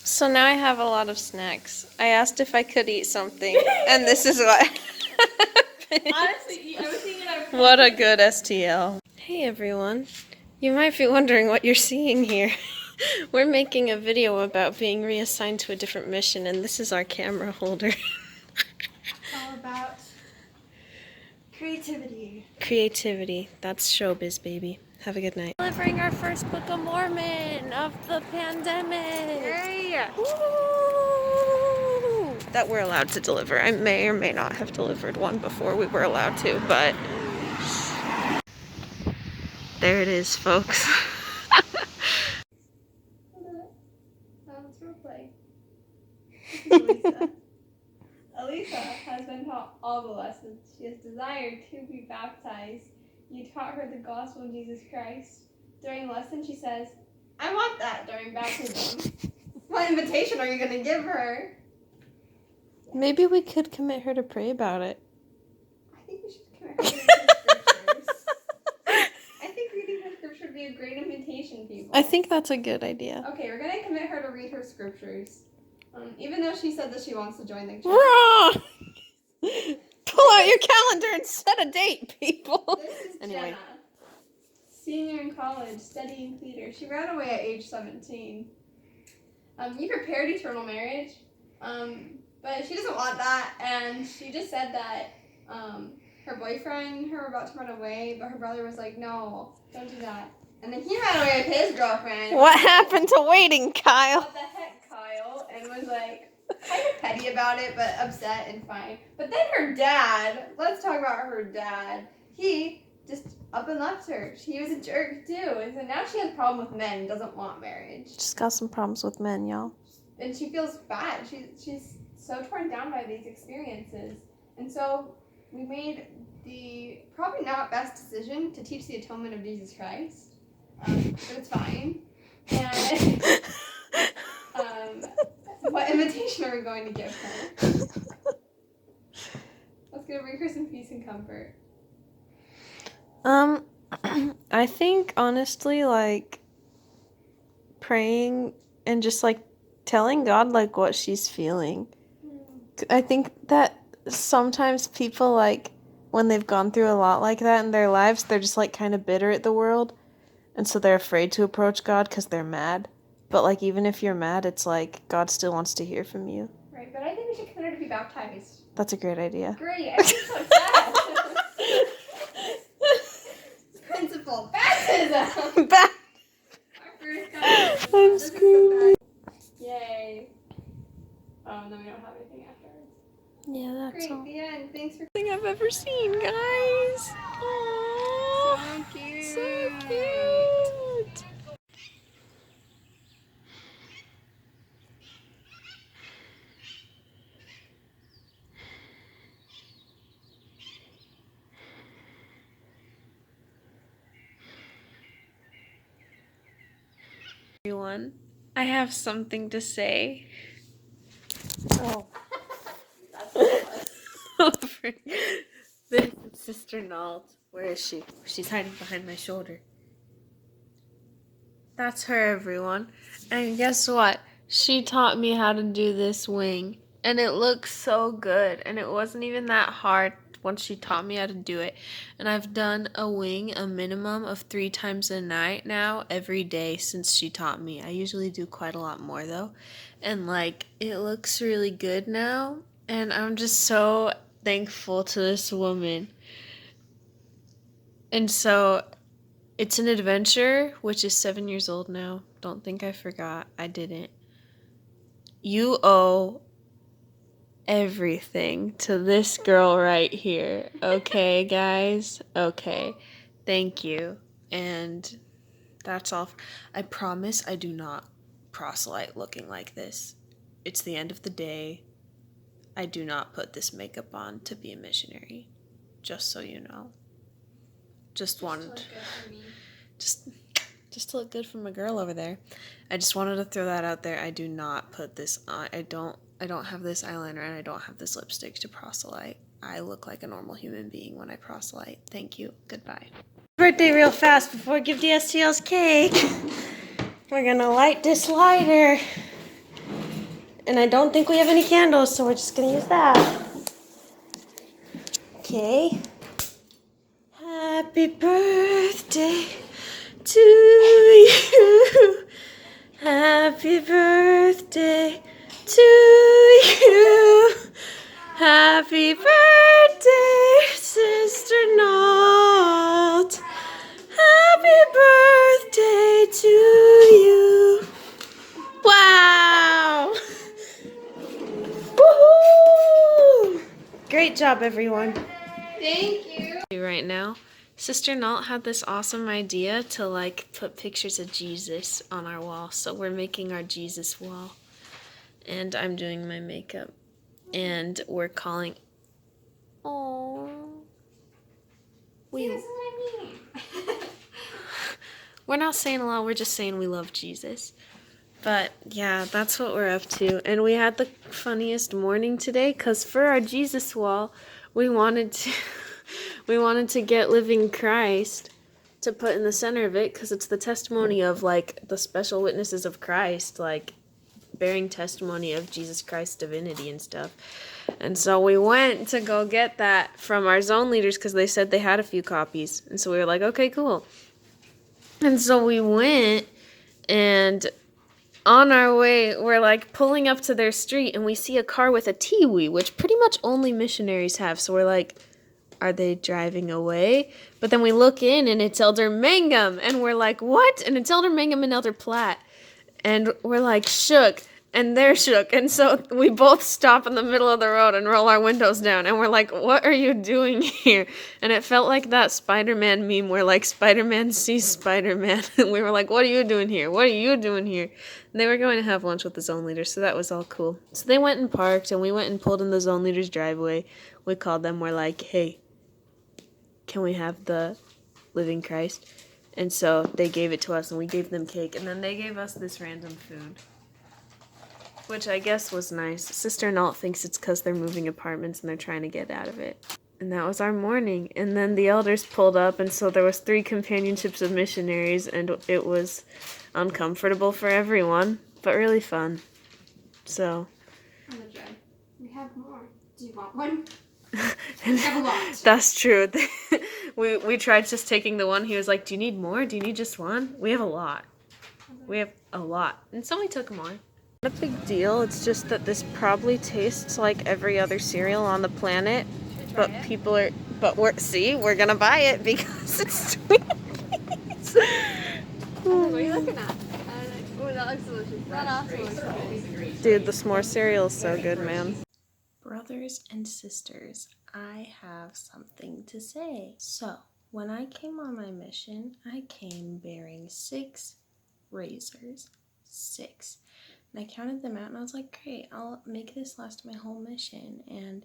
So now I have a lot of snacks. I asked if I could eat something, and this is what Honestly, eat everything in our What a good STL. Hey everyone. You might be wondering what you're seeing here. We're making a video about being reassigned to a different mission, and this is our camera holder. It's all about creativity. Creativity. That's showbiz, baby. Have a good night. Delivering our first Book of Mormon of the pandemic. Yay! Woo! That we're allowed to deliver. I may or may not have delivered one before we were allowed to, but there it is, folks. Let's roleplay. This is Elisa. Elisa has been taught all the lessons. She has desired to be baptized. You taught her the gospel of Jesus Christ. During lesson, she says, "I want that," during baptism. What invitation are you going to give her? Maybe we could commit her to pray about it. I think we should commit her to reading the scriptures. I think reading her scripture would be a great invitation, people. I think that's a good idea. Okay, we're going to commit her to read her scriptures. Even though she said that she wants to join the church. Wrong! Pull out your calendar and set a date, people. This is Anyway. Jenna, senior in college, studying theater. She ran away at age 17. You prepared eternal marriage, but she doesn't want that, and she just said that her boyfriend and her were about to run away, but her brother was like, "No, don't do that." And then he ran away with his girlfriend. What happened to waiting, Kyle? What the heck, Kyle? And was like kind of petty about it, but upset and fine. But then her dad, let's talk about her dad. He just up and left her. He was a jerk too. And so now she has a problem with men, doesn't want marriage. Just got some problems with men, y'all. And she feels bad. She's so torn down by these experiences. And so we made the probably not best decision to teach the atonement of Jesus Christ. But it's fine. And what invitation are we going to give her? Let's go bring her some peace and comfort. I think honestly, like praying and just like telling God like what she's feeling. I think that sometimes people like when they've gone through a lot like that in their lives, they're just like kind of bitter at the world. And so they're afraid to approach God because they're mad. But, like, even if you're mad, it's like God still wants to hear from you. Right, but I think we should consider to be baptized. That's a great idea. Great, I'm so excited. Principle, baptism! Our first baptism. I'm screaming. Yay. And then we don't have anything afterwards. Yeah, that's Great, all. the end. Thanks for Thing I've ever seen, guys. Aww. so cute. So cute. Everyone, I have something to say. Oh. This is Sister Nalt. Where is she? She's hiding behind my shoulder. That's her, everyone. And guess what? She taught me how to do this wing. And it looks so good. And it wasn't even that hard once she taught me how to do it. And I've done a wing a minimum of 3 times a night now, every day since she taught me. I usually do quite a lot more though. And like, it looks really good now. And I'm just so thankful to this woman. And so it's an adventure, which is 7 years old now. Don't think I forgot. I didn't. You owe everything to this girl right here. Okay, guys? Okay. Thank you. And that's all. I promise I do not proselyte looking like this. It's the end of the day. I do not put this makeup on to be a missionary. Just so you know. Just to look good from a girl over there. I just wanted to throw that out there. I do not put this on. I don't have this eyeliner and I don't have this lipstick to proselyte. I look like a normal human being when I proselyte. Thank you. Goodbye. Birthday real fast before I give the STL's cake. We're gonna light this lighter. And I don't think we have any candles, so we're just gonna use that. Okay. Happy birthday to you. Happy birthday to you. Happy birthday, Sister Nalt. Happy birthday to you. Wow. Woohoo! Great job, everyone. Thank you. Right now, Sister Nalt had this awesome idea to like put pictures of Jesus on our wall. So we're making our Jesus wall. And I'm doing my makeup. And we're calling... Aww. That's what I mean. We're not saying a lot, we're just saying we love Jesus. But yeah, that's what we're up to. And we had the funniest morning today because for our Jesus wall, we wanted to get Living Christ to put in the center of it because it's the testimony of like the special witnesses of Christ, like bearing testimony of Jesus Christ's divinity and stuff. And so we went to go get that from our zone leaders because they said they had a few copies. And so we were like, okay, cool. And so we went, and on our way, we're like pulling up to their street and we see a car with a Tiwi, which pretty much only missionaries have. So we're like, are they driving away? But then we look in and it's Elder Mangum and we're like, what? And it's Elder Mangum and Elder Platt. And we're like shook and they're shook. And so we both stop in the middle of the road and roll our windows down. And we're like, what are you doing here? And it felt like that Spider-Man meme where like Spider-Man sees Spider-Man. And we were like, what are you doing here? What are you doing here? And they were going to have lunch with the zone leader. So that was all cool. So they went and parked and we went and pulled in the zone leader's driveway. We called them. We're like, hey, can we have the Living Christ? And so they gave it to us and we gave them cake. And then they gave us this random food, which I guess was nice. Sister Nalt thinks it's because they're moving apartments and they're trying to get out of it. And that was our morning. And then the elders pulled up, and so there was 3 companionships of missionaries, and it was uncomfortable for everyone, but really fun. So. We have more. Do you want one? That's true. we tried just taking the one. He was like, do you need more? Do you need just one? We have a lot. We have a lot. And so we took more. Not a big deal. It's just that this probably tastes like every other cereal on the planet. But people are, we're gonna buy it because it's sweet. What are you looking at? Oh, that looks delicious. That also looks good. Dude, the s'more cereal is so good, man. Brothers and sisters, I have something to say. So, when I came on my mission, I came bearing 6 razors. 6. And I counted them out and I was like, great, I'll make this last my whole mission. And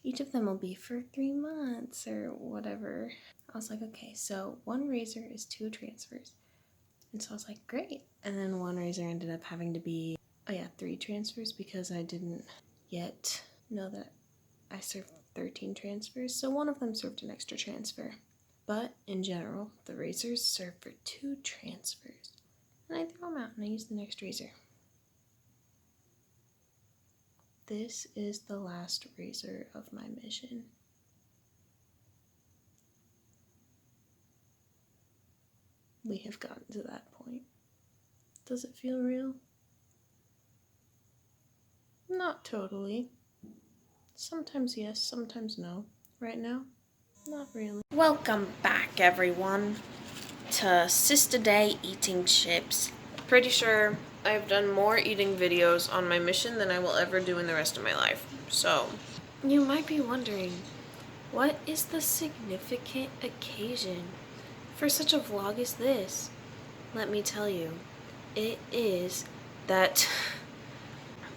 each of them will be for 3 months or whatever. I was like, okay, so 1 razor is 2 transfers. And so I was like, great. And then 1 razor ended up having to be, 3 transfers because I didn't yet know that I served 13 transfers. So 1 of them served an extra transfer. But in general, the razors served for 2 transfers. And I threw them out and I used the next razor. This is the last razor of my mission. We have gotten to that point. Does it feel real? Not totally. Sometimes yes, sometimes no. Right now, not really. Welcome back, everyone, to Sister Day Eating Chips. Pretty sure I've done more eating videos on my mission than I will ever do in the rest of my life. So, you might be wondering, what is the significant occasion for such a vlog as this? Let me tell you, it is that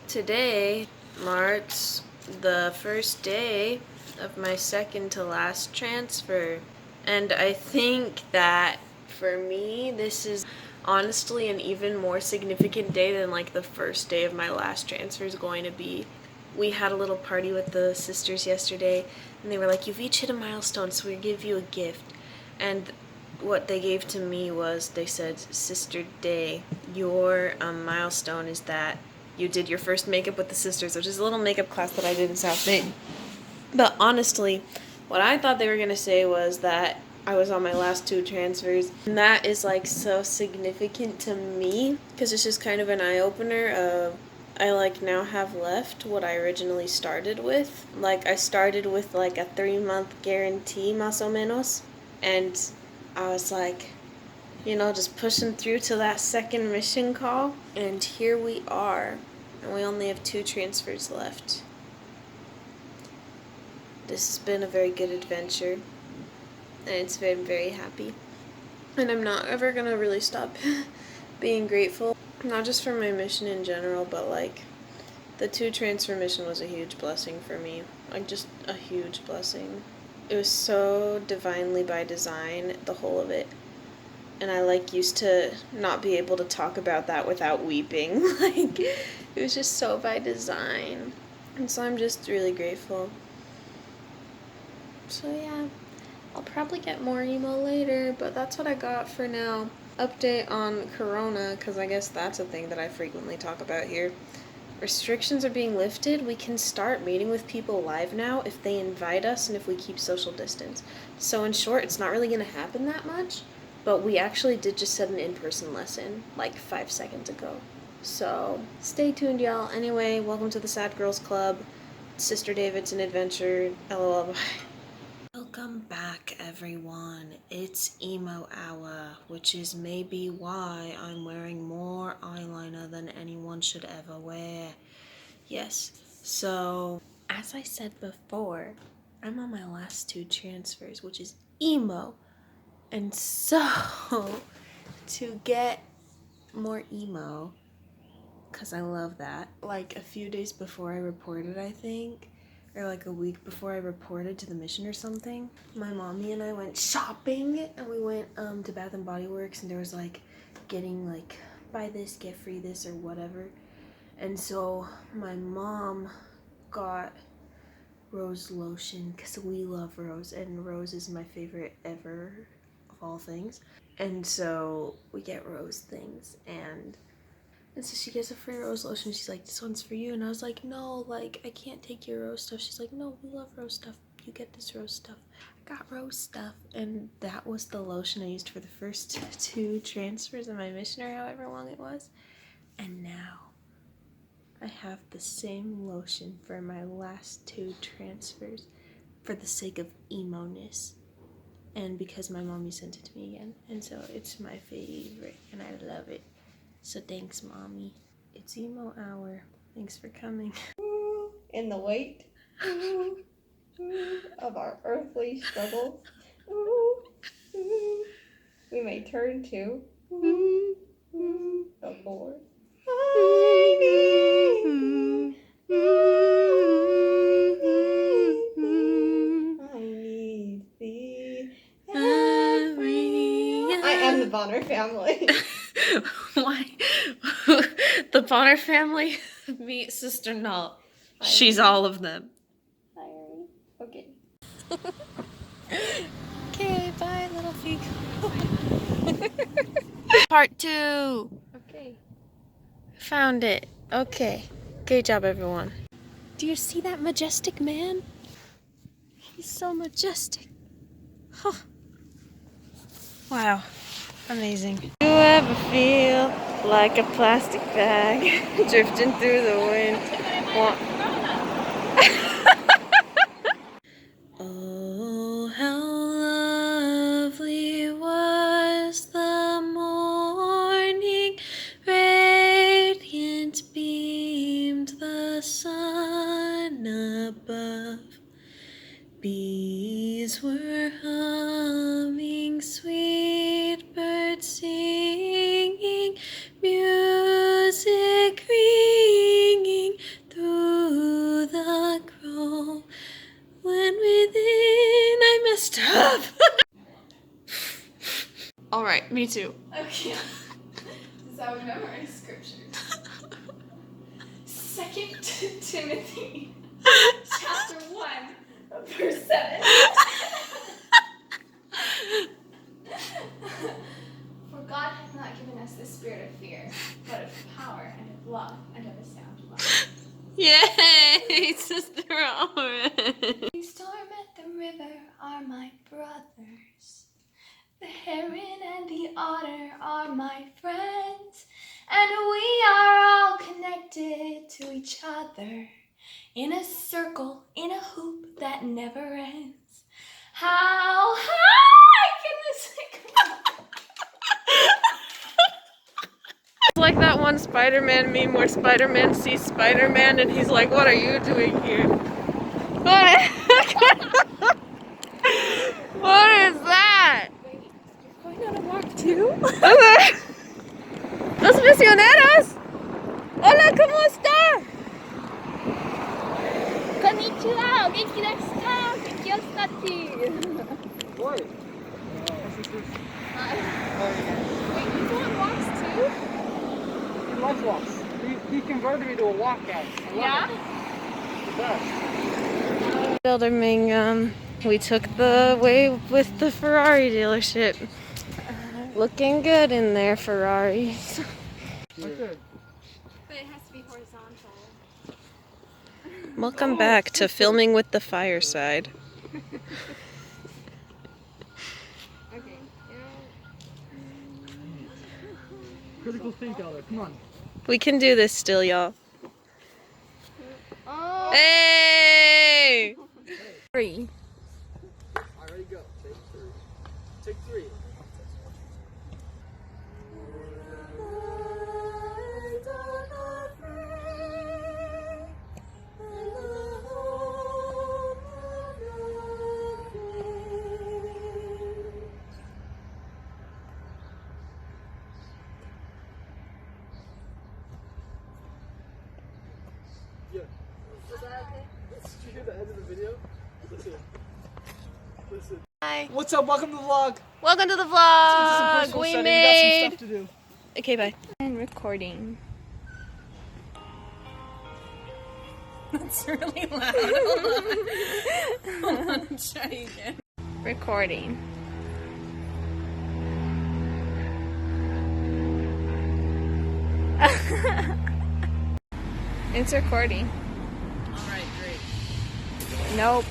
today marks the first day of my second to last transfer. And I think that for me, this is honestly an even more significant day than like the first day of my last transfer is going to be. We had a little party with the sisters yesterday and they were like, you've each hit a milestone, so we'll give you a gift. And what they gave to me was, they said, Sister Day, your milestone is that you did your first makeup with the sisters, which is a little makeup class that I did in South Dayton. But honestly, what I thought they were going to say was that I was on my last 2 transfers. And that is like so significant to me because it's just kind of an eye-opener of I like now have left what I originally started with. Like I started with like a 3-month guarantee, más o menos. And I was like, you know, just pushing through to that second mission call. And here we are. And we only have 2 transfers left. This has been a very good adventure. And it's been very happy. And I'm not ever gonna really stop being grateful. Not just for my mission in general, but like the 2 transfer mission was a huge blessing for me. Like just a huge blessing. It was so divinely by design, the whole of it. And I like used to not be able to talk about that without weeping. Like it was just so by design. And so I'm just really grateful. So yeah, I'll probably get more emo later, but that's what I got for now. Update on Corona, because I guess that's a thing that I frequently talk about here. Restrictions are being lifted. We can start meeting with people live now if they invite us and if we keep social distance. So in short, it's not really going to happen that much, but we actually did just set an in-person lesson like 5 seconds ago. So stay tuned, y'all. Anyway, welcome to the Sad Girls Club. Sister David's an adventure. LOL. Bye. Welcome back, everyone. It's emo hour, which is maybe why I'm wearing more eyeliner than anyone should ever wear. Yes, so as I said before, I'm on my last 2 transfers, which is emo. And so, to get more emo, because I love that, like a few days before I reported, I think, or like a week before I reported to the mission or something, my mommy and I went shopping, and we went to Bath and Body Works, and there was like getting like buy this, get free this, or whatever. And so my mom got rose lotion because we love rose, and rose is my favorite ever of all things. And so we get rose things, and so she gets a free rose lotion. She's like, this one's for you. And I was like, no, like, I can't take your rose stuff. She's like, no, we love rose stuff. you get this rose stuff? I got rose stuff. And that was the lotion I used for the first 2 transfers of my mission, or however long it was. And now I have the same lotion for my last 2 transfers for the sake of emo-ness. And because my mommy sent it to me again. And so it's my favorite and I love it. So thanks, Mommy. It's emo hour. Thanks for coming. In the weight of our earthly struggles, we may turn to the Lord. I need thee. I am the Bonner family. Why? The Bonner family? Meet Sister Null. She's all of them. Okay. Okay, bye, little pig. Part 2. Okay. Found it. Okay. Great job, everyone. Do you see that majestic man? He's so majestic. Huh. Wow. Amazing. Do you ever feel like a plastic bag drifting through the wind? Oh, how lovely was the morning, radiant beamed the sun above. Bees were humming, sweet birds singing, music ringing through the grove. When within I messed up. All right, me too. Okay. This is how we memorize scriptures. 2 Timothy, chapter 1, verse 7. For God hath not given us the spirit of fear, but of power and of love and of a sound mind. Yay, Sister Oren. The storm at the river are my brothers. The heron and the otter are my friends. And we are all connected to each other in a circle, in a hoop that never ends. How high can this go? It's like that one Spider-Man meme where Spider-Man sees Spider-Man and he's like, what are you doing here? What? What is that? You're going on a walk too? Los misioneros! Hola, ¿cómo está? Konnichiwa, o genki desu ka? Genki desu ka? What? Wait, you go on walks too? He loves walks. He converted me to a walk guy. Yeah? Bilderming, we took the way with the Ferrari dealership. Looking good in there, Ferraris. But it has to be horizontal. Welcome back to filming with the fireside. Okay, Critical think out there. Come on. We can do this still, y'all. Oh. Hey! 3. Already go. Take 3. Take 3. Yeah. Is that okay? Did you hear the end of the video? Listen. Listen. Hi. What's up? Welcome to the vlog. Welcome to the Let's get to some vlog. personal We setting. made. We got some stuff to do. Okay, bye. And recording. That's really loud. Hold on, try again. Recording. It's recording. All right, great. Nope.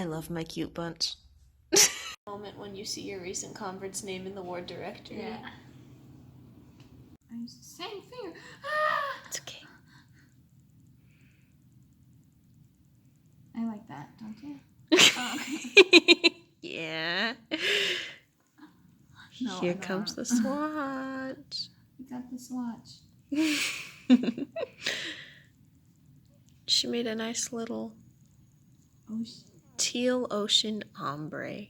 I love my cute bunch. Moment when you see your recent convert's name in the ward directory. Yeah. I use the same finger. Ah! It's okay. I like that, don't you? Yeah. No, Here I comes don't. the swatch. You got the swatch. She made a nice little Ocean. teal ocean ombre.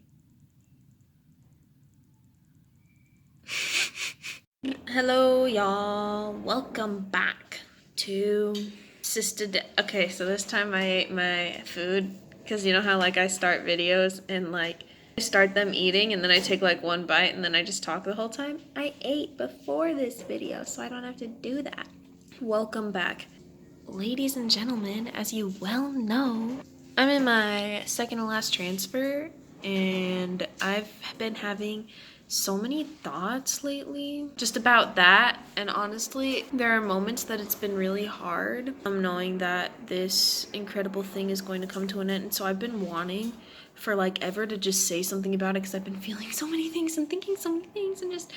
Hello, y'all. Welcome back to Sister Okay, so this time I ate my food because you know how like I start videos and like I start them eating and then I take like one bite and then I just talk the whole time? I ate before this video, so I don't have to do that. Welcome back. Ladies and gentlemen, as you well know, I'm in my second to last transfer and I've been having so many thoughts lately just about that, and honestly there are moments that it's been really hard knowing that this incredible thing is going to come to an end. And so I've been wanting for like ever to just say something about it because I've been feeling so many things and thinking so many things and just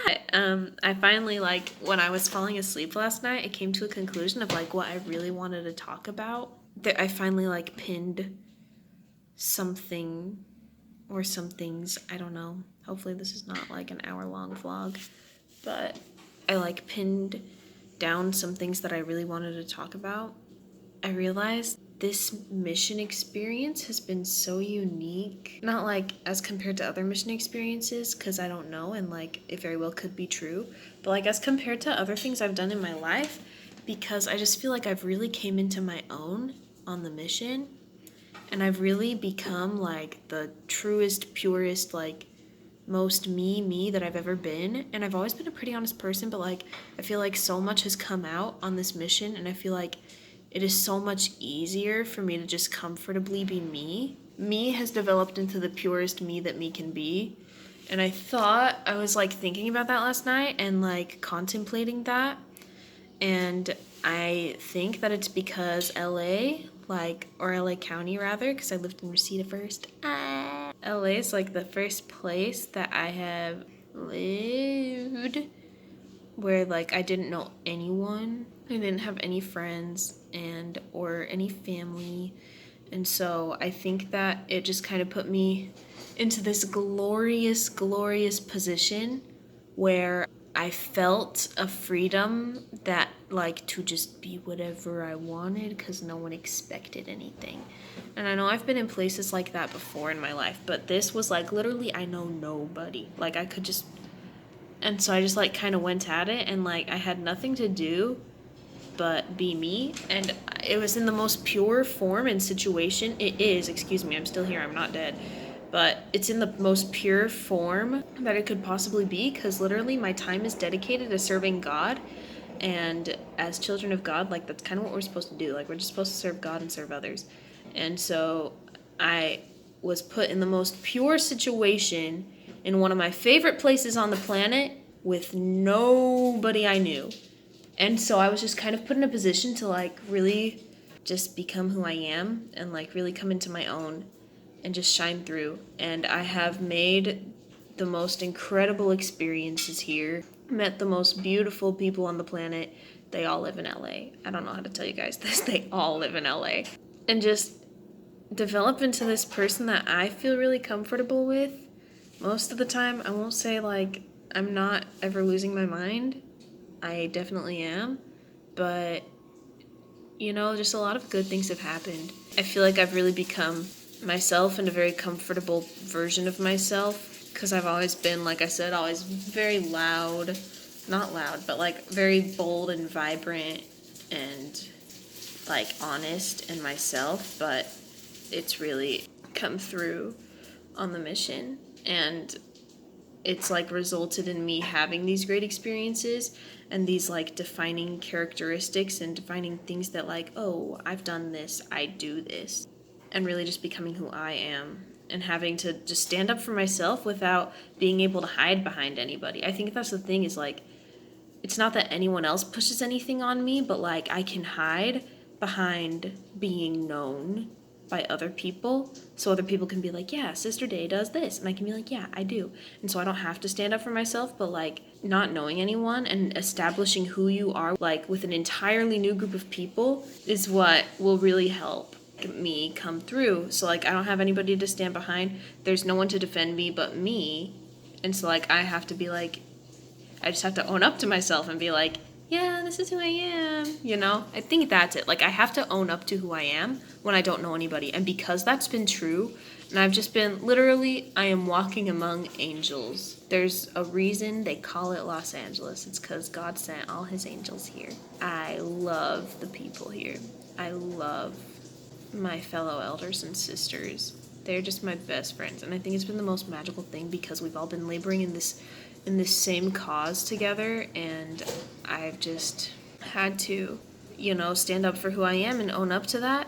I finally, like, when I was falling asleep last night, I came to a conclusion of like what I really wanted to talk about. That I finally like pinned something or some things, I don't know. Hopefully this is not like an hour-long vlog, but I like pinned down some things that I really wanted to talk about. I realized this mission experience has been so unique, not like as compared to other mission experiences, because I don't know, and like it very well could be true, but like as compared to other things I've done in my life, because I just feel like I've really came into my own on the mission, and I've really become like the truest, purest, like most me that I've ever been. And I've always been a pretty honest person, but like I feel like so much has come out on this mission, and I feel like it is so much easier for me to just comfortably be me. Me has developed into the purest me that me can be. And I thought, I was like thinking about that last night and like contemplating that. And I think that it's because LA, like, or LA County rather, because I lived in Reseda first. LA is like the first place that I have lived where like I didn't know anyone. I didn't have any friends and or any family. And so I think that it just kind of put me into this glorious, glorious position where I felt a freedom that like to just be whatever I wanted because no one expected anything. And I know I've been in places like that before in my life, but this was like literally I know nobody. Like I could just, and so I just like kind of went at it, and like I had nothing to do but be me, and it was in the most pure form and situation. It is, excuse me, I'm still here, I'm not dead, but it's in the most pure form that it could possibly be, because literally my time is dedicated to serving God, and as children of God, like that's kind of what we're supposed to do. Like we're just supposed to serve God and serve others. And so I was put in the most pure situation in one of my favorite places on the planet with nobody I knew. And so I was just kind of put in a position to like really just become who I am and like really come into my own and just shine through. And I have made the most incredible experiences here, met the most beautiful people on the planet. They all live in LA. I don't know how to tell you guys this. They all live in LA. And just develop into this person that I feel really comfortable with. Most of the time, I won't say like I'm not ever losing my mind. I definitely am, but you know, just a lot of good things have happened. I feel like I've really become myself and a very comfortable version of myself, because I've always been, like I said, always very loud, not loud, but like very bold and vibrant and like honest in myself, but it's really come through on the mission, and it's like resulted in me having these great experiences and these like defining characteristics and defining things that like, oh, I've done this, I do this, and really just becoming who I am and having to just stand up for myself without being able to hide behind anybody. I think that's the thing, is like, it's not that anyone else pushes anything on me, but like I can hide behind being known by other people, so other people can be like, yeah, Sister Day does this, and I can be like, yeah, I do. And so I don't have to stand up for myself, but like not knowing anyone and establishing who you are like with an entirely new group of people is what will really help me come through. So like I don't have anybody to stand behind, there's no one to defend me but me, and so like I have to be like, I just have to own up to myself and be like, yeah, this is who I am, you know? I think that's it. Like, I have to own up to who I am when I don't know anybody. And because that's been true, and I've just been, literally, I am walking among angels. There's a reason they call it Los Angeles. It's because God sent all his angels here. I love the people here. I love my fellow elders and sisters. They're just my best friends. And I think it's been the most magical thing because we've all been laboring in this same cause together, and I've just had to, you know, stand up for who I am and own up to that.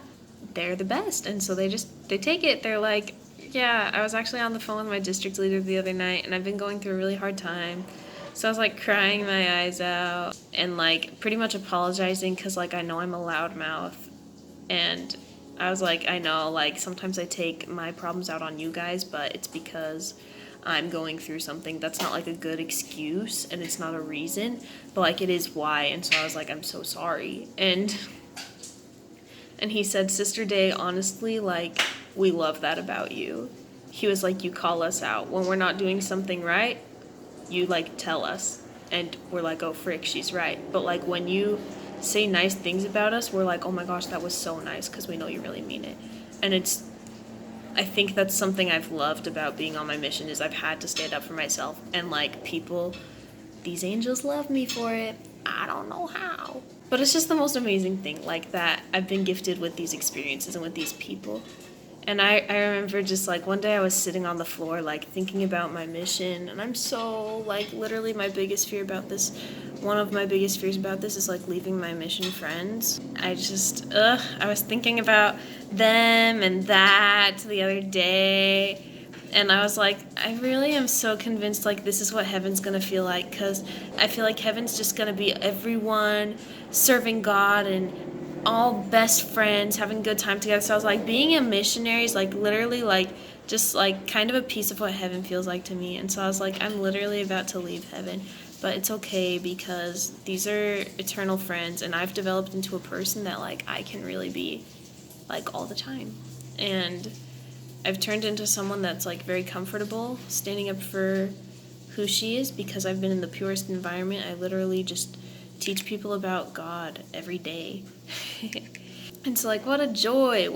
They're the best, and so they take it. They're like, yeah, I was actually on the phone with my district leader the other night, and I've been going through a really hard time. So I was like crying my eyes out and like pretty much apologizing because like I know I'm a loudmouth, and I was like, I know, like sometimes I take my problems out on you guys, but it's because I'm going through something. That's not like a good excuse, and it's not a reason, but like it is why. And so I was like, I'm so sorry. And he said, Sister Day, honestly, like we love that about you. He was like, you call us out when we're not doing something right, you like tell us, and we're like, oh frick, she's right. But like when you say nice things about us, we're like, oh my gosh, that was so nice, because we know you really mean it. And I think that's something I've loved about being on my mission, is I've had to stand up for myself, and like people, these angels love me for it. I don't know how, but it's just the most amazing thing, like that I've been gifted with these experiences and with these people. And I remember just like one day I was sitting on the floor like thinking about my mission, and I'm so like literally one of my biggest fears about this is like leaving my mission friends. I was thinking about them and that the other day, and I was like, I really am so convinced like this is what heaven's gonna feel like, because I feel like heaven's just gonna be everyone serving God and all best friends having a good time together. So I was like, being a missionary is like literally like just like kind of a piece of what heaven feels like to me. And so I was like, I'm literally about to leave heaven, but it's okay because these are eternal friends, and I've developed into a person that like I can really be like all the time. And I've turned into someone that's like very comfortable standing up for who she is, because I've been in the purest environment. I literally just teach people about God every day. And so like what a joy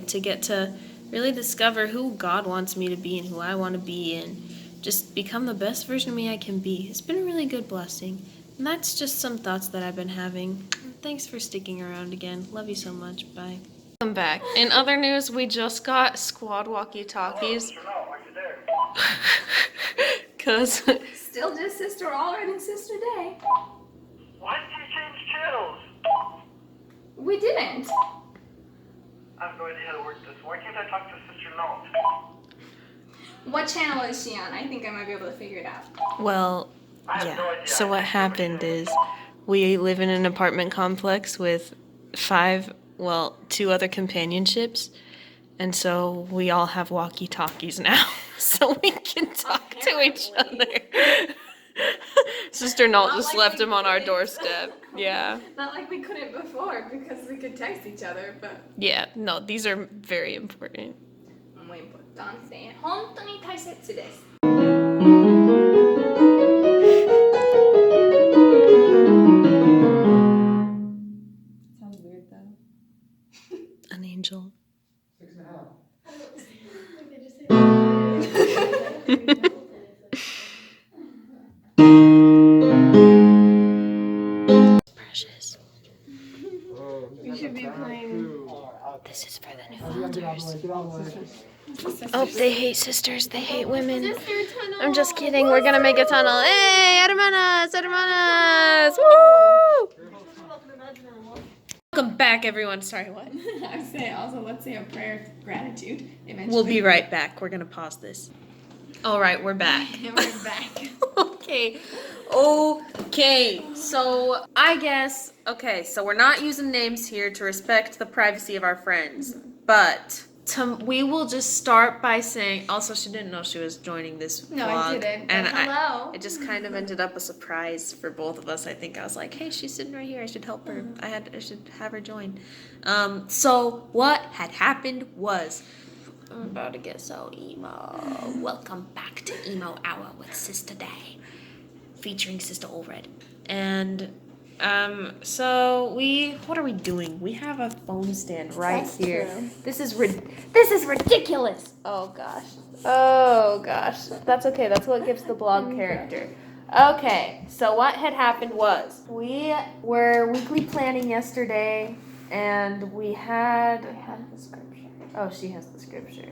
to get to really discover who God wants me to be and who I want to be, and just become the best version of me I can be. It's been a really good blessing. And that's just some thoughts that I've been having. Thanks for sticking around again. Love you so much. Bye. Welcome back. In other news, we just got squad walkie-talkies. Cause Still just Sister Allred and Sister Day. Why did you change channels? We didn't. I have no idea how to work this. Why can't I talk to Sister Note? What channel is she on? I think I might be able to figure it out. well, yeah. So what happened is we live in an apartment complex with 2 other companionships, and so we all have walkie-talkies now, so we can talk to each other. Sister Nault just left him on our doorstep. Yeah. Not like we couldn't before because we could text each other, but. Yeah, no, these are very important. muy importante. 本当に大切です。Sounds weird though. An angel. 6.5. Precious. We should be playing. This is for the new elders. Oh, they hate sisters. They hate women. I'm just kidding. We're gonna make a tunnel. Hey, hermanas! Woo! Welcome back, everyone. Sorry, what? I would say also, let's say a prayer of gratitude. Eventually. We'll be right back. We're gonna pause this. All right, we're back. We're back. Okay. So we're not using names here to respect the privacy of our friends. But we will just start by saying, also she didn't know she was joining this vlog. No, I didn't. And hello. it just kind of ended up a surprise for both of us. I think I was like, hey, she's sitting right here. I should help her. I should have her join. So what had happened was, I'm about to get so emo. Welcome back to Emo Hour with Sister Day, featuring Sister Allred. And so what are we doing? We have a phone stand right here. True. This is ridiculous. Oh gosh. That's okay. That's what gives the blog character. Okay, so what had happened was we were weekly planning yesterday, and we had. I had the scripture. Oh, she has the scripture.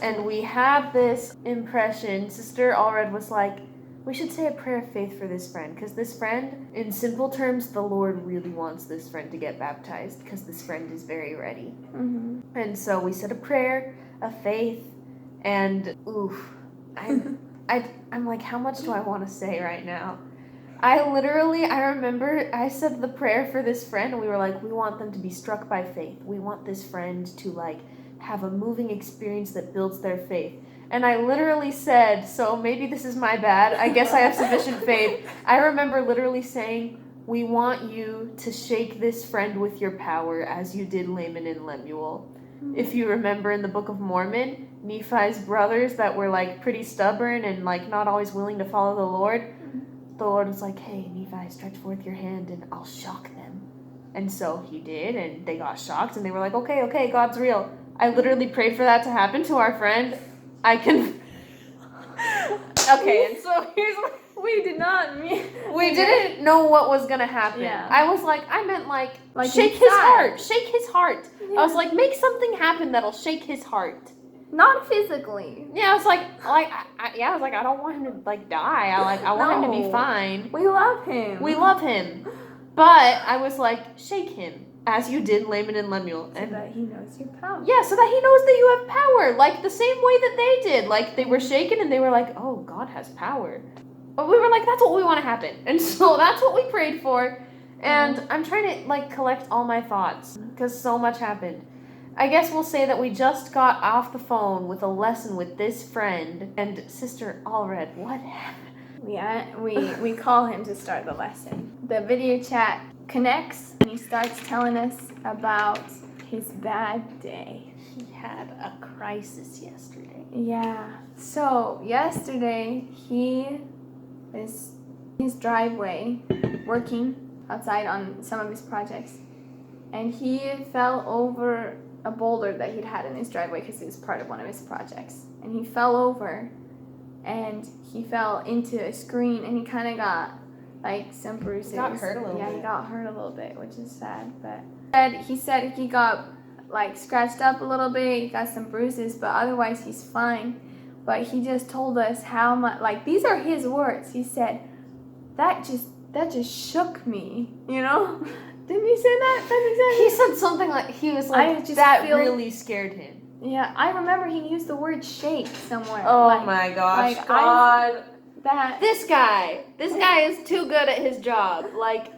And we had this impression. Sister Allred was like, we should say a prayer of faith for this friend, because this friend, in simple terms, the Lord really wants this friend to get baptized, because this friend is very ready. Mm-hmm. And so we said a prayer of faith, and I'm like, how much do I want to say right now? I remember I said the prayer for this friend, and we were like, we want them to be struck by faith. We want this friend to like have a moving experience that builds their faith. And I literally said, so maybe this is my bad. I guess I have sufficient faith. I remember literally saying, we want you to shake this friend with your power as you did Laman and Lemuel. If you remember in the Book of Mormon, Nephi's brothers that were like pretty stubborn and like not always willing to follow the Lord was like, hey, Nephi, stretch forth your hand and I'll shock them. And so he did, and they got shocked, and they were like, okay, God's real. I literally prayed for that to happen to our friend. Okay, and so here's what We did not mean. we didn't know what was gonna happen. Yeah. I meant like shake his inside. heart. Shake his heart. Yeah. I was like, make something happen that'll shake his heart. Not physically. Yeah, I was like, I don't want him to like die. I want him to be fine. We love him. We love him. But I was like, shake him as you did Laman and Lemuel. So that he knows your power. Yeah, so that he knows that you have power, like the same way that they did. Like they were shaken and they were like, oh, God has power. But we were like, that's what we want to happen. And so that's what we prayed for. And I'm trying to like collect all my thoughts because so much happened. I guess we'll say that we just got off the phone with a lesson with this friend and Sister Allred. What happened? We call him to start the lesson. The video chat connects and he starts telling us about his bad day. He had a crisis yesterday. Yeah. So yesterday he was in his driveway working outside on some of his projects, and he fell over a boulder that he'd had in his driveway because it was part of one of his projects. And he fell over and he fell into a screen, and he kind of got like some bruises. He got hurt a little bit. Yeah, he got hurt a little bit, which is sad. But he said he got like scratched up a little bit, he got some bruises, but otherwise he's fine. But he just told us how much, like these are his words. He said, that just shook me, you know? Didn't he say that? That's exactly. He said something like, he was like, really scared him. Yeah, I remember he used the word shake somewhere. Oh my gosh, God. This guy is too good at his job. Like,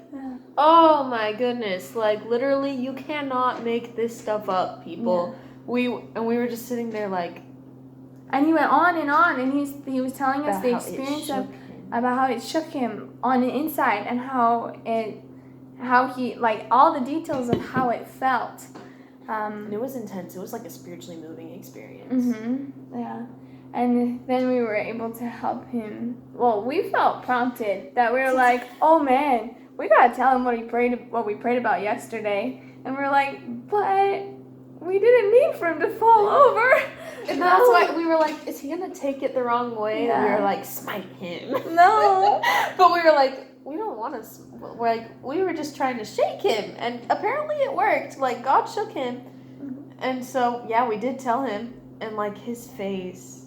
oh my goodness. Like, literally, you cannot make this stuff up, people. Yeah. We were just sitting there like. And he went on, and he was telling us the experience about how it shook him on the inside, and how he, like, all the details of how it felt. It was intense. It was like a spiritually moving experience. Mm-hmm. Yeah. And then we were able to help him. Well, we felt prompted that we were like, oh man, we gotta tell him what we prayed about yesterday. And we were like, but we didn't mean for him to fall over. And that's why we were like, is he gonna take it the wrong way? Yeah. And we were like, smite him. No. But we were like, we don't want to. We were just trying to shake him, and apparently it worked. Like, God shook him, and so yeah, we did tell him, and like his face,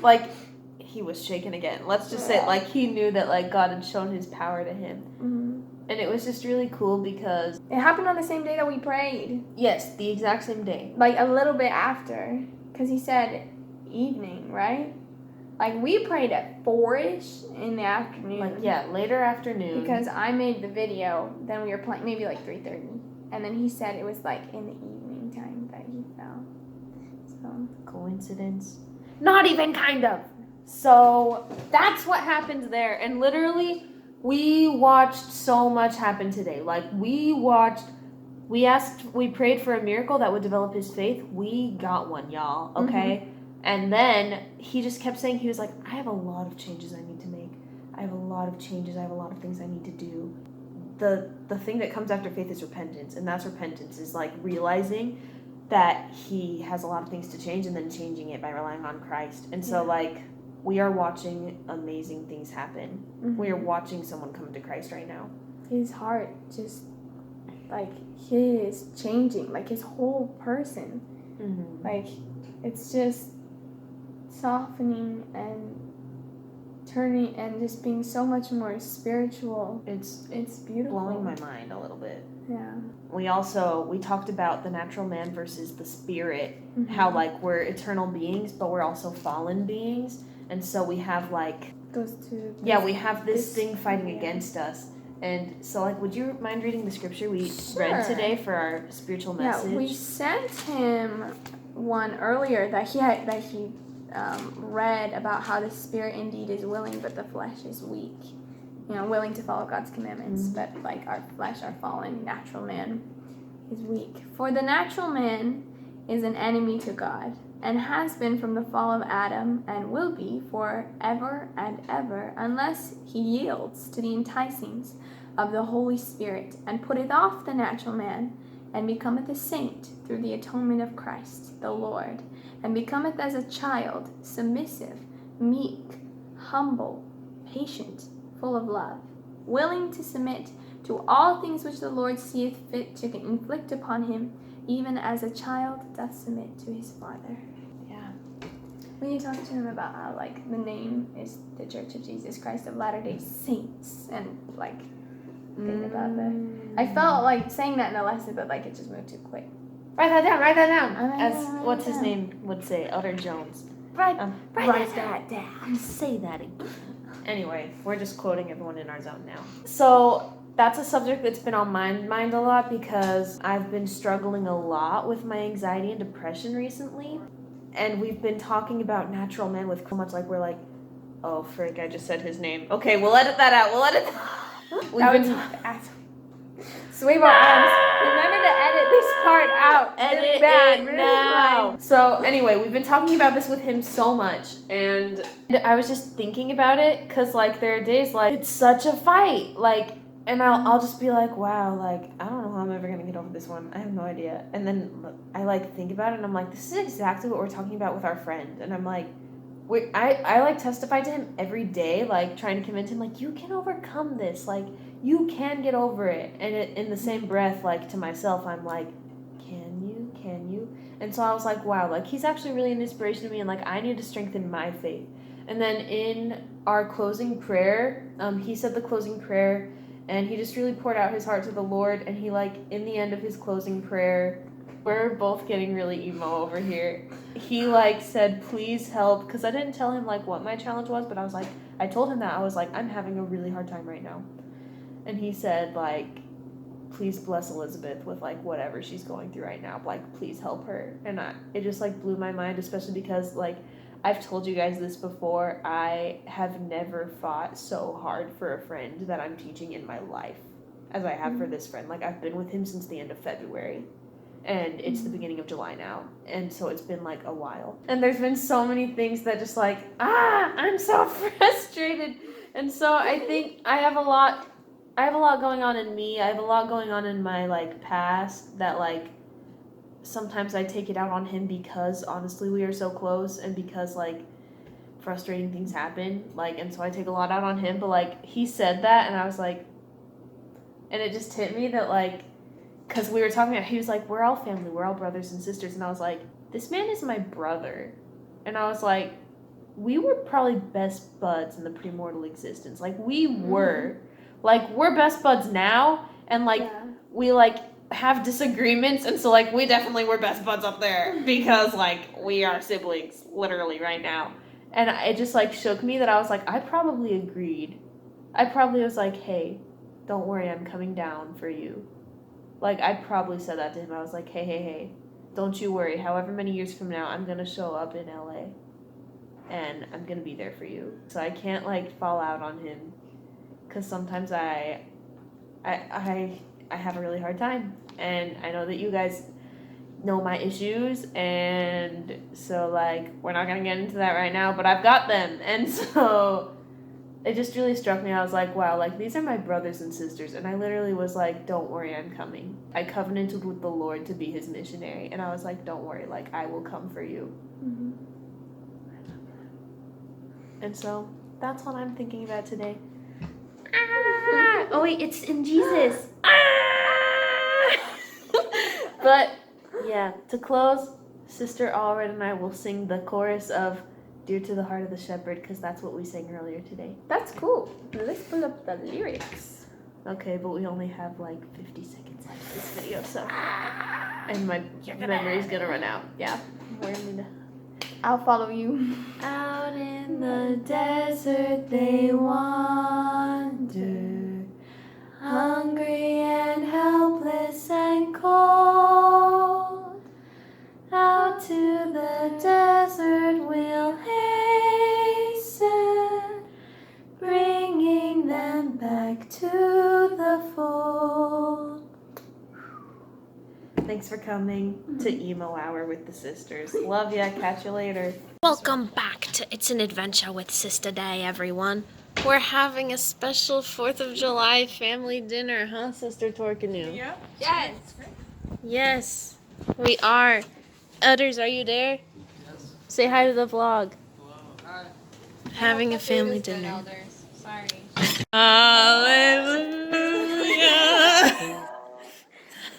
like he was shaken again. Let's just say, like, he knew that like God had shown His power to him, and it was just really cool because it happened on the same day that we prayed. Yes, the exact same day. Like a little bit after, because he said evening, right? Like, we prayed at 4-ish in the afternoon. Like, yeah, later afternoon. Because I made the video, then we were playing maybe like 3:30. And then he said it was like in the evening time he fell. So Coincidence? Not even kind of. So that's what happened there. And literally, we watched so much happen today. Like, we prayed for a miracle that would develop his faith. We got one, y'all, okay? And then he just kept saying, he was like, I have a lot of changes I need to make. I have a lot of changes. I have a lot of things I need to do. The thing that comes after faith is repentance. And that's repentance, is like realizing that he has a lot of things to change and then changing it by relying on Christ. And so, like, we are watching amazing things happen. We are watching someone come to Christ right now. his heart just, like, he is changing, like, his whole person. Like, it's just softening and turning and just being so much more spiritual. It's beautiful. Blowing my mind a little bit. Yeah. We talked about the natural man versus the spirit, how, like, we're eternal beings, but we're also fallen beings. And so we have, like, those two. Yeah, we have this thing fighting against us. And so, like, would you mind reading the scripture we read today for our spiritual message? Yeah, we sent him one earlier that he read about how the spirit indeed is willing, but the flesh is weak. You know, willing to follow God's commandments, but, like, our flesh, our fallen natural man, is weak. For the natural man is an enemy to God, and has been from the fall of Adam, and will be forever and ever, unless he yields to the enticings of the Holy Spirit, and putteth off the natural man, and becometh a saint through the atonement of Christ the Lord, and becometh as a child, submissive, meek, humble, patient, full of love, willing to submit to all things which the Lord seeth fit to inflict upon him, even as a child doth submit to his father. Yeah. When you talk to him about how, like, the name is the Church of Jesus Christ of Latter-day Saints, and, like, think about that. I felt like saying that in the lesson, but, like, it just moved too quick. Write that down. As what's his name would say, Elder Jones. Write that down. Say that again. Anyway, we're just quoting everyone in our zone now. So that's a subject that's been on my mind a lot, because I've been struggling a lot with my anxiety and depression recently. And we've been talking about natural men with so much, like, we're like, oh, frick, I just said his name. Okay, we'll edit that out. Swing our arms. Remember to edit this part out. Edit it now. So anyway, we've been talking about this with him so much, and I was just thinking about it, because, like, there are days, like, it's such a fight, like, and I'll just be like, wow, like, I don't know how I'm ever gonna get over this one. I have no idea. And then I, like, think about it, and I'm like, this is exactly what we're talking about with our friend. And I'm like, I like testify to him every day, like, trying to convince him, like, you can overcome this, like, you can get over it. And in the same breath, like, to myself, I'm like, can you? And so I was like, wow, like, he's actually really an inspiration to me, and, like, I need to strengthen my faith. And then in our closing prayer, he said the closing prayer, and he just really poured out his heart to the Lord. And he, like, in the end of his closing prayer, we're both getting really emo over here. He, like, said, please help, because I didn't tell him, like, what my challenge was, but I was like, I told him that. I was like, I'm having a really hard time right now. And he said, like, please bless Elizabeth with, like, whatever she's going through right now. Like, please help her. And it just, like, blew my mind, especially because, like, I've told you guys this before. I have never fought so hard for a friend that I'm teaching in my life as I have for this friend. Like, I've been with him since the end of February. And it's the beginning of July now. And so it's been, like, a while. And there's been so many things that just, like, I'm so frustrated. And so I think I have a lot going on in me. I have a lot going on in my, like, past that, like, sometimes I take it out on him because, honestly, we are so close, and because, like, frustrating things happen. Like, and so I take a lot out on him. But, like, he said that, and I was like, and it just hit me that, like, because we were talking about, he was like, we're all family, we're all brothers and sisters. And I was like, this man is my brother. And I was like, we were probably best buds in the premortal existence. Like, we were. Like, we're best buds now. And, like, we, like, have disagreements. And so, like, we definitely were best buds up there. Because, like, we are siblings, literally, right now. And it just, like, shook me that I was like, I probably agreed. I probably was like, hey, don't worry, I'm coming down for you. Like, I probably said that to him. I was like, hey, don't you worry. However many years from now, I'm gonna show up in LA, and I'm gonna be there for you. So I can't like fall out on him, cause sometimes I have a really hard time, and I know that you guys know my issues, and so like we're not gonna get into that right now, but I've got them, and so it just really struck me. I was like, wow, like these are my brothers and sisters, and I literally was like, don't worry, I'm coming. I covenanted with the Lord to be his missionary, and I was like, don't worry, like I will come for you. Mm-hmm. And so that's what I'm thinking about today. Oh wait, it's in Jesus. But yeah, to close, Sister Allred and I will sing the chorus of Dear to the Heart of the Shepherd, because that's what we sang earlier today. That's cool. Let's pull up the lyrics. Okay, but we only have like 50 seconds left of this video, so. And my memory's gonna run out. Yeah. I'll follow you. Out in the desert they wander, hungry and helpless and cold. Out to the desert we'll hasten, bringing them back to the fold. Thanks for coming to Emo Hour with the sisters. Love ya. Catch you later. Welcome back to It's an Adventure with Sister Day, everyone. We're having a special 4th of July family dinner, huh, Sister Torkanu? Yeah. Yes. Yes, we are. Udders, are you there? Yes. Say hi to the vlog. Hello. Hi. Having a family dinner. Sorry. Hallelujah.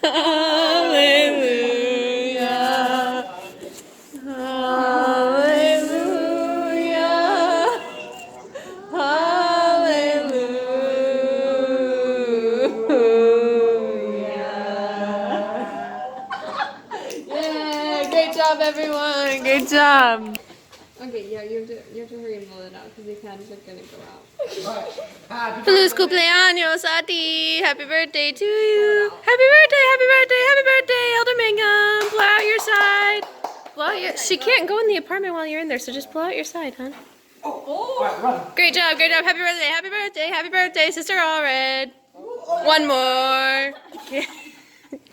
Hallelujah. Hallelujah. Hallelujah. Yeah, great job, everyone. Great job. Okay, yeah, you have to hurry and blow it out because the cans are gonna go out. Feliz cumpleaños a ti. Happy birthday to you. Happy birthday, happy birthday, happy birthday, Elder Mangum. Blow out your side. Blow out your, she can't go in the apartment while you're in there, so just blow out your side, hon. Great job, great job. Happy birthday, happy birthday, happy birthday, Sister Allred. One more.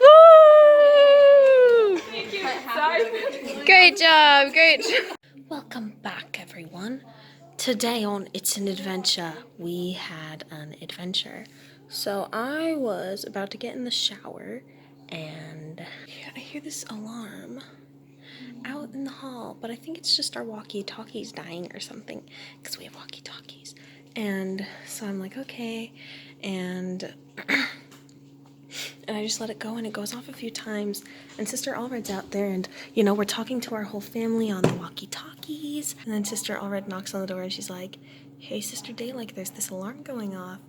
Woo! Thank you. Sorry. Great job, great job. Welcome back, everyone. Today on It's an Adventure, we had an adventure. So I was about to get in the shower, and I hear this alarm out in the hall, but I think it's just our walkie-talkies dying or something, because we have walkie-talkies. And so I'm like, okay, and I just let it go, and it goes off a few times, and Sister Allred's out there, and, you know, we're talking to our whole family on the walkie-talkies, and then Sister Allred knocks on the door, and she's like, hey, Sister Day, like, there's this alarm going off,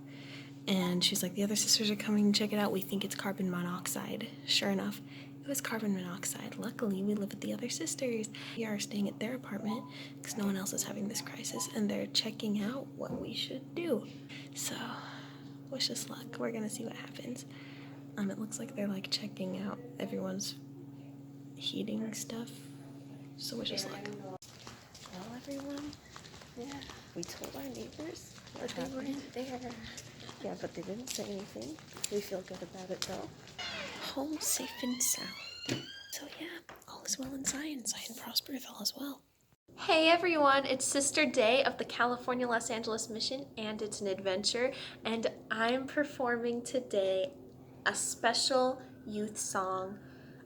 and she's like, the other sisters are coming to check it out, we think it's carbon monoxide. Sure enough, it was carbon monoxide. Luckily, we live with the other sisters. We are staying at their apartment, because no one else is having this crisis, and they're checking out what we should do. So, wish us luck. We're gonna see what happens. It looks like they're like checking out everyone's heating stuff. So wish us luck. Well, everyone, yeah, we told our neighbors, but they weren't there. Yeah, but they didn't say anything. We feel good about it though. Home safe and sound. So yeah, all is well in Zion. Zion prospereth all as well. Hey everyone, it's Sister Day of the California Los Angeles Mission, and It's an Adventure, and I'm performing today a special youth song,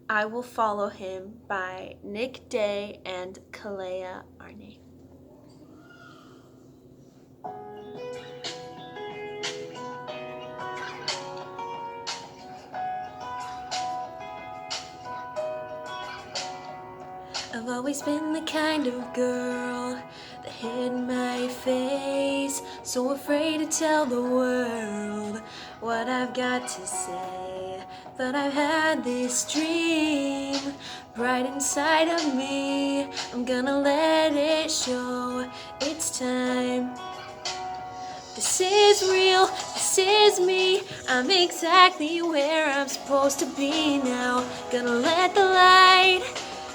I Will Follow Him, by Nick Day and Kalea Arne. I've always been the kind of girl that hid my face, so afraid to tell the world what I've got to say. But I've had this dream right inside of me, I'm gonna let it show. It's time. This is real, this This is me, I'm exactly where I'm supposed to be now. Gonna let the light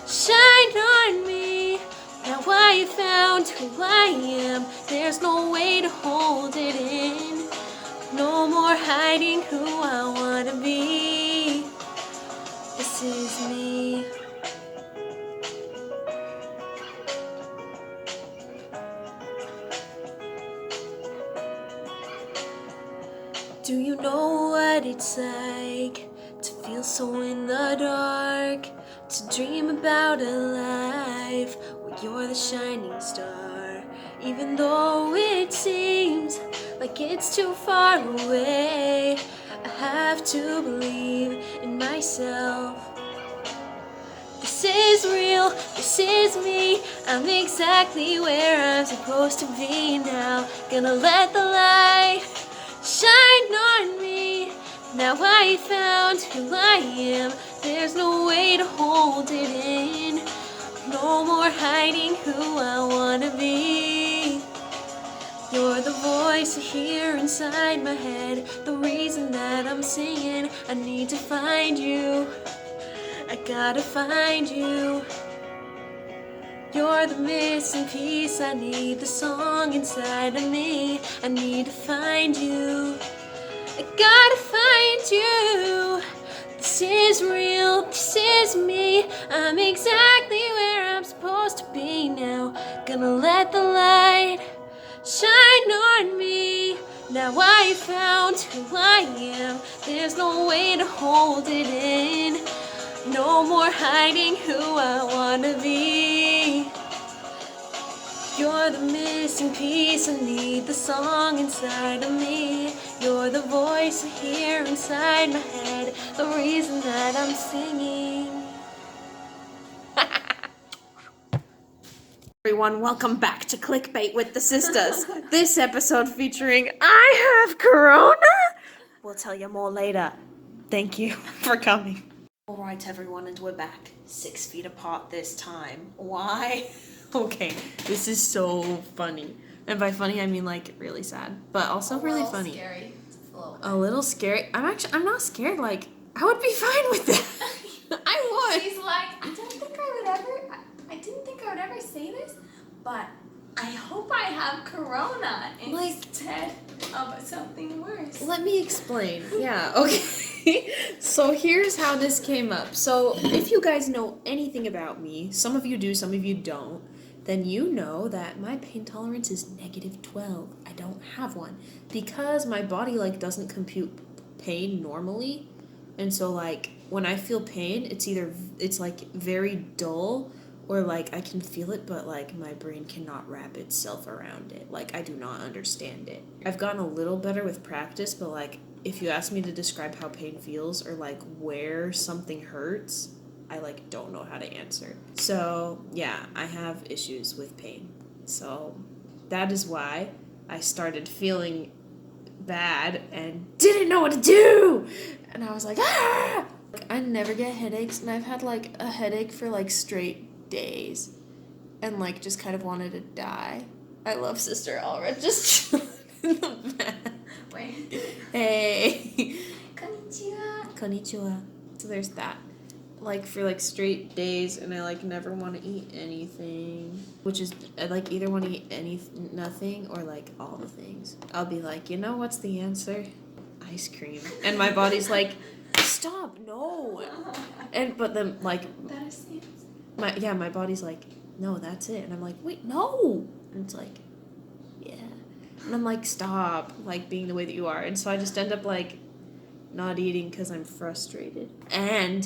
shine on me. Now I found who I am, there's no way to hold it in. No more hiding who I wanna be. This is me. Do you know what it's like to feel so in the dark? To dream about a life where you're the shining star. Even though it seems like it's too far away, I have to believe in myself. This is real, this is me. I'm exactly where I'm supposed to be now. Gonna let the light shine on me. Now I found who I am, there's no way to hold it in. No more hiding who I wanna be. You're the voice I hear inside my head, the reason that I'm singing. I need to find you, I gotta find you. You're the missing piece, I need the song inside of me. I need to find you, I gotta find you. This is real, this is me. I'm exactly where I'm supposed to be now. Gonna let the light shine on me. Now I found who I am, there's no way to hold it in. No more hiding who I wanna be. You're the missing piece, I need the song inside of me. You're the voice I hear inside my head, the reason that I'm singing. Everyone, welcome back to Clickbait with the Sisters. This episode featuring I Have Corona. We'll tell you more later. Thank you for coming. Alright everyone, and we're back. 6 feet apart this time. Why? Okay, this is so funny. And by funny I mean like really sad, but also really funny. Scary. A little scary. I'm not scared, like I would be fine with that. I would. She's like, I didn't think I would ever say this, but I hope I have corona instead of something worse. Let me explain. Yeah, okay. So here's how this came up. So if you guys know anything about me, some of you do, some of you don't, then you know that my pain tolerance is -12. I don't have one because my body like doesn't compute pain normally. And so like when I feel pain, it's like very dull, or like I can feel it, but like my brain cannot wrap itself around it. Like I do not understand it. I've gotten a little better with practice, but like if you ask me to describe how pain feels or like where something hurts, I like don't know how to answer. So yeah, I have issues with pain. So that is why I started feeling bad and didn't know what to do. And I was like, ah! I never get headaches, and I've had like a headache for like straight days and like just kind of wanted to die. I love Sister Alra just in the back. Wait. Hey. Konnichiwa. Konnichiwa. So there's that. Like for like straight days, and I like never want to eat anything, which is I like either want to eat nothing or like all the things. I'll be like, you know what's the answer? Ice cream. And my body's like, stop, no. And but then like That is it. my body's like, no, that's it. And I'm like, wait, no. And it's like, yeah. And I'm like, stop, like being the way that you are. And so I just end up like not eating because I'm frustrated. And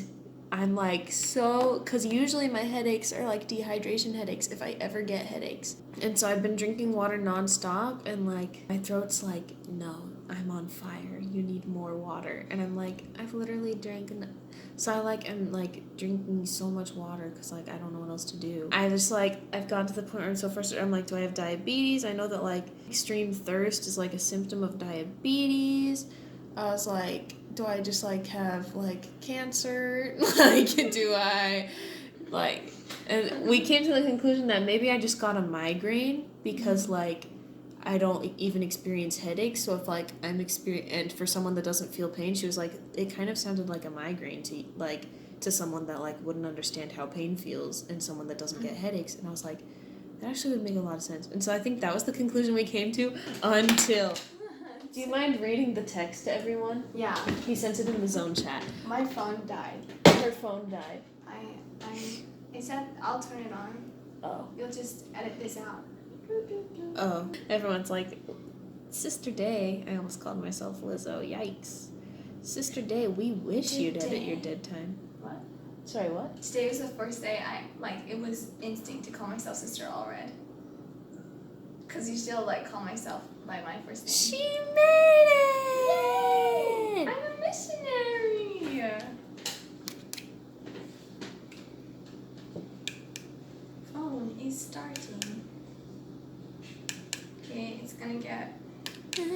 I'm like because usually my headaches are like dehydration headaches if I ever get headaches. And so I've been drinking water nonstop, and like my throat's like, no, I'm on fire. You need more water. And I'm like, I've literally drank so I like am like drinking so much water because like I don't know what else to do. I just like I've gotten to the point where I'm so frustrated. I'm like, do I have diabetes? I know that like extreme thirst is like a symptom of diabetes. I was like, do I just like have like cancer? Like, do I like? And we came to the conclusion that maybe I just got a migraine because like I don't even experience headaches. So if like and for someone that doesn't feel pain, she was like, it kind of sounded like a migraine to someone that like wouldn't understand how pain feels, and someone that doesn't get headaches. And I was like, that actually would make a lot of sense. And so I think that was the conclusion we came to until. Do you mind reading the text to everyone? Yeah. He sent it in the zone chat. My phone died. Her phone died. It said I'll turn it on. Oh. You'll just edit this out. Oh. Everyone's like, Sister Day. I almost called myself Lizzo. Yikes. Sister Day, we wish you'd edit your dead time. What? Sorry, what? Today was the first day it was instinct to call myself Sister Allred. Cause you still call myself by my first name. She made it! Yay! I'm a missionary! Phone is starting. Okay, it's gonna get. Here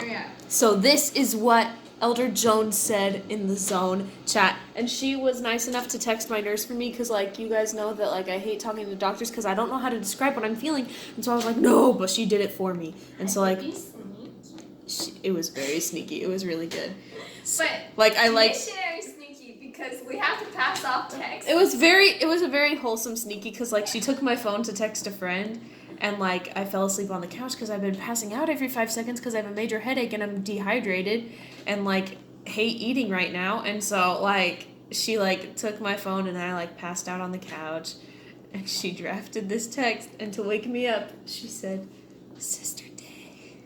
we are. So this is what Elder Jones said in the zone chat, and she was nice enough to text my nurse for me because you guys know that I hate talking to doctors because I don't know how to describe what I'm feeling, and so I was like, no, but she did it for me, and so it was very sneaky. It was really good. But missionary sneaky because we have to pass off text. It was a very wholesome sneaky because she took my phone to text a friend. And I fell asleep on the couch because I've been passing out every 5 seconds because I have a major headache and I'm dehydrated and hate eating right now. And so she took my phone and I passed out on the couch, and she drafted this text, and to wake me up she said, Sister Day,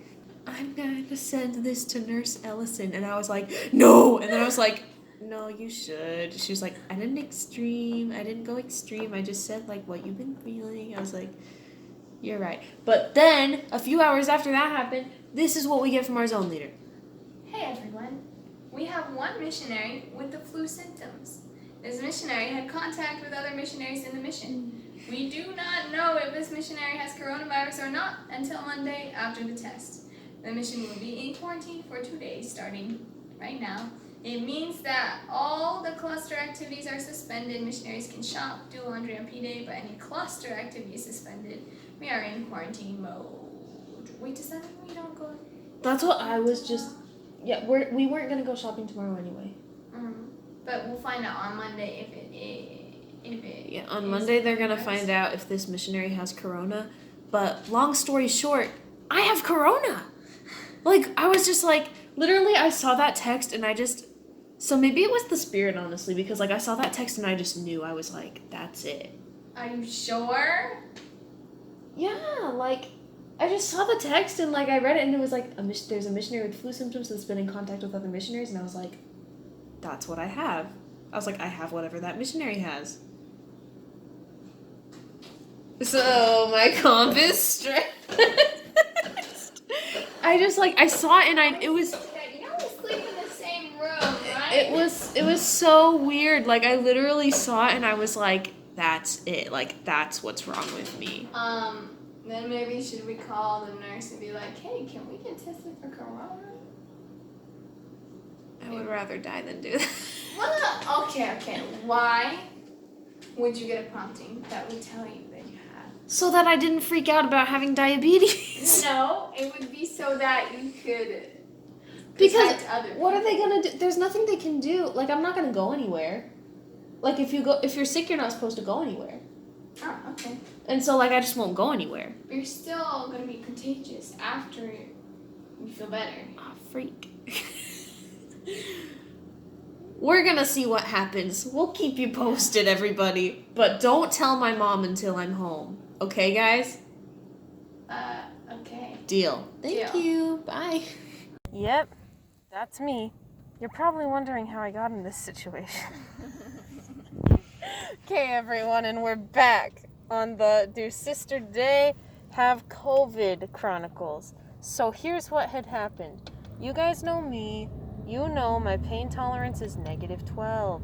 I'm going to send this to Nurse Ellison. And I was like, no. And then I was like, no, you should. She was like, I didn't go extreme. I just said what you've been feeling. I was like, you're right. But then, a few hours after that happened, this is what we get from our zone leader. Hey everyone. We have one missionary with the flu symptoms. This missionary had contact with other missionaries in the mission. We do not know if this missionary has coronavirus or not until Monday after the test. The mission will be in quarantine for 2 days starting right now. It means that all the cluster activities are suspended. Missionaries can shop, do laundry on P-Day, but any cluster activity is suspended. We are in quarantine mode. Wait, does that mean we don't go? That's what I was just. Yeah, we weren't gonna go shopping tomorrow anyway. But we'll find out on Monday if it. Yeah, on Monday they're gonna find out if this missionary has corona. But long story short, I have corona. I was just literally, I saw that text and I just. So maybe it was the spirit, honestly, because I saw that text and I just knew. I was like, that's it. Are you sure? Yeah, I just saw the text and I read it and it was there's a missionary with flu symptoms that's been in contact with other missionaries, and I was like, that's what I have. I was like, I have whatever that missionary has. So my comp is stressed. I saw it and it was. You know we sleep in the same room, right? It was so weird. I literally saw it and I was like, that's it. That's what's wrong with me. Then maybe should we call the nurse and be like, hey, can we get tested for corona? I would rather die than do that. Well, okay. Why would you get a prompting that would tell you that you have? So that I didn't freak out about having diabetes. No, it would be so that you could because protect other people. What are they gonna do? There's nothing they can do. I'm not gonna go anywhere. If you're sick, you're not supposed to go anywhere. Oh, okay. And so I just won't go anywhere. But you're still gonna be contagious after you feel better. Oh, freak. We're gonna see what happens. We'll keep you posted, everybody. But don't tell my mom until I'm home. Okay, guys? Okay. Deal. Thank you. Bye. Yep, that's me. You're probably wondering how I got in this situation. Okay, everyone, and we're back on the Do Sister Day Have COVID Chronicles. So here's what had happened. You guys know me. You know my pain tolerance is -12.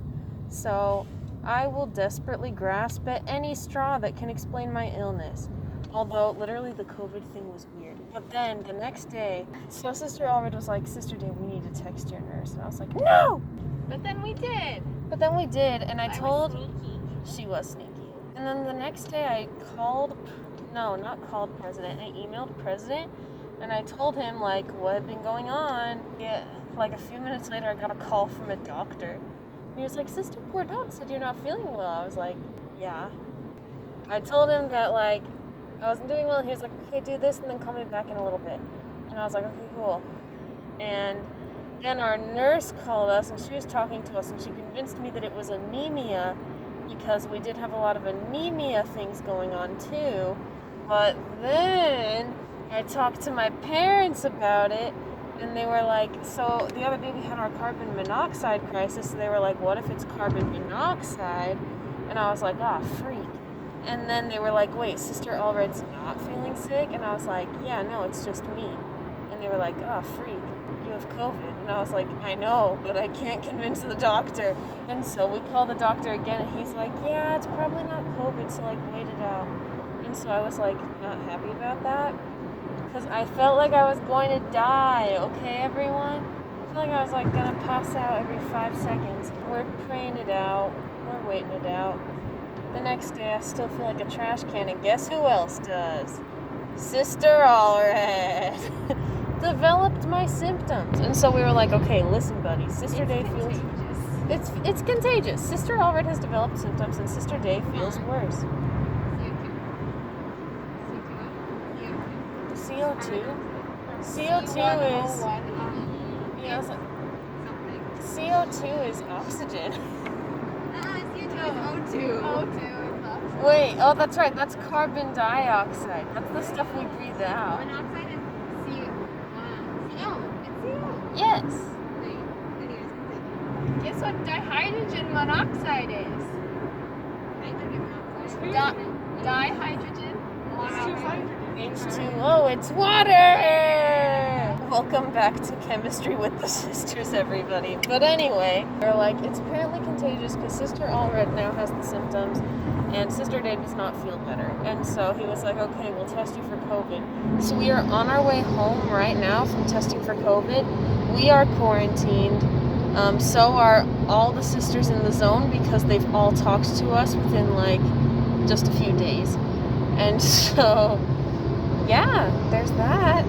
So I will desperately grasp at any straw that can explain my illness. Although, literally, the COVID thing was weird. But then, the next day, so Sister Allred was like, Sister Day, we need to text your nurse. And I was like, no! But then we did. And I told... She was sneaky. And then the next day I President. I emailed President and I told him like what had been going on. Yeah, like a few minutes later I got a call from a doctor. He was like, Sister Bourdon said you're not feeling well. I was like, yeah. I told him that like I wasn't doing well. He was like, okay, do this and then call me back in a little bit. And I was like, okay, cool. And then our nurse called us and she was talking to us and she convinced me that it was anemia because we did have a lot of anemia things going on too. But then I talked to my parents about it and they were like, so the other day we had our carbon monoxide crisis. So they were like, what if it's carbon monoxide? And I was like, ah, freak. And then they were like, wait, Sister Allred's not feeling sick? And I was like, yeah, no, it's just me. And they were like, oh, freak, you have COVID. And I was like, I know, but I can't convince the doctor. And so we called the doctor again, and he's like, yeah, it's probably not COVID, so like, wait it out. And so I was like, not happy about that, because I felt like I was going to die, okay, everyone? I felt like I was like gonna pass out every 5 seconds. We're praying it out, we're waiting it out. The next day, I still feel like a trash can, and guess who else does? Sister Allred developed my symptoms, and so we were like, okay, listen, buddy, Sister Day feels it's contagious. Sister Allred has developed symptoms, and Sister Day feels worse. CO2. CO2 is CO2 is oxygen. O2. Wait, oh, that's right. That's carbon dioxide. That's the stuff we breathe out. Monoxide is CO. It's CO. Yes. Guess what dihydrogen monoxide is? Dihydrogen monoxide. H2O, it's water! Welcome back to Chemistry with the Sisters, everybody. But anyway, they're like, it's apparently contagious because Sister Allred now has the symptoms and Sister Day does not feel better. And so he was like, okay, we'll test you for COVID. So we are on our way home right now from testing for COVID. We are quarantined. So are all the sisters in the zone because they've all talked to us within like just a few days. And so, yeah, there's that.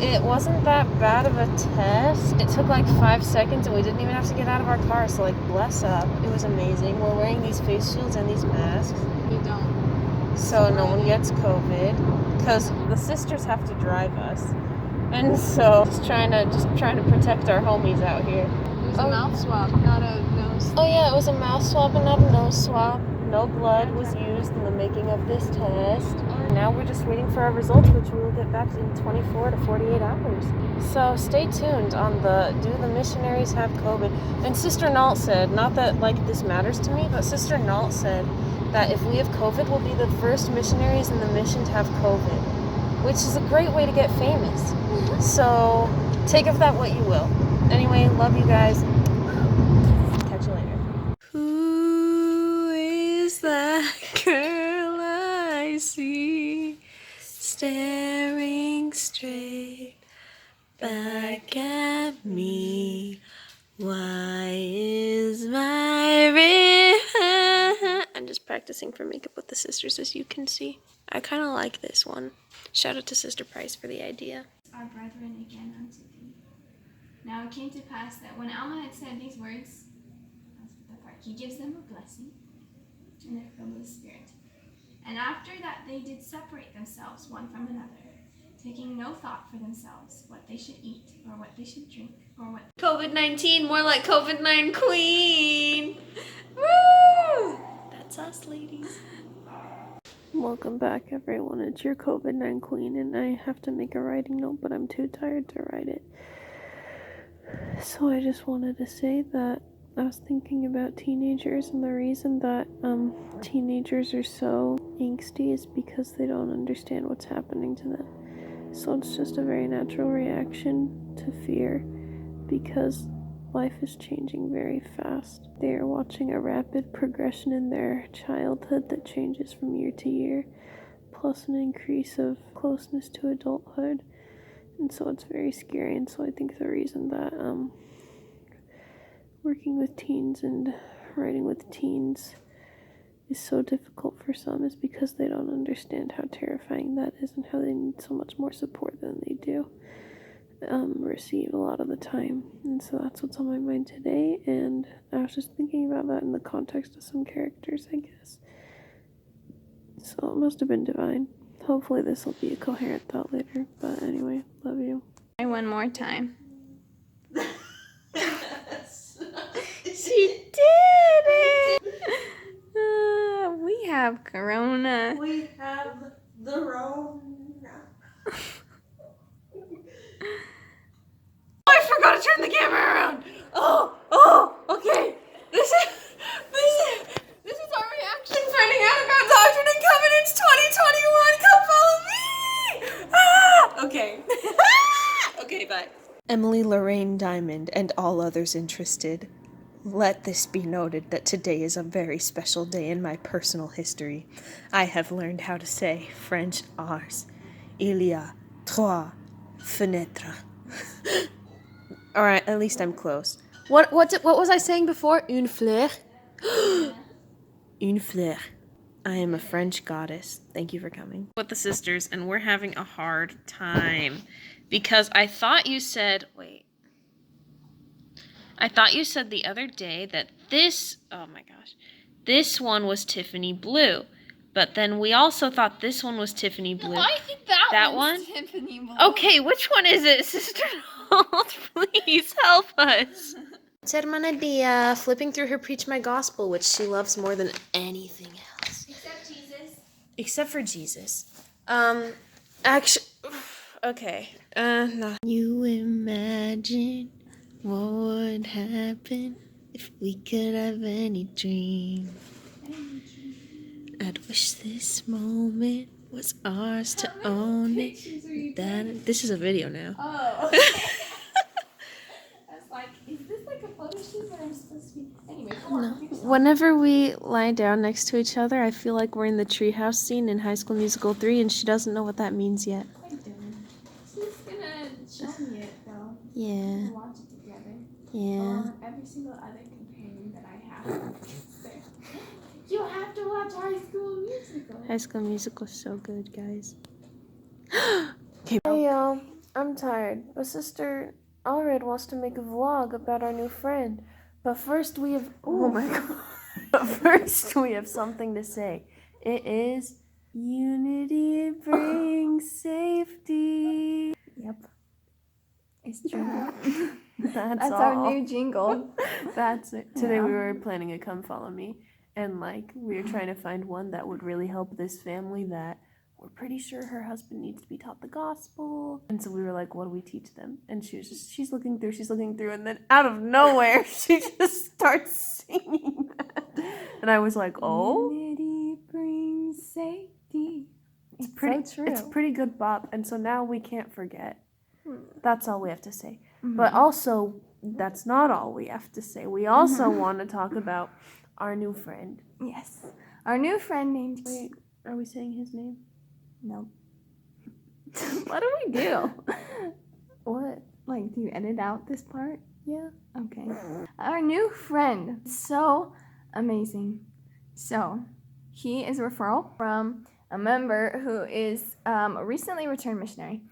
It wasn't that bad of a test. It took like 5 seconds and we didn't even have to get out of our car, so like bless up. It was amazing. We're wearing these face shields and these masks. We don't. So no one gets COVID because the sisters have to drive us. And so just trying to protect our homies out here. It was a mouth swab, not a nose swab. Oh yeah, it was a mouth swab and not a nose swab. No blood was used in the making of this test. Now we're just waiting for our results, which we will get back in 24 to 48 hours. So stay tuned on do the missionaries have COVID? And Sister Nault said, not that like this matters to me, but Sister Nault said that if we have COVID, we'll be the first missionaries in the mission to have COVID, which is a great way to get famous. So take of that what you will. Anyway, love you guys. Catch you later. Who is that girl I see staring straight back at me? Why is my river? I'm just practicing for makeup with the sisters, as you can see. I kind of like this one. Shout out to Sister Price for the idea. Our brethren again unto thee. Now it came to pass that when Alma had said these words, that's the part, he gives them a blessing, and they're filled with the Spirit. And after that they did separate themselves one from another, taking no thought for themselves what they should eat, or what they should drink, or what... COVID-19, more like COVID-9 queen. Woo! That's us, ladies. Welcome back, everyone. It's your COVID-9 queen, and I have to make a writing note, but I'm too tired to write it. So I just wanted to say that I was thinking about teenagers, and the reason that teenagers are so angsty is because they don't understand what's happening to them. So it's just a very natural reaction to fear because life is changing very fast. They are watching a rapid progression in their childhood that changes from year to year, plus an increase of closeness to adulthood. And so it's very scary. And so I think the reason that working with teens and writing with teens is so difficult for some is because they don't understand how terrifying that is and how they need so much more support than they do receive a lot of the time. And so that's what's on my mind today, and I was just thinking about that in the context of some characters, I guess. So it must have been divine. Hopefully this will be a coherent thought later, but anyway, love you. One more time. She did it! We have Corona. We have the Rona. I forgot to turn the camera around! Oh, okay. This is our reaction finding out about Doctrine and Covenants 2021. Come follow me! Okay. Okay, bye. Emily Lorraine Diamond and all others interested. Let this be noted that today is a very special day in my personal history. I have learned how to say French R's. Il y a trois fenêtres. Alright, at least I'm close. What was I saying before? Une fleur? Une fleur. I am a French goddess. Thank you for coming. With the sisters, and we're having a hard time. Because I thought you said... Wait. I thought you said the other day that this... Oh my gosh. This one was Tiffany Blue. But then we also thought this one was Tiffany Blue. I think that one? one's Tiffany Blue. Okay, which one is it, Sister Nolt? Please help us. It's Hermana Dia flipping through her Preach My Gospel, which she loves more than anything else. Except Jesus. Except for Jesus. Actually, okay. No. You imagine what would happen if we could have any dream. I'd wish this moment was ours to own it. This is a video now. Oh. I was like, is this like a photo shoot where I'm supposed to be? Anyway, come on. Whenever we lie down next to each other, I feel like we're in the treehouse scene in High School Musical 3, and she doesn't know what that means yet. I don't. She's gonna show me it though. Yeah. We'll watch it together. Yeah. Every single other companion that I have. There. You have to watch High School Musical. High School Musical is so good, guys. Okay. Hey y'all, I'm tired. My sister Allred wants to make a vlog about our new friend. But first we have... Oh my god. But first we have something to say. It is... Unity brings safety. Yep. It's true. That's all. our new jingle. That's it. Today we were planning a Come Follow Me. And we were trying to find one that would really help this family that we're pretty sure her husband needs to be taught the gospel. And so we were like, what do we teach them? And she's looking through, and then out of nowhere, she just starts singing that. And I was like, oh. Unity brings safety. It's pretty, so true. It's a pretty good bop. And so now we can't forget. That's all we have to say. But also, that's not all we have to say. We also want to talk about our new friend. Yes. Our new friend named... Wait, are we saying his name? No. What do we do? What? Like, do you edit out this part? Yeah. Okay. Our new friend. So amazing. So, he is a referral from a member who is a recently returned missionary.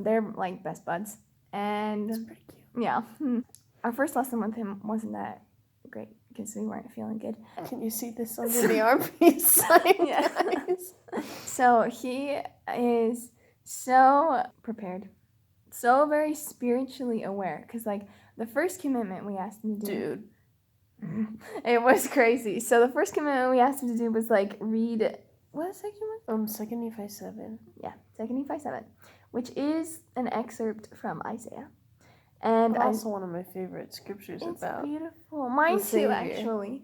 They're like best buds. And That's pretty cute. Yeah. Our first lesson with him wasn't that great because we weren't feeling good. Can you see this under the armpit sign, guys? So he is so prepared, so very spiritually aware. Because like the first commitment we asked him to do, it was crazy. So the first commitment we asked him to do was like read. What section was? 2 Nephi 7. Yeah, 2 Nephi 7, which is an excerpt from Isaiah. And also one of my favorite scriptures about. It's beautiful. Mine too, Savior. actually.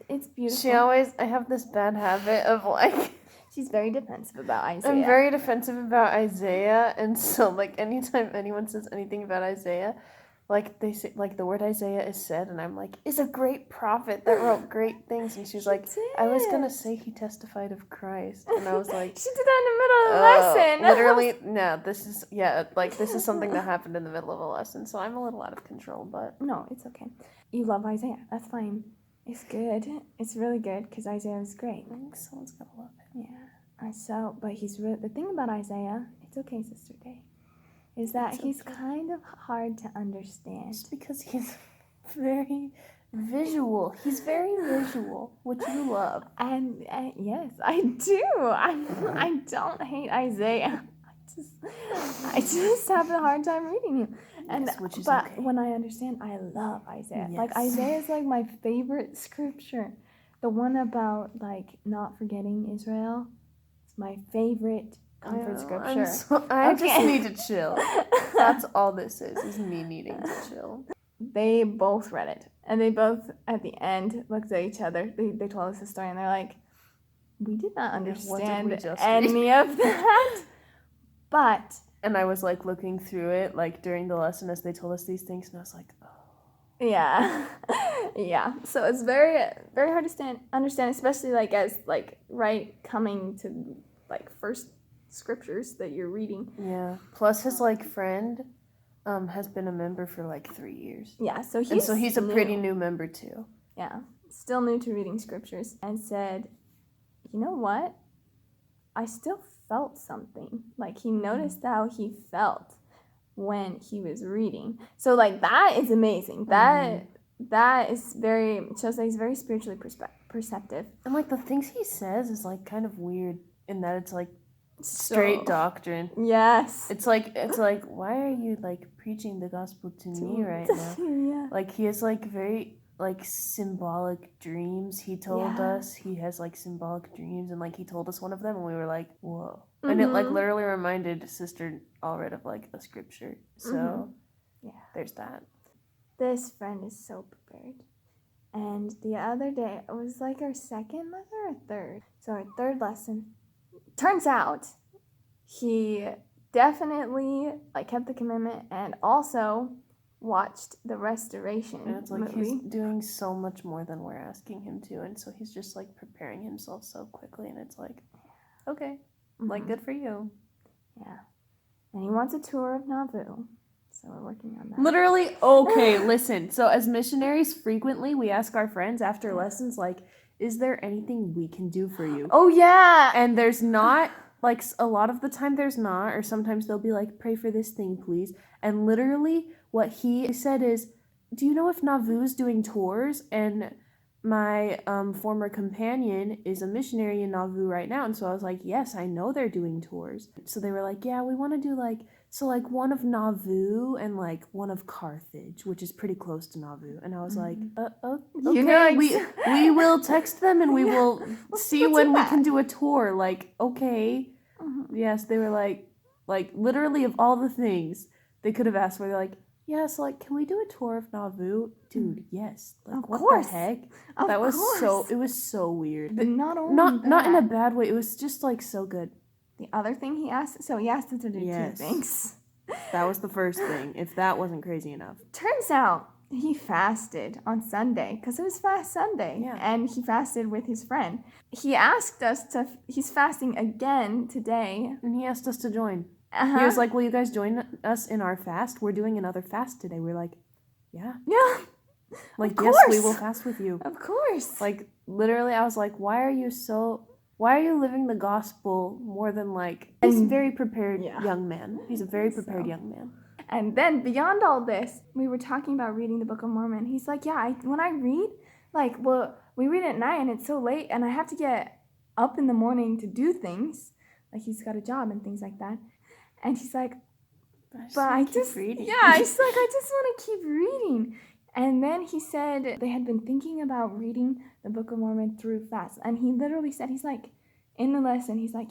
It's beautiful. I have this bad habit of like. She's very defensive about Isaiah. I'm very defensive about Isaiah, and so like anytime anyone says anything about Isaiah, like they say like the word Isaiah is said, and I'm like, is a great prophet that wrote great things, and she's like, I was gonna say he testified of Christ, and I was like, she did that in the middle of the lesson. Literally, no, this is something that happened in the middle of a lesson, so I'm a little out of control, but no, it's okay. You love Isaiah, that's fine. It's good. It's really good because Isaiah is great. I think someone's gonna love it. Yeah. So, but he's really, the thing about Isaiah, it's okay, Sister Day, is that he's kind of hard to understand. It's because he's very visual. He's very visual, which you love. And yes, I do. I don't hate Isaiah. I just have a hard time reading him. And Yes, which is but okay. when I understand, I love Isaiah. Like Yes. Isaiah is like my favorite scripture. The one about like not forgetting Israel. It's my favorite comfort scripture. I just need to chill. That's all this is me needing to chill. They both read it, and they both at the end looked at each other. They told us the story, and they're like, "We did not understand any of that." But and I was like looking through it like during the lesson as they told us these things, and I was like, oh. Yeah, yeah. So it's very hard to understand, especially like as like coming to like first scriptures that you're reading. Yeah. Plus his like friend has been a member for like 3 years. Yeah, so he's a pretty new member too. Yeah, still new to reading scriptures, and said, "You know what? I still felt something." Like he noticed how he felt when he was reading. So like that is amazing. That is shows that he's very spiritually perceptive. And like the things he says is like kind of weird in that it's like straight doctrine. Yes. It's like why are you like preaching the gospel to me right now? Yeah. Like he has like very like symbolic dreams. He told us he has like symbolic dreams, and like he told us one of them and we were like, whoa. And it like literally reminded Sister Allred of like a scripture. So there's that. This friend is so prepared. And the other day, it was like our second lesson or third. So our third lesson, turns out he definitely like kept the commitment and also watched the Restoration And it's like movie. he's doing so much more than we're asking him to, and so he's just like preparing himself so quickly, and it's like, okay, like good for you. Yeah. And he wants a tour of Nauvoo. So we're working on that. Literally, okay, listen. So as missionaries, frequently we ask our friends after lessons, like, is there anything we can do for you? Oh, yeah. And there's not, like, a lot of the time there's not, or sometimes they'll be like, pray for this thing, please. And literally what he said is, do you know if Nauvoo's doing tours? And my former companion is a missionary in Nauvoo right now. And so I was like, yes, I know they're doing tours. So they were like, yeah, we want to do like, so like one of Nauvoo and like one of Carthage, which is pretty close to Nauvoo. And I was like, okay, You know, we will text them and we will see when we can do a tour. Like, okay. Yes, they were like literally of all the things they could have asked for, they're like, yeah, so like, can we do a tour of Nauvoo? Dude, yes. Like, Of what course. the heck? Of That was course. it was so weird. But not only not in a that. bad way. It was just like so good. The other thing he asked us to do Yes. 2 things. That was the first thing, if that wasn't crazy enough. Turns out he fasted on Sunday because it was Fast Sunday. Yeah. And he fasted with his friend. He asked us he's fasting again today. And he asked us to join. Uh-huh. He was like, will you guys join us in our fast? We're doing another fast today. We're like, yeah. Yeah. Like, Of yes, we course. will fast with you. Of course. Like, literally, I was like, why are you living the gospel more than like, he's a very prepared young man. He's a very prepared young man. And then beyond all this, we were talking about reading the Book of Mormon. He's like, yeah, when I read, like, well, we read at night and it's so late and I have to get up in the morning to do things. Like, he's got a job and things like that. And he's like, I just reading. Yeah, he's like, I just want to keep reading. And then he said they had been thinking about reading the Book of Mormon through fast. And he literally said, he's like, in the lesson, he's like,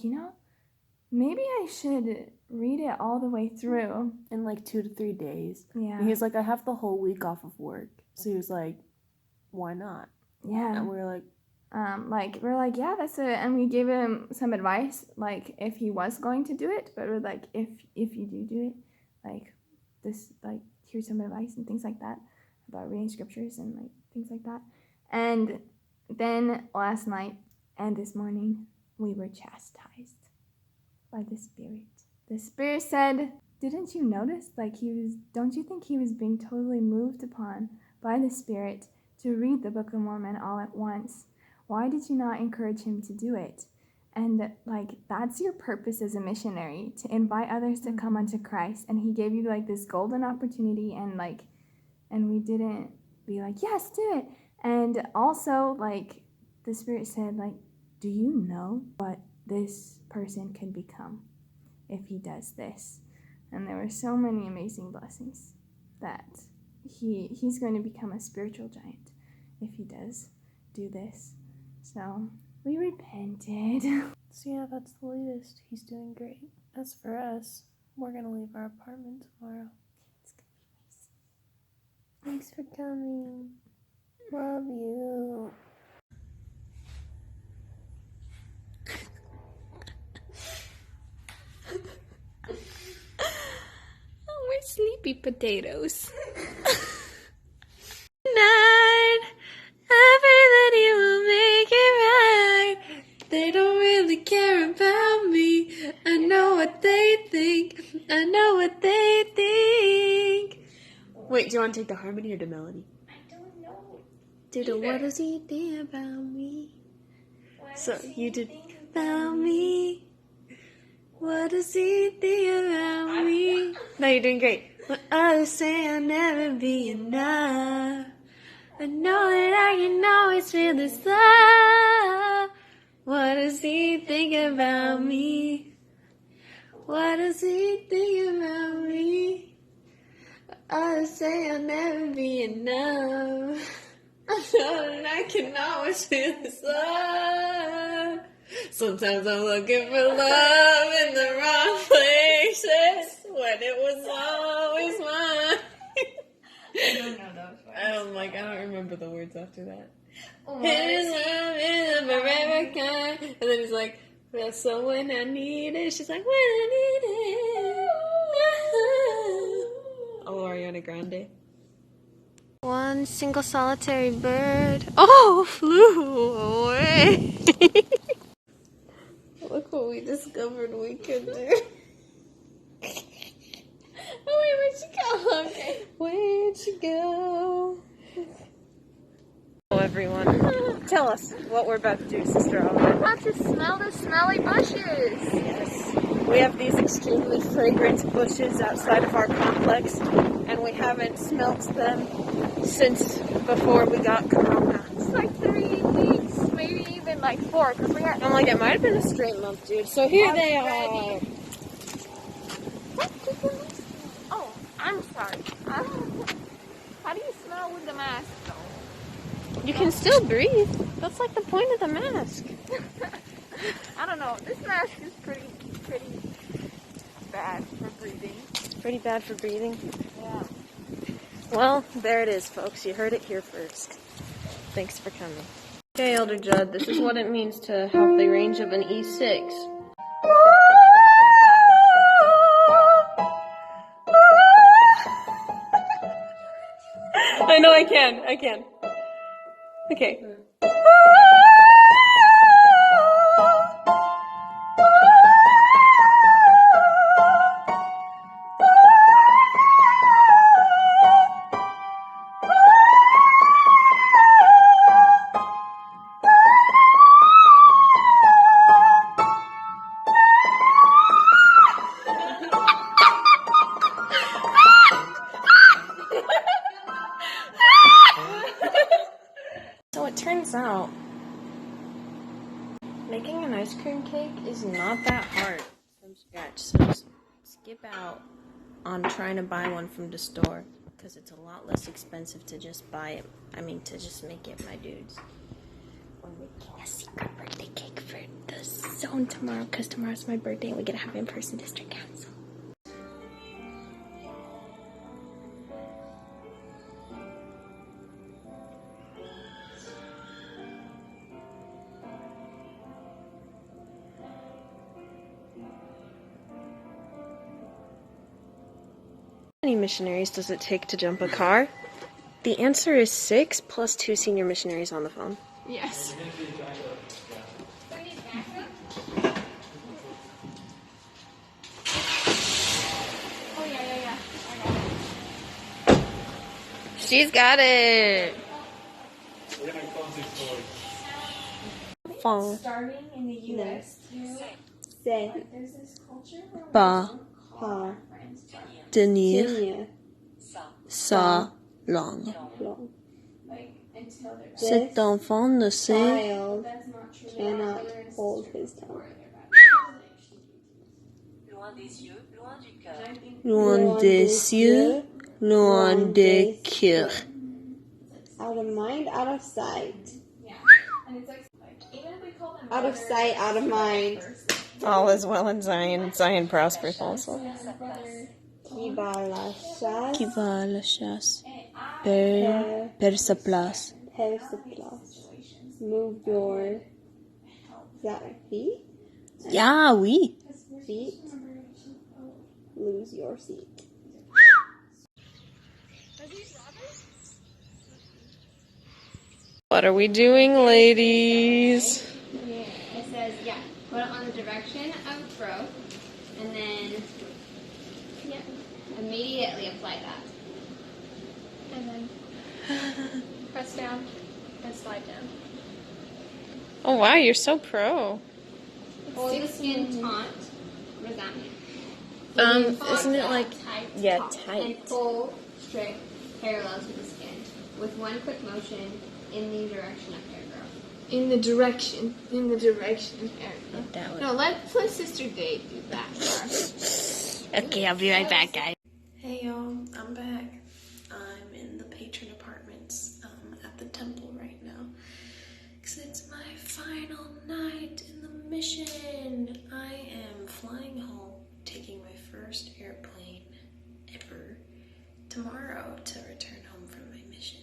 maybe I should read it all the way through. In like 2 to 3 days. Yeah. And he's like, I have the whole week off of work. So he was like, why not? Yeah. And we were like, we're like, yeah, that's it. And we gave him some advice, like, if he was going to do it. But we're like, if you do it, like, this, like, here's some advice and things like that about reading scriptures and, like, things like that. And then last night and this morning, we were chastised by the Spirit. The Spirit said, didn't you notice, like, don't you think he was being totally moved upon by the Spirit to read the Book of Mormon all at once? Why did you not encourage him to do it? And like, that's your purpose as a missionary, to invite others to come unto Christ. And he gave you like this golden opportunity, and we didn't be like, yes, do it. And also, like, the Spirit said, like, do you know what this person can become if he does this? And there were so many amazing blessings that he's going to become a spiritual giant if he does do this. So we repented. So yeah, that's the latest. He's doing great. As for us, we're gonna leave our apartment tomorrow. It's gonna be nice. Thanks for coming. Love you. Oh, we're sleepy potatoes. Night, I pray that he will make it right. They don't really care about me. I know what they think. I know what they think. Wait, do you want to take the harmony or the melody? I don't know. What does he think about me? So you did about me. What does he think about me? No, you're doing great. When others say I'll never be enough, I know that I can always feel this love. What does he think about me? What does he think about me? Others say I'll never be enough, I know that I can always feel this love. Sometimes I'm looking for love in the wrong places when it was always mine. I don't know those words. I don't remember the words after that. His love is a forever kind. And then he's like, well, so when I need it, she's like, when I need it. Oh, Ariana Grande. One single solitary bird. Oh, flew away. Look what we discovered we could do. Oh, wait, where'd she go? Okay. Where'd she go? Hello, everyone. Tell us what we're about to do, Sister Alvin. We're about to smell the smelly bushes. Yes. We have these extremely fragrant bushes outside of our complex, and we haven't smelt them since before we got corona. It's like 3 weeks, maybe even like 4, because we had. I'm like, it might have been a straight month, dude. So here they are. Oh, I'm sorry. How do you smell with the mask, though? You can still breathe. That's like the point of the mask. I don't know. This mask is pretty bad for breathing. Pretty bad for breathing. Yeah. Well, there it is, folks. You heard it here first. Thanks for coming. Okay, Elder Judd, this is what it means to have the range of an E6. I know I can. Okay. So it turns out making an ice cream cake is not that hard from scratch. So just skip out on trying to buy one from the store because it's a lot less expensive to just buy it. To just make it, my dudes. We're making a secret birthday cake for the zone tomorrow because tomorrow's my birthday and we get to have in-person district council. How many missionaries does it take to jump a car? The answer is 6 plus 2 senior missionaries on the phone. Yes. Oh, yeah. I got it. She's got it. We're gonna close this story. Fond. Starting in the U.S. too. C'est Like, there's this culture where we Pas don't call our friends tenir tenir sa langue. langue. like until they're Cet enfant ne sait Child That's not true. cannot hold his tongue. loin des cieux, loin des cœurs. Out of mind, out of sight. Yeah. And it's like even if we call them Out of sight, out of mind. All is well in Zion. Zion prospereth also. Qui va à la chasse, Qui va à la chasse perd sa place. perd sa place. Move your feet. Yeah, oui. Feet. Lose your seat. What are we doing, ladies? Yeah. It says, yeah, put it on the direction of growth, and then, yeah, immediately apply that. And then press down and slide down. Oh wow, you're so pro. Hold the skin taut. What does that mean? Isn't it like tight? tight? And pull straight parallel to the skin with one quick motion in the direction of hair growth. In the direction of hair growth. That would... No, let Sister Dave do that. Okay, I'll be right back, guys. Hey y'all, I'm back. I'm in the patron apartments at the temple right now because it's my final night in the mission. I am flying home, taking my first airplane ever tomorrow to return home from my mission.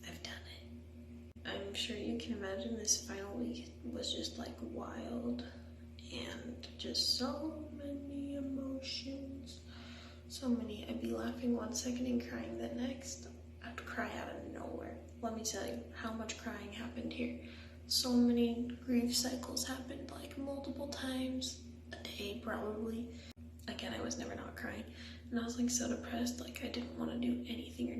I've done it. I'm sure you can imagine this final week was just like wild and just so many emotions. So many. I'd be laughing one second and crying the next. I'd cry out of nowhere. Let me tell you how much crying happened here. So many grief cycles happened like multiple times a day probably. Again, I was never not crying. And I was like so depressed, like I didn't want to do anything or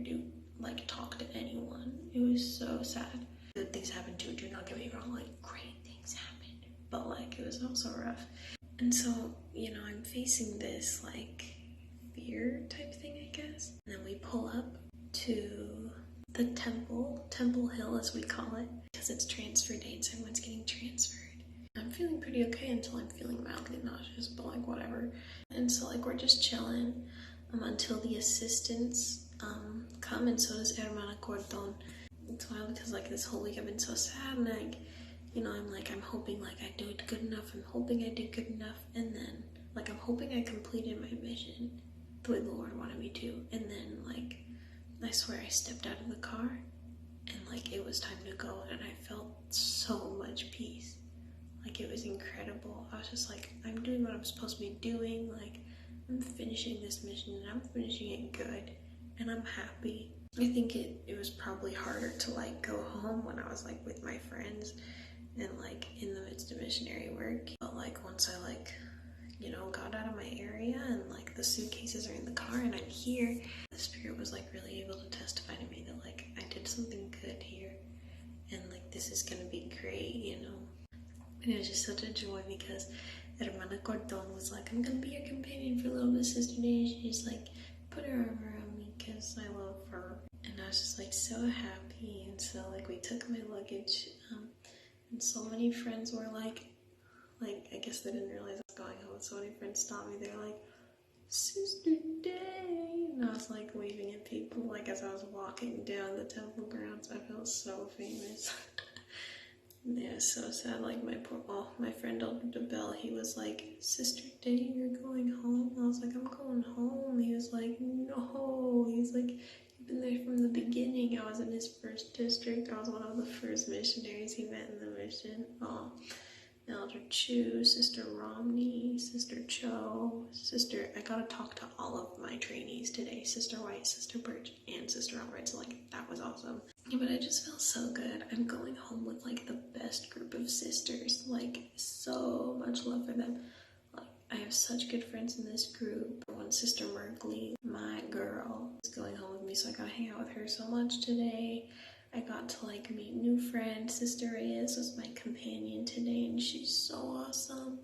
talk to anyone. It was so sad. Good things happened too, do not get me wrong, like great things happened. But like it was also rough. And so, you know, I'm facing this like fear type thing, I guess. And then we pull up to the Temple Hill as we call it, because it's transfer day and so everyone's getting transferred. I'm feeling pretty okay until I'm feeling mildly nauseous, but like whatever. And so like we're just chilling until the assistants come, and so does Hermana Cordon. It's wild because like this whole week I've been so sad, and like, you know, I'm hoping like I do it good enough. I'm hoping I did good enough, and then like I'm hoping I completed my mission the way the Lord wanted me to. And then like I swear I stepped out of the car and like it was time to go, and I felt so much peace. Like it was incredible. I was just like, I'm doing what I'm supposed to be doing. Like I'm finishing this mission and I'm finishing it good, and I'm happy. I think it was probably harder to like go home when I was like with my friends and like in the midst of missionary work. But like once I like, you know, got out of my area and like the suitcases are in the car and I'm here, the Spirit was like really able to testify to me that like I did something good here and like this is gonna be great, you know. And it was just such a joy because Hermana Cordon was like, I'm gonna be your companion for a little bit, Sister Day. She just like put her arm around me because I love her. And I was just like so happy. And so like we took my luggage and so many friends were like I guess they didn't realize I was going home. So many friends stopped me. They were like, Sister Day. And I was like waving at people like as I was walking down the temple grounds. I felt so famous. Yeah, so sad. Like my friend opened the bell. He was like, Sister Day, you're going home? I was like, I'm going home. He was like, no. He's like, you've been there from the beginning. I was in his first district. I was one of the first missionaries he met in the mission. Oh, Elder Chu, Sister Romney, Sister Cho, I got to talk to all of my trainees today. Sister White, Sister Birch, and Sister Albright. So like that was awesome. Yeah, but I just felt so good. I'm going home with like the best group of sisters. Like so much love for them. Like I have such good friends in this group. One Sister Merkley, my girl, is going home with me, so I got to hang out with her so much today. I got to like meet new friends. Sister Reyes was my companion today, and she's so awesome.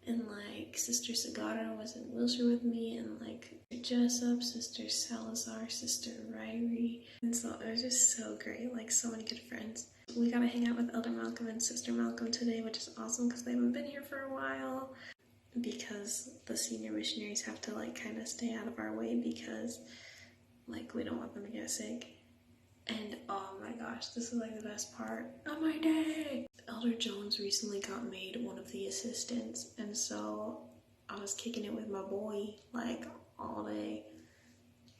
And like Sister Sagara was in Wilshire with me, and like Jessup, Sister Salazar, Sister Ryrie. And so it was just so great, like so many good friends. We got to hang out with Elder Malcolm and Sister Malcolm today, which is awesome because they haven't been here for a while. Because the senior missionaries have to like kind of stay out of our way because like we don't want them to get sick. And oh my gosh, this is like the best part of my day. Elder Jones recently got made one of the assistants, and so I was kicking it with my boy like all day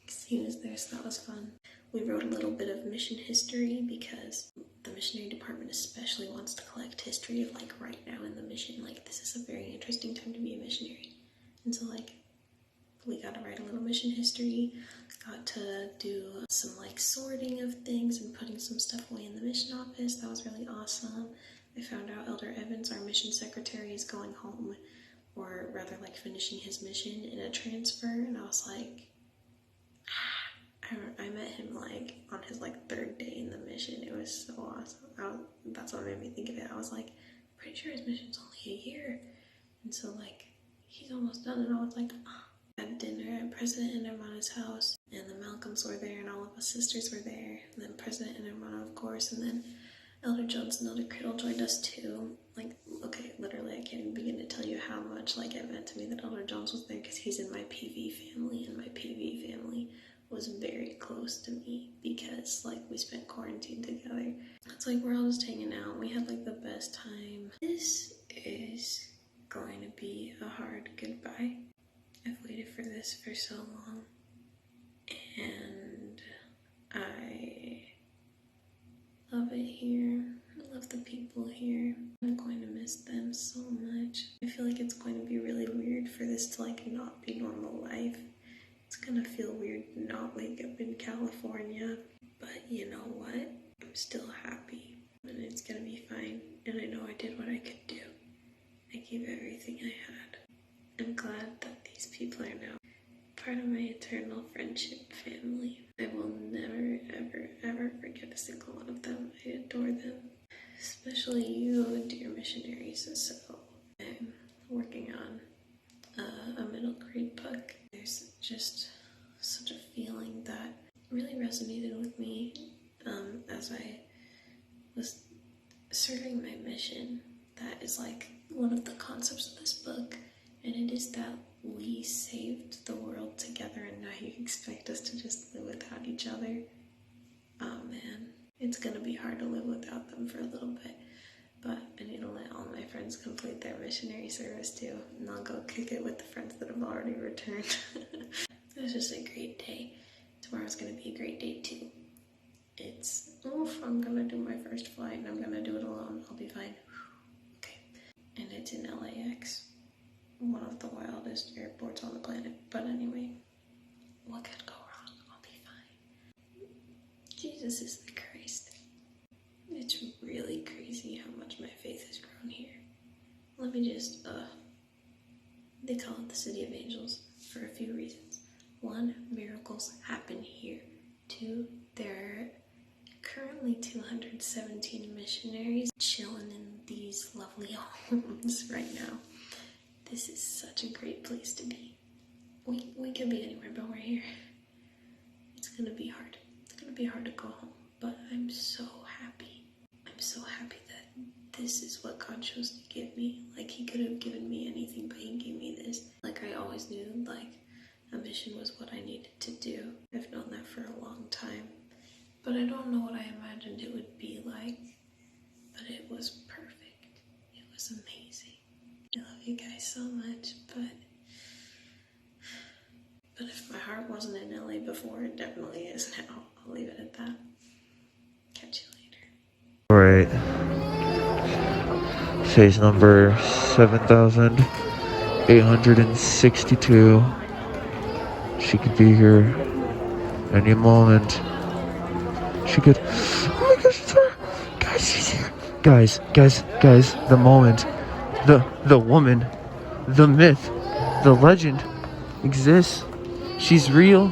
because he was there, so that was fun. We wrote a little bit of mission history because the missionary department especially wants to collect history of like right now in the mission. Like this is a very interesting time to be a missionary. And so like we got to write a little mission history, got to do some like sorting of things and putting some stuff away in the mission office. That was really awesome. I found out Elder Evans, our mission secretary, is going home, or rather like finishing his mission in a transfer, and I was like, I met him like on his like 3rd day in the mission. It was so awesome. That's what made me think of it. I was like, I'm pretty sure his mission's only a year, and so like he's almost done, and I was like, Had dinner at President and Hermana's house, and the Malcolms were there, and all of us sisters were there, and then President and Hermana, of course, and then Elder Jones and Elder Criddle joined us too. Like, okay, literally, I can't even begin to tell you how much like it meant to me that Elder Jones was there because he's in my PV family, and my PV family was very close to me because like we spent quarantine together. It's like we're all just hanging out. We had like the best time. This is going to be a hard goodbye. I've waited for this for so long, and I love it here. I love the people here. I'm going to miss them so much. I feel like it's going to be really weird for this to like not be normal life. It's gonna feel weird to not wake up in California, but you know what? I'm still happy, and it's gonna be fine, and I know I did what I could do. I gave everything I had. I'm glad that these people are now part of my eternal friendship family. I will never, ever, ever forget a single one of them. I adore them, especially you, dear missionaries. So I'm working on a middle grade book. There's just such a feeling that really resonated with me as I was serving my mission. That is like one of the concepts of this book, and it is that we saved the world together, and now you expect us to just live without each other. Oh man, it's gonna be hard to live without them for a little bit, but I need to let all my friends complete their missionary service too, and I'll go kick it with the friends that have already returned. It was just a great day. Tomorrow's gonna be a great day too. I'm gonna do my first flight, and I'm gonna do it alone. I'll be fine. Okay. And it's in LAX. One of the wildest airports on the planet. But anyway, what could go wrong? I'll be fine. Jesus is the Christ. It's really crazy how much my faith has grown here. Let me just, they call it the City of Angels for a few reasons. 1, miracles happen here. 2, there are currently 217 missionaries chilling in these lovely homes right now. This is such a great place to be. We could be anywhere, but we're here. It's gonna be hard. It's gonna be hard to go home, but I'm so happy. I'm so happy that this is what God chose to give me. Like, he could have given me anything, but he gave me this. Like, I always knew, like, a mission was what I needed to do. I've known that for a long time, but I don't know what I imagined it would be like, but it was perfect. It was amazing. I love you guys so much, but if my heart wasn't in LA before, it definitely is now. I'll leave it at that. Catch you later. Alright. Phase number 7,862. She could be here any moment. She could. Oh my gosh, it's her! Guys, she's here! Guys, the moment. The woman, the myth, the legend exists. She's real.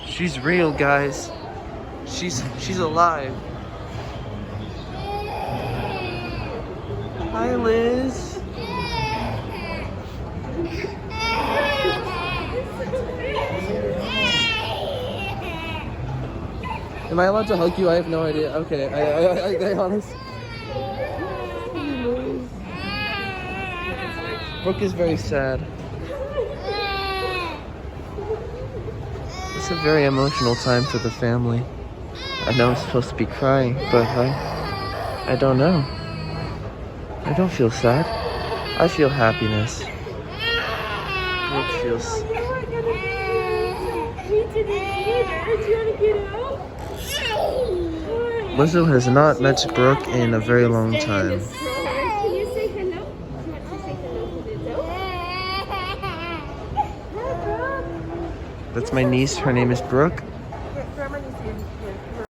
She's real, guys. She's alive. Hi, Liz. Am I allowed to hug you? I have no idea. Okay, I honest. Brooke is very sad. It's a very emotional time for the family. I know I'm supposed to be crying, but I don't know. I don't feel sad. I feel happiness. Brooke feels... Lizzo has not met Brooke in a very long time. Can you say hello? Do you want to say hello to Lizzo? That's my niece. Her name is Brooke.